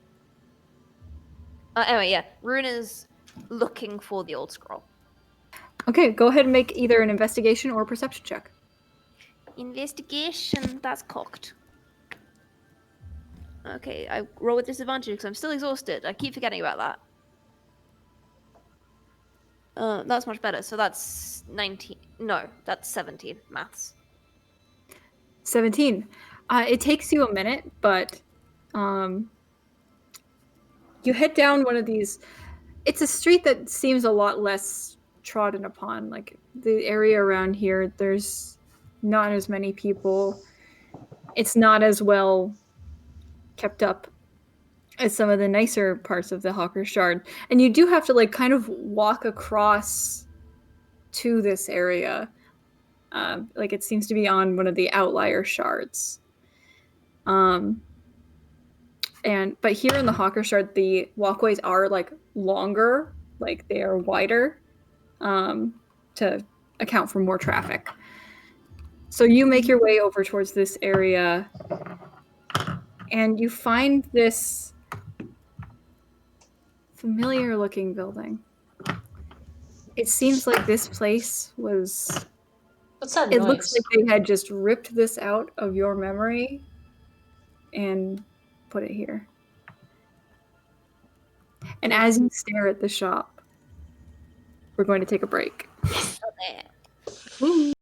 F: Anyway, yeah, Rune is looking for the old scroll.
A: Okay, go ahead and make either an investigation or a perception check.
F: Investigation. That's cocked. Okay, I roll with disadvantage because I'm still exhausted. I keep forgetting about that. That's much better. So that's 19. No, that's 17 maths.
A: 17. It takes you a minute, but you head down one of these. It's a street that seems a lot less trodden upon. Like the area around here, there's not as many people. It's not as well kept up as some of the nicer parts of the Hawker Shard. And you do have to like kind of walk across to this area. Like it seems to be on one of the outlier shards. But here in the Hawker Shard, the walkways are like longer, like they are wider, to account for more traffic. So you make your way over towards this area, and you find this familiar-looking building. It seems like this place was.
C: What's that
A: It
C: noise?
A: looks like they had just ripped this out of your memory and put it here. And as you stare at the shop, we're going to take a break.
F: Okay.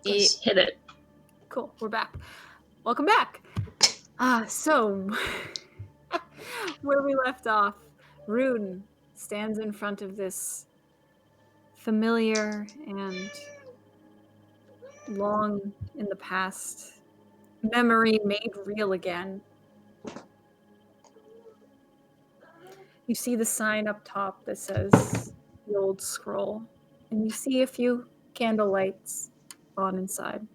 C: Yes.
B: Hit it.
A: Cool, we're back. Welcome back. So where we left off, Rune stands in front of this familiar and long in the past memory made real again. You see the sign up top that says the old scroll, and you see a few candle lights on inside.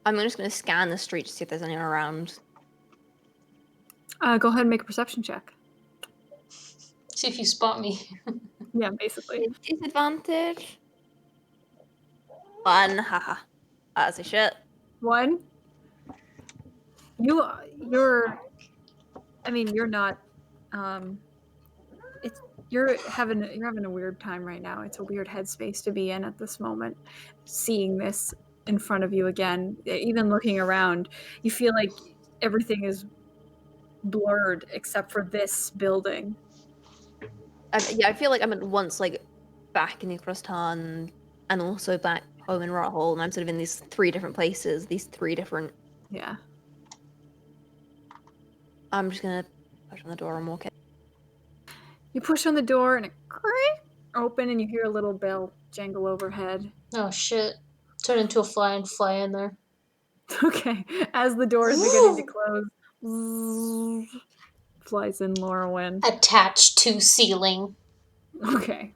F: I'm just going to scan the street to see if there's anyone around.
A: Go ahead and make a perception check.
C: See if you spot me.
A: Yeah, basically.
F: Disadvantage. 1, haha. That's a shit.
A: 1. You're not you're having a weird time right now. It's a weird headspace to be in at this moment. Seeing this in front of you again, even looking around, you feel like everything is blurred except for this building.
F: I feel like I'm at once back in the Crosstown and also back home in Rothall, and I'm sort of in these 3 different places, these 3 different.
A: Yeah.
F: I'm just gonna push on the door and walk in.
A: You push on the door and it open, and you hear a little bell jangle overhead.
C: Oh shit. Turn into a fly and fly in there.
A: Okay. As the door is beginning to close, flies in Lorwyn.
C: Attached to ceiling.
A: Okay.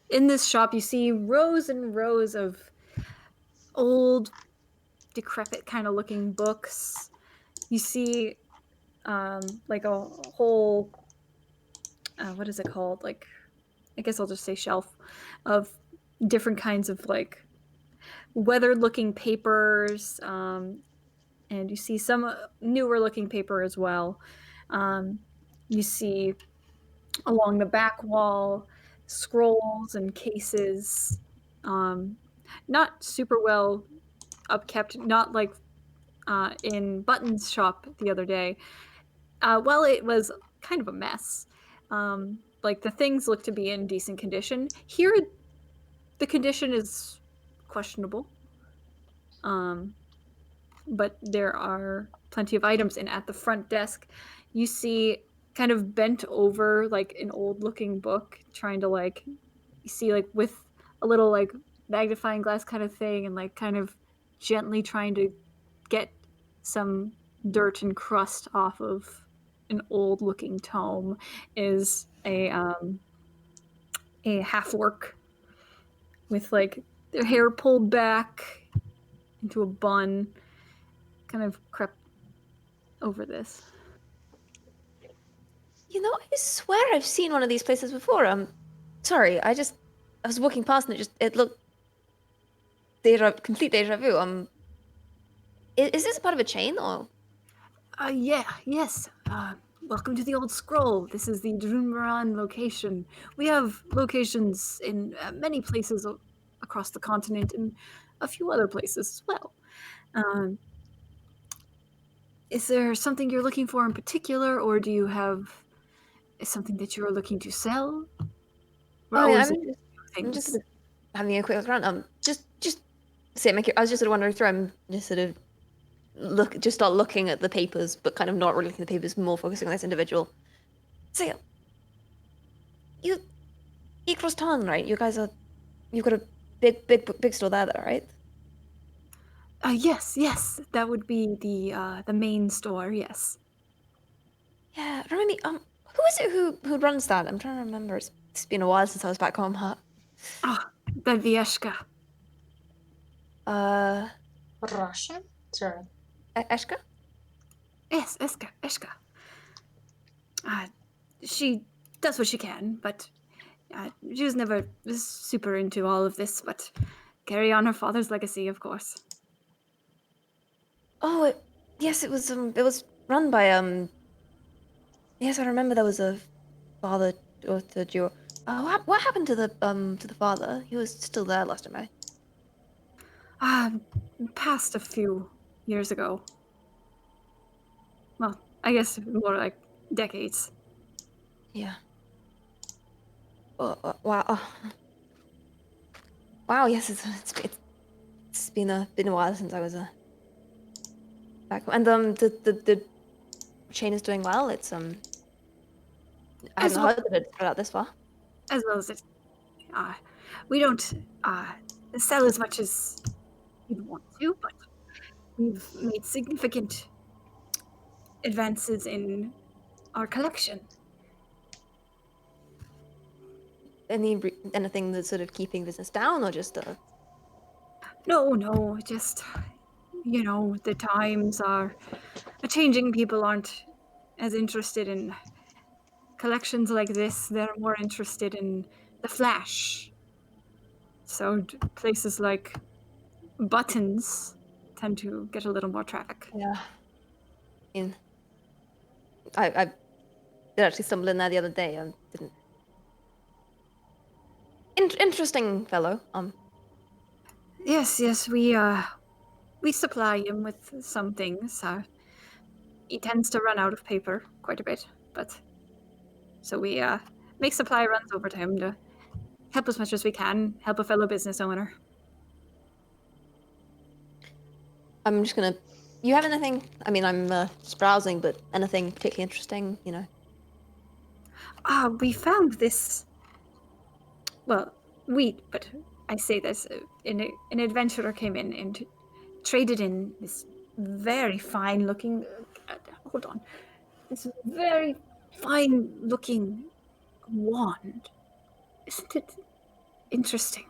A: In this shop, you see rows and rows of old, decrepit kind of looking books. You see, like a whole, what is it called? Like, I guess I'll just say shelf of different kinds of like weathered looking papers. And you see some newer looking paper as well. You see along the back wall scrolls and cases, not super well upkept, not like in Button's shop the other day. Well, it was kind of a mess. Like the things look to be in decent condition. Here, the condition is questionable. But there are plenty of items, and at the front desk, you see kind of bent over like an old looking book, trying to like, you see like with a little like magnifying glass kind of thing, and like kind of gently trying to get some dirt and crust off of an old looking tome is a half orc with like their hair pulled back into a bun, kind of crept over this.
F: I swear I've seen one of these places before. Sorry, I was walking past and it looked complete deja vu. Is this part of a chain or?
A: Yes. Welcome to the Old Scroll. This is the Drunmaran location. We have locations in many places across the continent and a few other places as well. Is there something you're looking for in particular, or do you have something that you're looking to sell?
F: I'm just having a quick look around. Just same. I was just sort of wandering through. I'm just sort of start looking at the papers, but kind of not really looking at the papers, more focusing on this individual. So, you cross town, right? You've got a big store there, right?
A: Yes. That would be the main store. Yes.
F: Yeah, remind me. Who is it who runs that? I'm trying to remember. It's been a while since I was back home. Huh?
A: The Vieshka.
C: Russian? Sorry.
F: Eshka?
A: Yes, Eshka. She does what she can, but she was never super into all of this, but carry on her father's legacy, of course.
F: Oh, yes, it was run by Yes, I remember there was a father-daughter duo. What happened to the father? He was still there last time
A: Passed a few years ago. Well, I guess more like decades.
F: Yeah. Wow. Wow. Yes, it's been a while since I was back. And the chain is doing well. It's I
A: As
F: hadn't
A: well,
F: heard that it spread out this far.
A: as well as it, we don't sell as much as we'd want to, but we've made significant advances in our collection.
F: Anything that's sort of keeping business down, or just
A: No, just, the times are changing. People aren't as interested in collections like this. They're more interested in the flash. So places like Buttons tend to get a little more traffic.
F: yeah. I did actually stumble in there the other day. Didn't. Interesting fellow.
A: Yes, we supply him with some things. He tends to run out of paper quite a bit, but so we make supply runs over to him to help as much as we can, help a fellow business owner.
F: I'm just gonna. You have anything? I mean, I'm just browsing, but anything particularly interesting?
A: We found this. Well, but I say this: an adventurer came in and traded in this very fine-looking. Hold on, this very fine-looking wand. Isn't it interesting?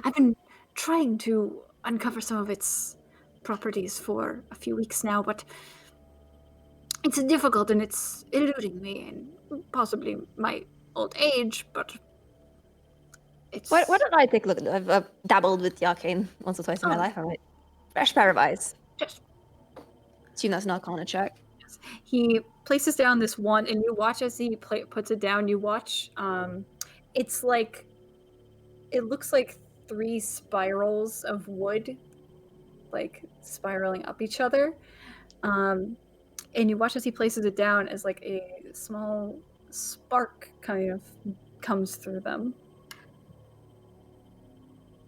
A: I've been trying to uncover some of its properties for a few weeks now, but it's difficult and it's eluding me, and possibly my old age, but it's...
F: Why don't I take a look at it? I've dabbled with the arcane once or twice in my life. All right, fresh pair of eyes.
A: Just...
F: Assume that's an arcana check.
A: He places down this wand, and you watch as he puts it down. You watch. It's like... It looks like 3 spirals of wood, like spiraling up each other. And you watch as he places it down as like a small spark kind of comes through them.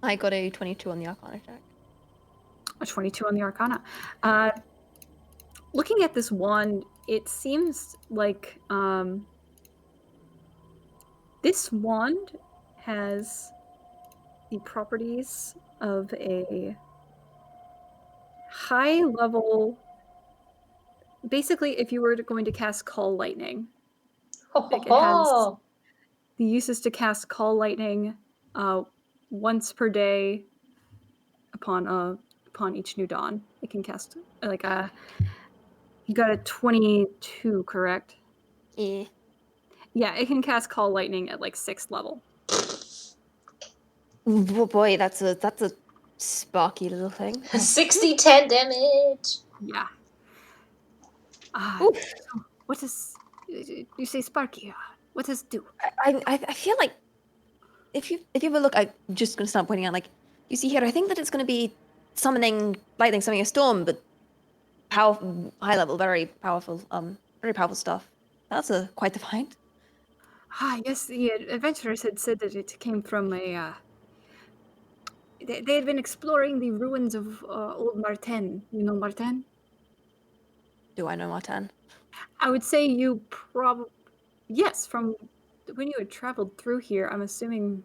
F: I got a 22 on the arcana check.
A: A 22 on the arcana. Looking at this wand, it seems like this wand has the properties of a high level... Basically, if you were going to cast Call Lightning, it has the uses to cast Call Lightning once per day upon each new dawn. It can cast like a... You got a 22, correct?
F: Yeah.
A: Yeah, it can cast Call Lightning at like 6th level.
F: Oh boy, that's a sparky little thing.
C: 60-10 damage.
A: Yeah.
F: Oof.
A: So what does... You say sparky? What does it do?
F: I feel like if you ever look, I'm just gonna start pointing out, like, you see here, I think that it's gonna be summoning lightning, summoning a storm, but powerful, high level, very powerful stuff. That's quite the find.
A: Yes, the adventurers had said that it came from a... They had been exploring the ruins of old Martin. You know Martin?
F: Do I know Martin?
A: I would say you yes, from when you had traveled through here, I'm assuming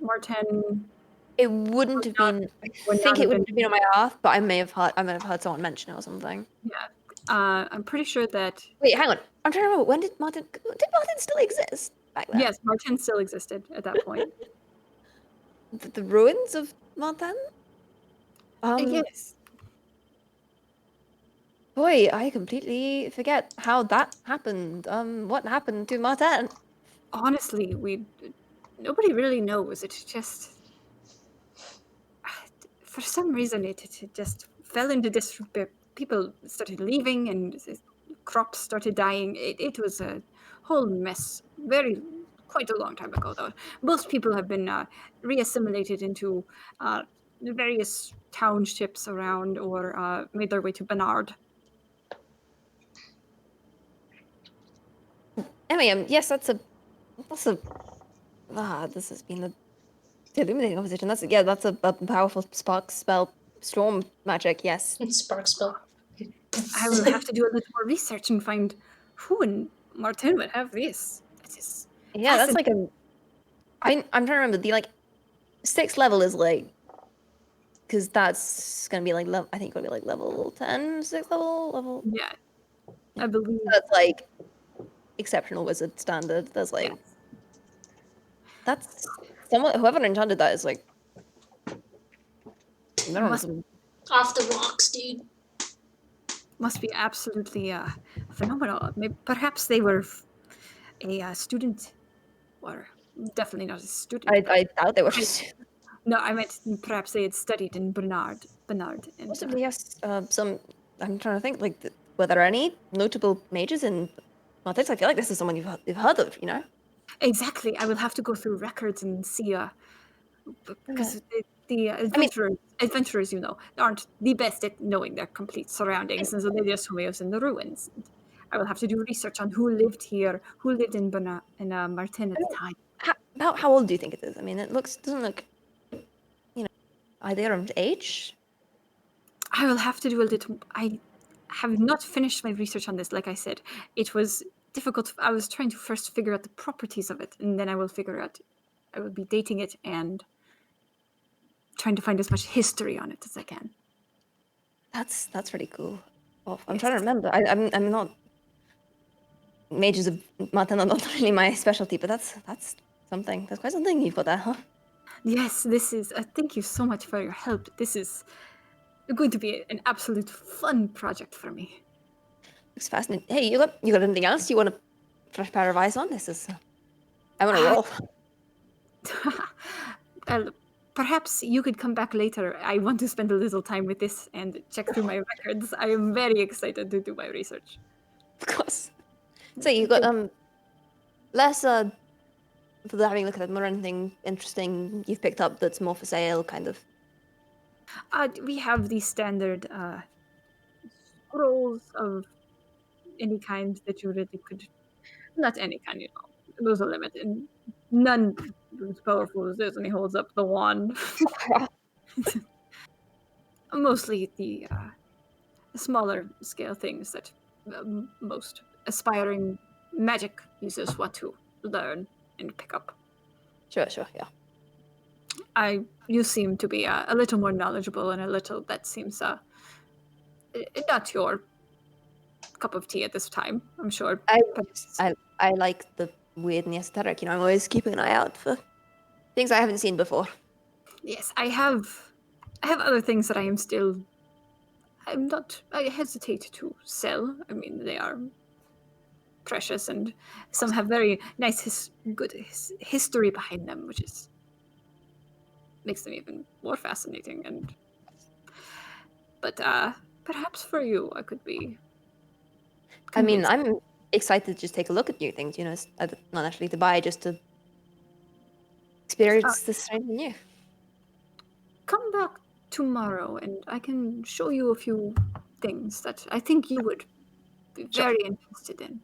A: Martin...
F: It wouldn't have been. I think it wouldn't have been on my path, but I may have heard someone mention it or something.
A: Yeah, I'm pretty sure that...
F: Wait, hang on. I'm trying to remember. Did Martin still exist back then?
A: Yes, Martin still existed at that point.
F: The ruins of Martin?
A: Yes.
F: Boy, I completely forget how that happened. What happened to Martin?
A: Honestly, nobody really knows. It just... For some reason, it just fell into disrepair. People started leaving and crops started dying. It was a whole mess. Quite a long time ago, though. Most people have been reassimilated into various townships around, or made their way to Bernard.
F: Anyway, yes, that's a this has been a illuminating conversation. That's a powerful spark spell, storm magic. Yes.
C: Spark spell.
A: I will have to do a little more research and find who in Martin would have this. It is
F: Yeah, that's like
A: fascinating.
F: I'm trying to remember the like 6th level is like because that's gonna be like I think it'll be like level 10, 6th level.
A: Yeah, I believe.
F: That's like exceptional wizard standard. There's like
A: Yes.
F: that's someone whoever enchanted that is like they're on
A: Must-
F: some
C: Off the rocks, dude.
A: Must be absolutely phenomenal. Maybe, perhaps they were a student, or definitely not a student.
F: I doubt they were just
A: No, I meant perhaps they had studied in Bernard, and
F: possibly yes. Some I'm trying to think like were there any notable mages in Maltese? I feel like this is someone you've heard of, you know?
A: exactly. I will have to go through records and see because the adventurers, you know, aren't the best at knowing their complete surroundings, and so they just show us in the ruins. And I will have to do research on who lived here, who lived in Martin at the time.
F: About how old do you think it is? I mean, it doesn't look, you know, either of age.
A: I will have to do a little. I have not finished my research on this. Like I said, it was difficult. I was trying to first figure out the properties of it, and then I will figure out. I will be dating it and trying to find as much history on it as I can.
F: That's pretty cool. Well, I'm trying to remember. I'm not mages of Martin are not really my specialty, but that's something. That's quite something you've got there, huh?
A: Yes, this is. Thank you so much for your help. This is going to be an absolute fun project for me.
F: It's fascinating. Hey, you got anything else you want a fresh pair of eyes on? This is. I want to roll.
A: Well, perhaps you could come back later. I want to spend a little time with this and check through my records. I am very excited to do my research.
F: Of course. So you got less for having a look at them or anything interesting you've picked up that's more for sale, kind of.
A: We have the standard scrolls of any kind that you really could. Not any kind, you know. There's a limit, and none as powerful as this, and he holds up the wand. Mostly the smaller scale things that most aspiring magic users want to learn and pick up.
F: Sure, yeah.
A: You seem to be a little more knowledgeable, and a little that seems not your cup of tea at this time. I'm sure.
F: I like the weird and the esoteric. You know, I'm always keeping an eye out for things I haven't seen before.
A: Yes, I have other things that I hesitate to sell. I mean, they are precious, and some have very nice, good history behind them, which makes them even more fascinating. But perhaps for you, I could be.
F: I mean, I'm excited to just take a look at new things. You know, not actually to buy, just to experience this something new.
A: Come back tomorrow, and I can show you a few things that I think you would be very interested in.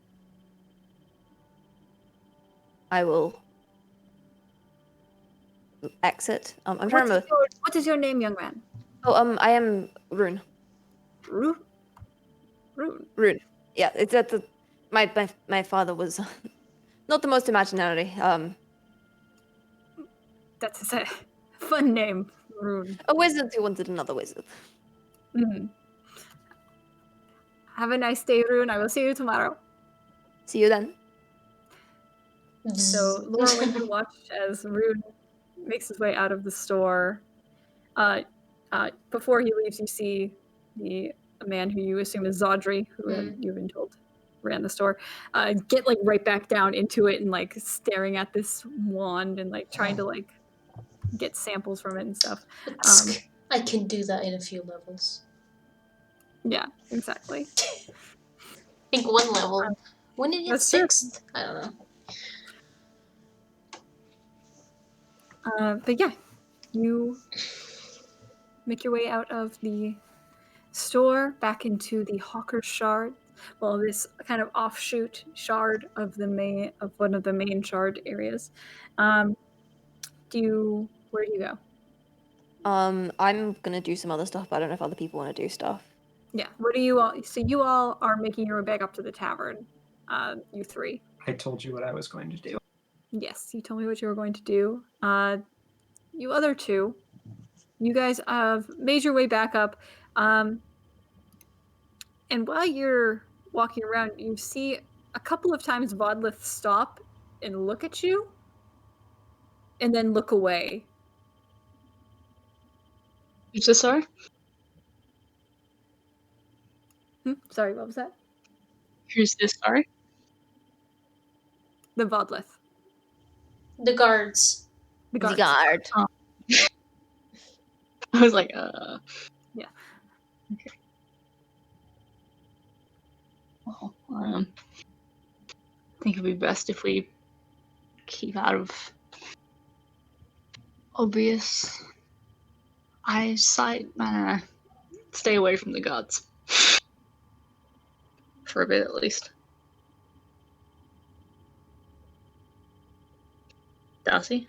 F: I will exit. I'm trying to remember.
A: What is your name, young man?
F: Oh, I am Rune.
A: Rune.
F: Rune. Yeah, it's that my father was not the most imaginary.
A: That's a fun name, Rune.
F: A wizard who wanted another wizard.
A: Mm. Have a nice day, Rune. I will see you tomorrow.
F: See you then.
A: So Laura went to watch as Rune makes his way out of the store. Before he leaves, you see a man who you assume is Zodri, who you've been told ran the store, get like right back down into it and like staring at this wand and like trying to like get samples from it and stuff.
C: I can do that in a few levels.
A: Yeah, exactly.
C: I think one level. When did it get 6th? I don't know.
A: But yeah, you make your way out of the store back into the Hawker Shard. this kind of offshoot shard of one of the main shard areas. Where do you go?
F: I'm gonna do some other stuff, but I don't know if other people want to do stuff.
A: Yeah. What do you all? So you all are making your way back up to the tavern. You three.
D: I told you what I was going to do.
A: Yes, you told me what you were going to do. You other two, you guys have made your way back up. And while you're walking around, you see a couple of times Vodlith stop and look at you, and then look away.
B: Who's this, sorry?
A: Sorry, what was that?
B: Who's this, sorry?
A: The Vodlith.
C: The guards.
A: The guards.
F: The guard.
B: Oh. I was like,
A: Yeah.
B: Okay. Well, I think it'd be best if we keep out of obvious eyesight. Stay away from the gods. For a bit, at least. Darcy?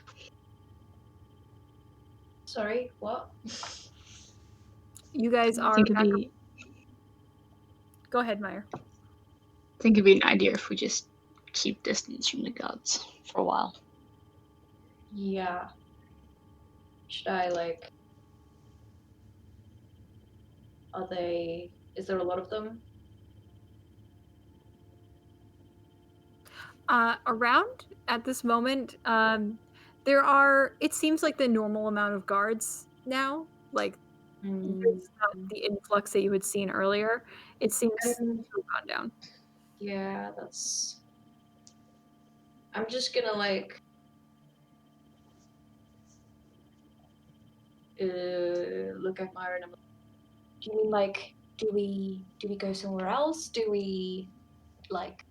E: Sorry, what?
A: You guys
B: I
A: are
B: think it'd
A: back
B: be,
A: Go ahead, Maiyr.
B: I think it'd be an idea if we just keep distance from the gods for a while.
E: Yeah. Should I, like... Are they... Is there a lot of them?
A: Around at this moment, there are, it seems like the normal amount of guards now. Like, it's not the influx that you had seen earlier. It seems to have gone down.
E: Yeah, that's... I'm just gonna, like... look at Maiyr and I'm like, do you mean, like, do we go somewhere else? Do we, like...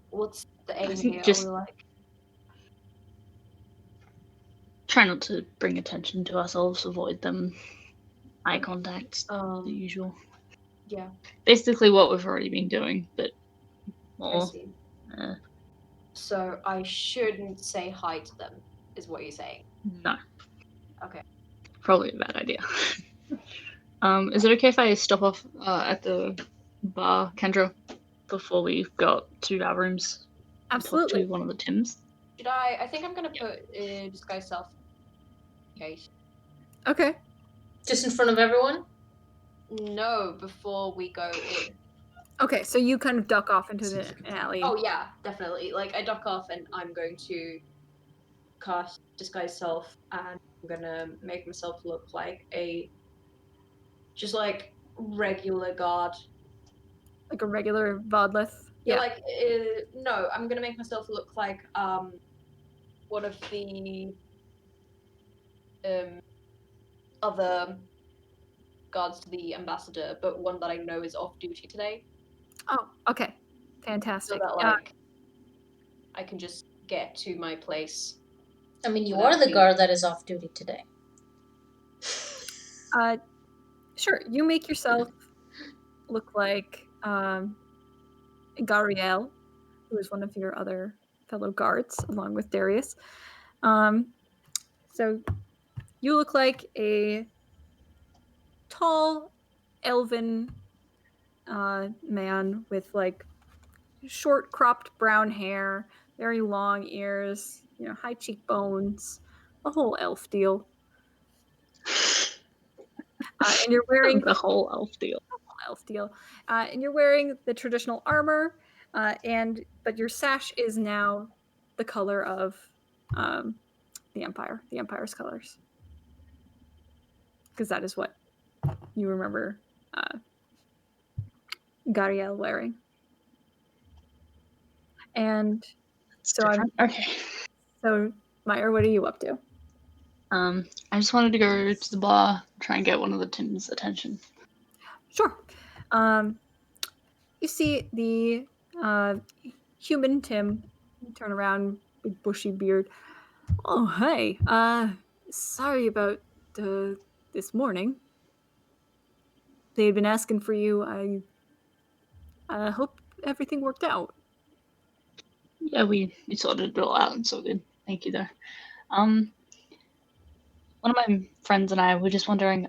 E: What's the aim
B: think
E: here?
B: just-
E: Are we, like...
B: Try not to bring attention to ourselves, avoid them. Eye contact, the usual.
E: Yeah,
B: Basically what we've already been doing, but
E: I
B: more.
E: see. So I shouldn't say hi to them, is what you're saying?
B: No.
E: Okay.
B: Probably a bad idea. Is it okay if I stop off at the bar, Kendra, before we go up to our rooms? and Talk
A: Absolutely.
B: to one of the Tims?
E: Should I think I'm gonna put disguise self in case.
A: Okay.
C: Just in front of everyone?
E: No, before we go in.
A: Okay, so you kind of duck off into the alley.
E: Oh yeah, definitely. Like I duck off and I'm going to cast disguise self and I'm gonna make myself look like a just like regular guard.
A: Like a regular Vodlith.
E: Yeah, like no, I'm gonna make myself look like one of the other guards to the ambassador, but one that I know is off duty today.
A: Oh, okay.
E: So
A: Fantastic.
E: that like I can just get to my place.
C: I mean, you
E: Without
C: are the
E: being-
C: guard that is off duty today.
A: Sure, you make yourself look like Gariel, who is one of your other fellow guards, along with Darius. So you look like a tall, elven man with like short, cropped brown hair, very long ears, high cheekbones, a whole elf deal. And you're wearing
B: The whole elf deal.
A: And you're wearing the traditional armor, but your sash is now the color of the Empire's colors, because that is what you remember Gariel wearing. And so
B: Okay.
A: So Maiyr, what are you up to?
B: I just wanted to go to the bar, try and get one of the Tims' attention.
A: Sure. You see the human Tim turn around, big bushy beard. Oh, hey. Sorry about this morning. They had been asking for you. I hope everything worked out.
B: Yeah, we sorted it all out, and so good. Thank you, though. One of my friends and I were just wondering,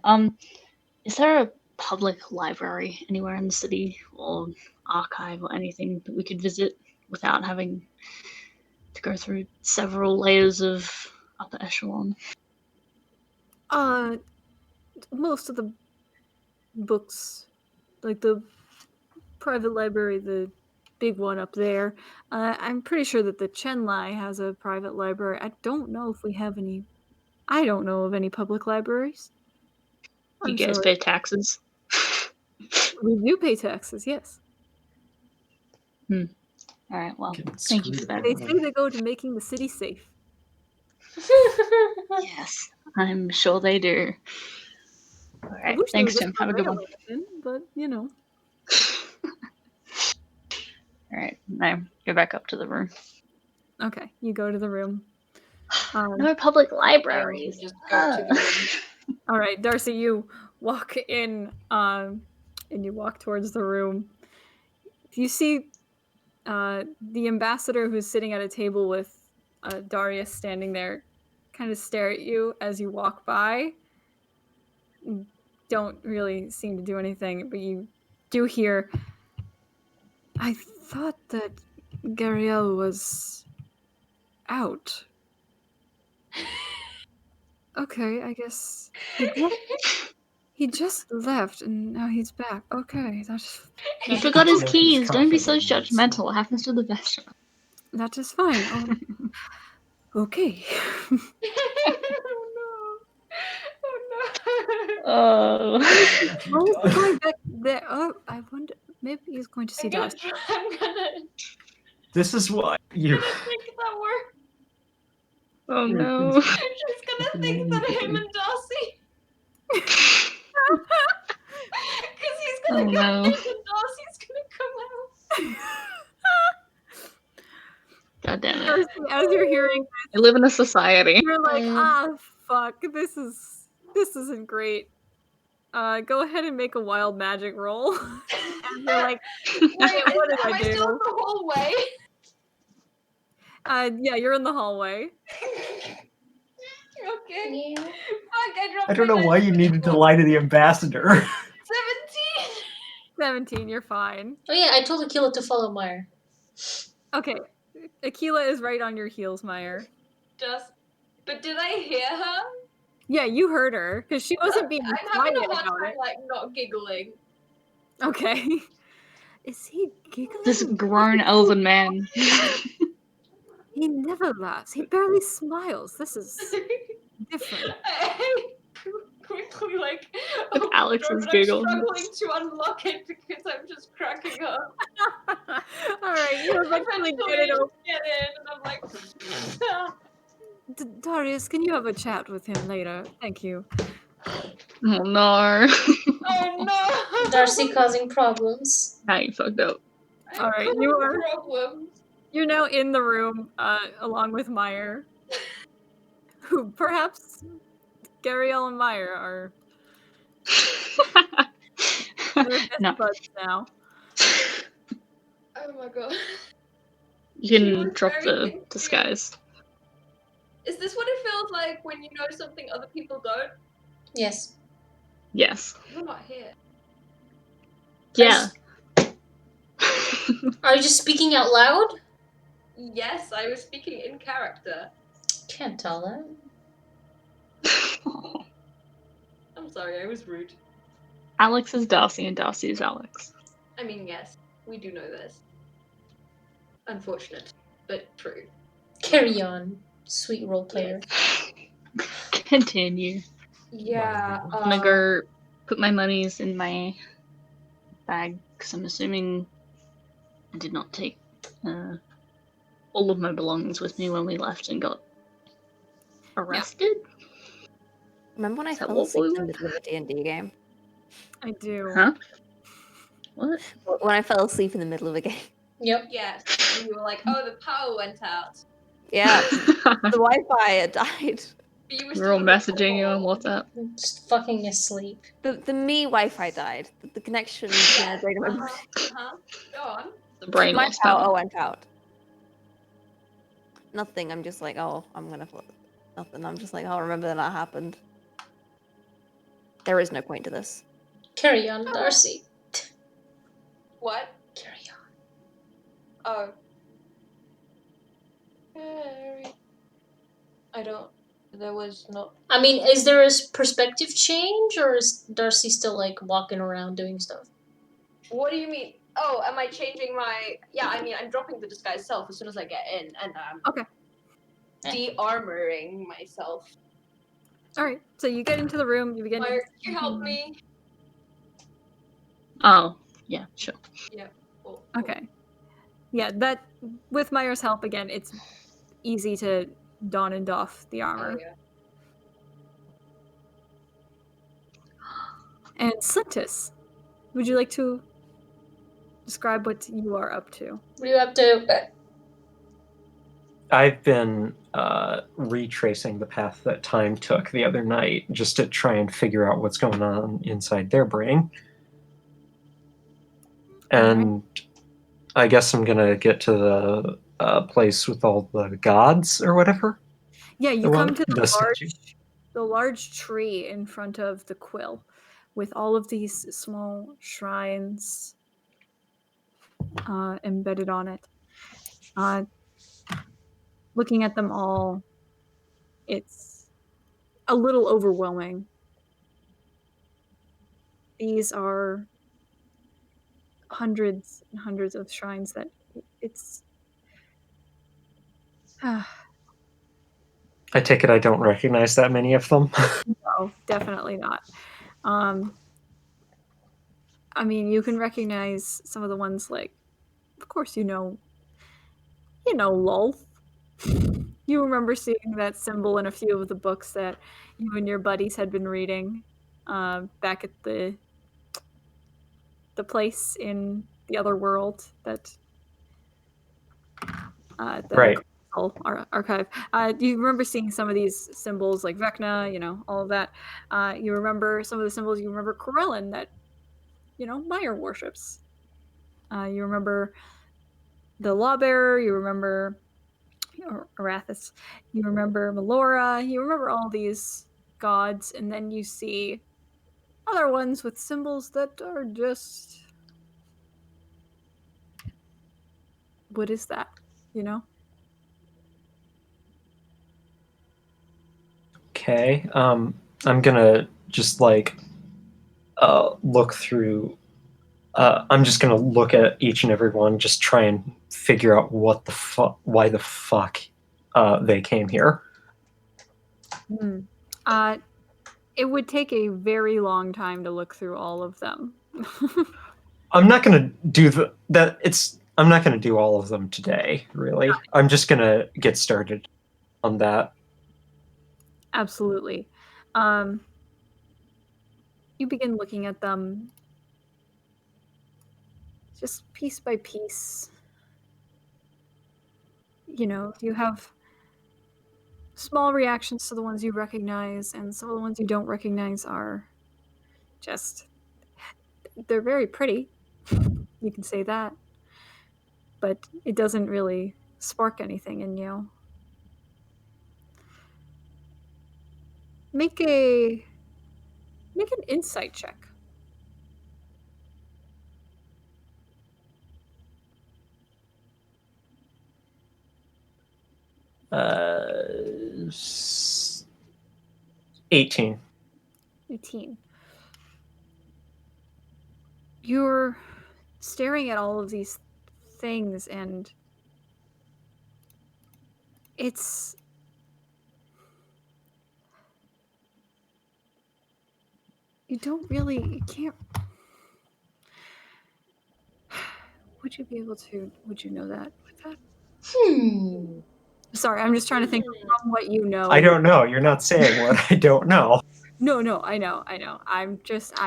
B: is there a public library anywhere in the city, or archive, or anything that we could visit without having to go through several layers of upper echelon?
A: Most of the books, like the private library, the big one up there, I'm pretty sure that the Chenlai has a private library. I don't know if we have any. I don't know of any public libraries.
B: You
A: I'm
B: guys
A: sorry.
B: pay taxes?
A: We do pay taxes, yes.
B: Alright, well,
D: Getting
B: thank you for
D: screwed
B: that.
A: They
D: apparently.
A: say they go to making the city safe.
B: Yes, I'm sure they do.
A: I
B: Alright,
A: wish they were
B: thanks,
A: just
B: Tim.
A: for
B: Have a good one.
A: rail, but you know.
B: Alright, now go back up to the room.
A: Okay, you go to the room.
B: No public
E: I also
B: libraries.
E: just go to the room.
A: All right, Darcy, you walk in, and you walk towards the room. You see the ambassador who's sitting at a table with Darius standing there, kind of stare at you as you walk by. Don't really seem to do anything, but you do hear, I thought that Gariel was out. Okay, I guess he just left and now he's back. Okay,
B: He forgot his
D: Yeah, he's
B: keys. Don't be so
D: coughing.
B: judgmental. It happens to the best of us.
A: that is fine. Oh, okay.
E: Oh no! Oh no!
B: Oh.
D: What have you
A: Well,
D: done?
A: he's going back there. Oh, I wonder. Maybe he's going to see Darcy.
E: I'm gonna
D: This is why you.
E: think that we're.
B: Oh no.
E: I'm just gonna think that him and Darcy. Because he's gonna
B: Oh,
E: go
B: no.
E: in and Darcy's gonna come out.
B: God damn it.
A: Darcy, as you're hearing,
B: I live in a society.
A: you're like,
C: Mm.
A: fuck, this isn't great. Go ahead and make a wild magic roll. And you're like,
E: Wait,
A: what did
E: am
A: I
E: I still in
A: do?
E: the hallway?
A: Yeah, you're in the hallway.
E: Okay.
C: Yeah.
E: Fuck, I dropped
D: I don't
E: my
D: know why
E: dice.
D: you needed to lie to the ambassador.
E: 17!
A: 17, you're fine.
C: Oh yeah, I told Akila to follow Maiyr.
A: Okay, Akila is right on your heels, Maiyr.
E: But did I hear her?
A: Yeah, you heard her because she wasn't being
E: I'm
A: quiet
E: having a hard
A: about
E: time,
A: it.
E: like, not giggling.
A: Okay. Is he giggling?
B: This grown elven man.
A: He never laughs. He barely smiles. This is different.
E: I quickly, like,
B: With
E: open the
B: Alex's
E: door, but
B: giggles.
E: I'm struggling to unlock it because I'm just cracking up.
A: Alright, you eventually get it open.
E: Get in, and I'm like,
A: Darius, can you have a chat with him later? Thank you.
B: Oh no.
E: oh no!
C: Darcy causing problems.
B: Now you fucked up.
E: I'm
A: Alright,
E: causing
A: you are-
E: problems.
A: You're now in the room, along with Maiyr. Who perhaps Gariel and Maiyr are they're best
B: No.
A: buds now.
E: Oh my god.
B: You
E: She
B: can
E: was
B: drop
E: very
B: the
E: confused.
B: disguise.
E: Is this what it feels like when you know something other people don't?
C: Yes.
B: Yes.
E: You're not here.
B: Yeah.
C: Are you just speaking out loud?
E: Yes, I was speaking in character.
C: Can't tell that.
E: I'm sorry, I was rude.
B: Alex is Darcy and Darcy is Alex.
E: I mean, yes, we do know this. Unfortunate, but true.
C: Carry on, sweet role player.
B: Continue.
E: Yeah,
B: I'm gonna go put my monies in my bag because I'm assuming I did not take all of my belongings with me when we left and got arrested.
F: Remember when I
B: Is that
F: fell
B: what
F: asleep
B: we
F: in the
B: were?
F: middle of a D&D game?
A: I do.
B: Huh? What?
F: When I fell asleep in the middle of a game.
C: Yep.
E: yes. And you were like, oh, the power went out.
F: Yeah, the Wi-Fi had died.
E: You were
B: We're
E: still
B: all
E: on the
B: messaging you on
E: call.
B: WhatsApp.
C: I'm just fucking asleep.
F: The me Wi-Fi died. The connection disintegrated my body.
E: Go on.
B: The brain
F: My
B: lost
F: power
B: power.
F: went out. Nothing. I'm just like, oh, I'm gonna. Nothing. I'm just like, I'll remember that happened. There is no point to this.
C: Carry on, Darcy.
E: What?
C: Carry on.
E: Oh. Very. I don't. There was not.
C: I mean, is there a perspective change, or is Darcy still like walking around doing stuff?
E: What do you mean? Oh, am I changing my? Yeah, I mean, I'm dropping the disguise self as soon as I get in, and I'm
A: Okay.
E: de-armoring myself.
A: All right. So you get into the room. You begin.
E: Maiyr, can you help me?
B: Oh, yeah, sure.
E: Yeah. Cool.
A: Okay. Yeah, that with Maiyer's help again, it's easy to don and doff the armor.
E: Oh, yeah.
A: And Slintus, would you like to describe what you are up to?
C: What are you up to?
D: I've been retracing the path that time took the other night just to try and figure out what's going on inside their brain. And I guess I'm gonna get to the place with all the gods or whatever.
A: Yeah, you
D: The
A: come
D: one-
A: to
D: the statue.
A: the large tree in front of the quill with all of these small shrines embedded on it. Looking at them all, it's a little overwhelming. These are hundreds and hundreds of shrines that it's
D: I take it I don't recognize that many of them.
A: no, definitely not. I mean, you can recognize some of the ones like, of course, you know, Lolth. You remember seeing that symbol in a few of the books that you and your buddies had been reading back at the place in the other world that the
D: Right.
A: archive. You remember seeing some of these symbols like Vecna, all of that. You remember some of the symbols. You remember Corellin that, Maiyr worships. You remember the Lawbearer. You remember Arathis. You remember Melora. You remember all these gods, and then you see other ones with symbols that are just. What is that?
D: Okay. I'm gonna just like look through. I'm just gonna look at each and every one, just try and figure out why the fuck they came here.
A: It would take a very long time to look through all of them.
D: I'm not gonna do I'm not gonna do all of them today, really. I'm just gonna get started on that.
A: Absolutely. You begin looking at them just piece by piece. You have small reactions to the ones you recognize, and some of the ones you don't recognize are just. They're very pretty. You can say that. But it doesn't really spark anything in you. Make an insight check.
D: Uh, 18.
A: 18. You're staring at all of these things, and it's. You can't. Would you be able to, would you know that with that? Sorry, I'm just trying to think from what you know.
D: I don't know. You're not saying what I don't know.
A: No, I know. I'm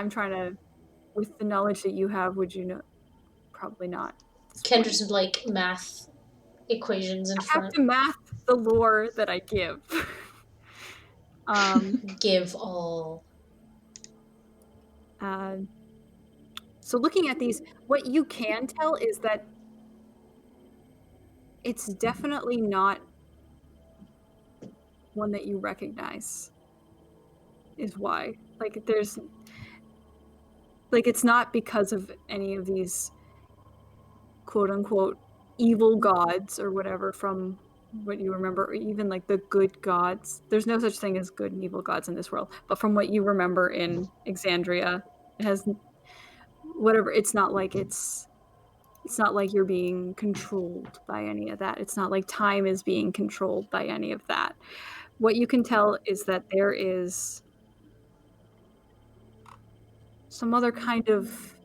A: trying to, with the knowledge that you have, would you know? Probably not.
C: Kendra's like math equations in
A: I
C: front.
A: have to math the lore that I give.
C: Give all.
A: So looking at these, what you can tell is that it's definitely not one that you recognize. Is why. Like there's like it's not because of any of these quote unquote evil gods or whatever from what you remember, or even like the good gods. There's no such thing as good and evil gods in this world, but from what you remember in Exandria, it has whatever. It's not like you're being controlled by any of that. It's not like time is being controlled by any of that. What you can tell is that there is some other kind of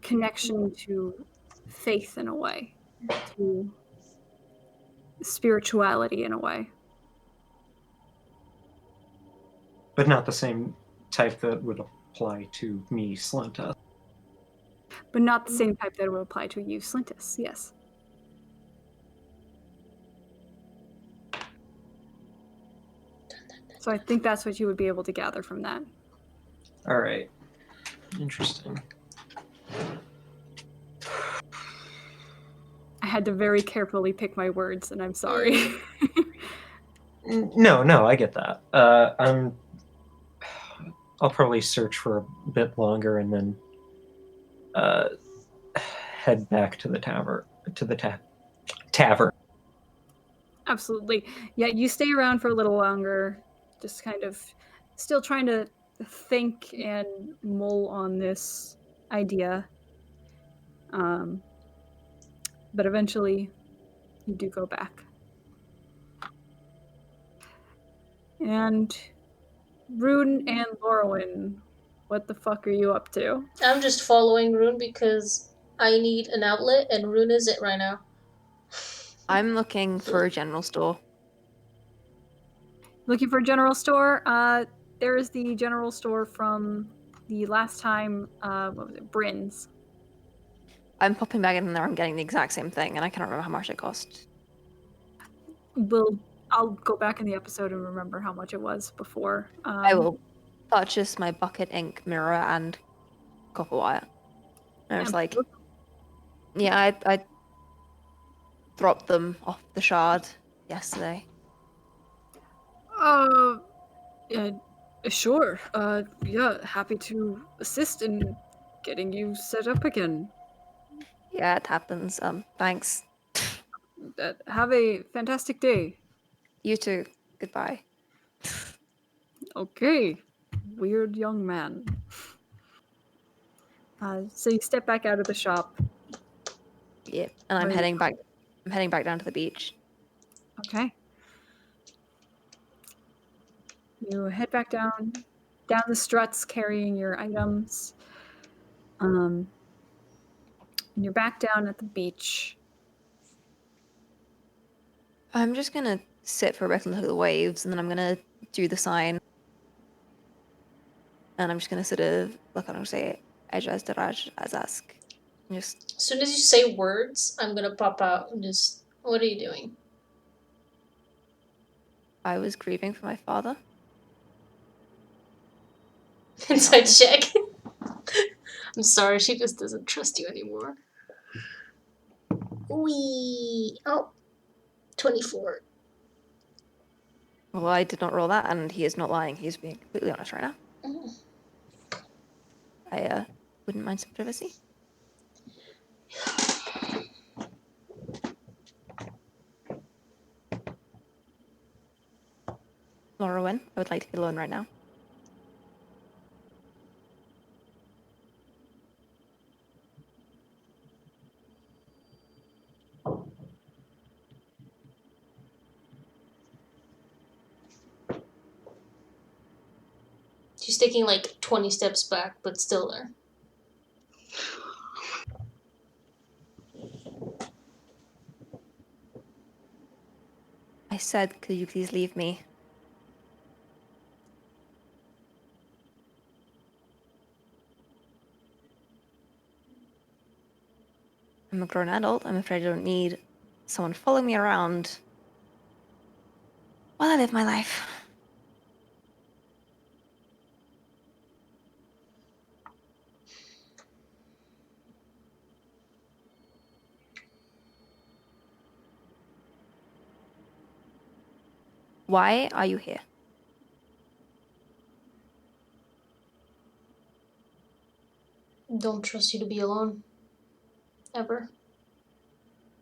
A: connection to faith in a way, to spirituality in a way.
D: But not the same type that would apply to me, Slunta.
A: But not the same type that would apply to you, Slintus, yes. So I think that's what you would be able to gather from that.
D: All right. Interesting.
A: I had to very carefully pick my words, and I'm sorry.
D: No, I get that. I'll probably search for a bit longer and then head back to the tavern. Tavern.
A: Absolutely. Yeah, you stay around for a little longer, just kind of still trying to think and mull on this idea. But eventually, you do go back. And Rune and Lorwyn, what the fuck are you up to?
C: I'm just following Rune because I need an outlet, and Rune is it right now.
F: I'm looking for a general store.
A: Looking for a general store? There is the general store from the last time, what was it, Bryn's.
F: I'm popping back in there and getting the exact same thing, and I cannot remember how much it cost.
A: I'll go back in the episode and remember how much it was before.
F: I will purchase my bucket, ink, mirror, and copper wire. And I was like, yeah, I dropped them off the shard yesterday.
A: Yeah, sure. Yeah, happy to assist in getting you set up again.
F: Yeah, it happens. Thanks.
A: Have a fantastic day.
F: You too. Goodbye.
A: Okay, weird young man. So you step back out of the shop.
F: Yeah, and I'm heading back. I'm heading back down to the beach.
A: Okay. You head back down the struts, carrying your items. And you're back down at the beach.
F: I'm just gonna sit for a bit and look at the waves, and then I'm gonna do the sign. And I'm just gonna sort of look and say, Ejas Daraj Azask. Just
C: As soon as you say words, I'm gonna pop out and just. What are you doing?
F: I was grieving for my father.
C: Inside check. I'm sorry, she just doesn't trust you anymore. Wee. Oh. 24.
F: Well, I did not roll that, and he is not lying. He's being completely honest right now. I wouldn't mind some privacy. Lorwyn, I would like to be alone right now.
C: She's taking like 20 steps back, but still there.
F: I said, could you please leave me? I'm a grown adult. I'm afraid I don't need someone following me around while I live my life. Why are you here?
C: Don't trust you to be alone. Ever.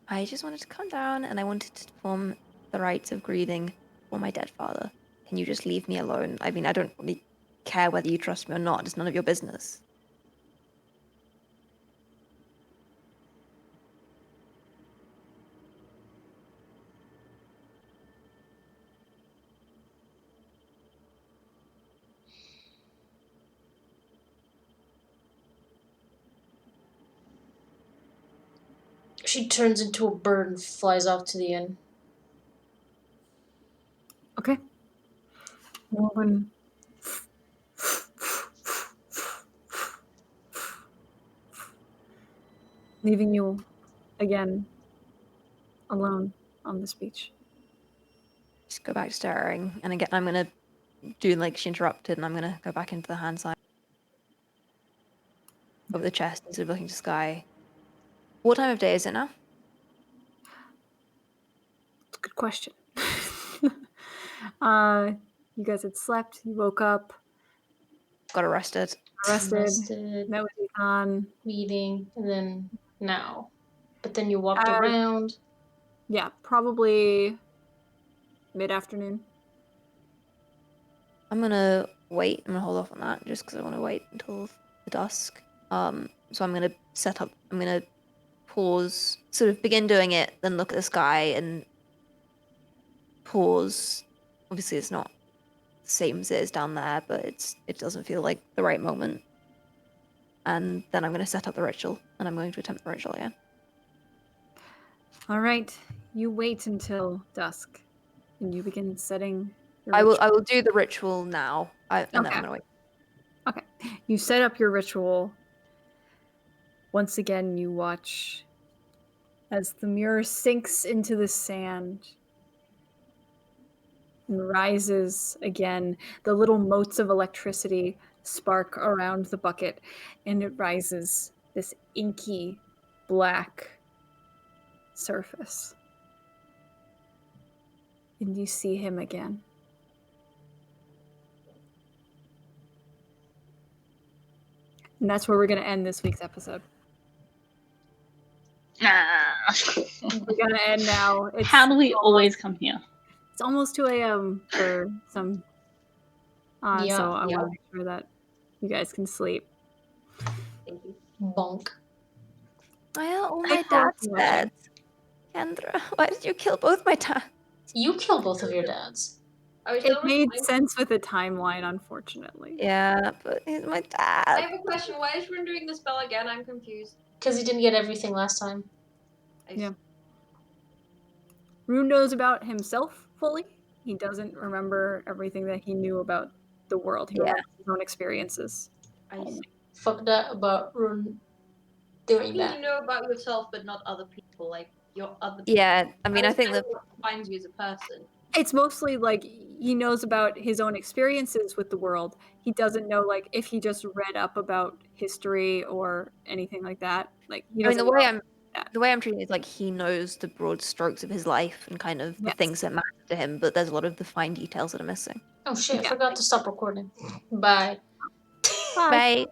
F: I just wanted to come down and I wanted to perform the rites of grieving for my dead father. Can you just leave me alone? I mean, I don't really care whether you trust me or not. It's none of your business.
C: She turns into a bird and flies off to the inn.
A: Okay. Morgan. Leaving you again alone on this beach.
F: Just go back staring. And again, I'm going to do like she interrupted and I'm going to go back into the hand sign over the chest instead of looking to sky. What time of day is it now?
A: Good question. You guys had slept, you woke up,
F: Got arrested.
C: Rested,
A: met with Ethan.
C: meeting, and then now. But then you walked
A: Uh,
C: around.
A: Yeah, probably mid-afternoon.
F: I'm going to wait. I'm going to hold off on that just because I want to wait until the dusk. So I'm going to set up, I'm going to pause, sort of begin doing it, then look at the sky and pause. Obviously, it's not the same as it is down there, but it doesn't feel like the right moment. And then I'm going to set up the ritual, and I'm going to attempt the ritual again.
A: All right, you wait until dusk, and you begin setting. Your
F: I
A: ritual.
F: will do the ritual now, and then I'm going to wait.
A: Okay, you set up your ritual. Once again, you watch as the mirror sinks into the sand and rises again. The little motes of electricity spark around the bucket, and it rises this inky black surface. And you see him again. And that's where we're going to end this week's episode. We're going to end now.
B: How do we always come here?
A: It's almost 2 a.m. for some. So I want to make sure that you guys can sleep.
E: Thank you.
C: Bonk.
F: Why are all my
A: Thanks for
F: dads
A: watching.
F: dead? Kendra, why did you kill both my dads?
C: You killed both of your dads.
E: Are we
A: It
E: still
A: made
E: recording?
A: sense with the timeline, unfortunately.
F: Yeah, but he's my
E: I
F: dad.
E: have a question. Why is Rune doing the spell again? I'm confused.
C: Because he didn't get everything last time.
A: Yeah. Rune knows about himself fully. He doesn't remember everything that he knew about the world. He remembers his own experiences. Only.
C: Fuck that about Rune
E: How
C: doing
E: can
C: that.
E: you know about yourself but not other people? Like your other.
F: Yeah, I mean, I think
E: that
F: that
E: defines you as a person.
A: It's mostly like he knows about his own experiences with the world. He doesn't know like if he just read up about history or anything like that. Like he
F: I mean,
A: doesn't know.
F: the way I'm treating it is like he knows the broad strokes of his life and kind of the
A: Yes.
F: things that matter to him, but there's a lot of the fine details that are missing.
C: Oh shit, I
A: Yeah.
C: forgot to stop recording. Bye.
A: Bye.
F: Bye.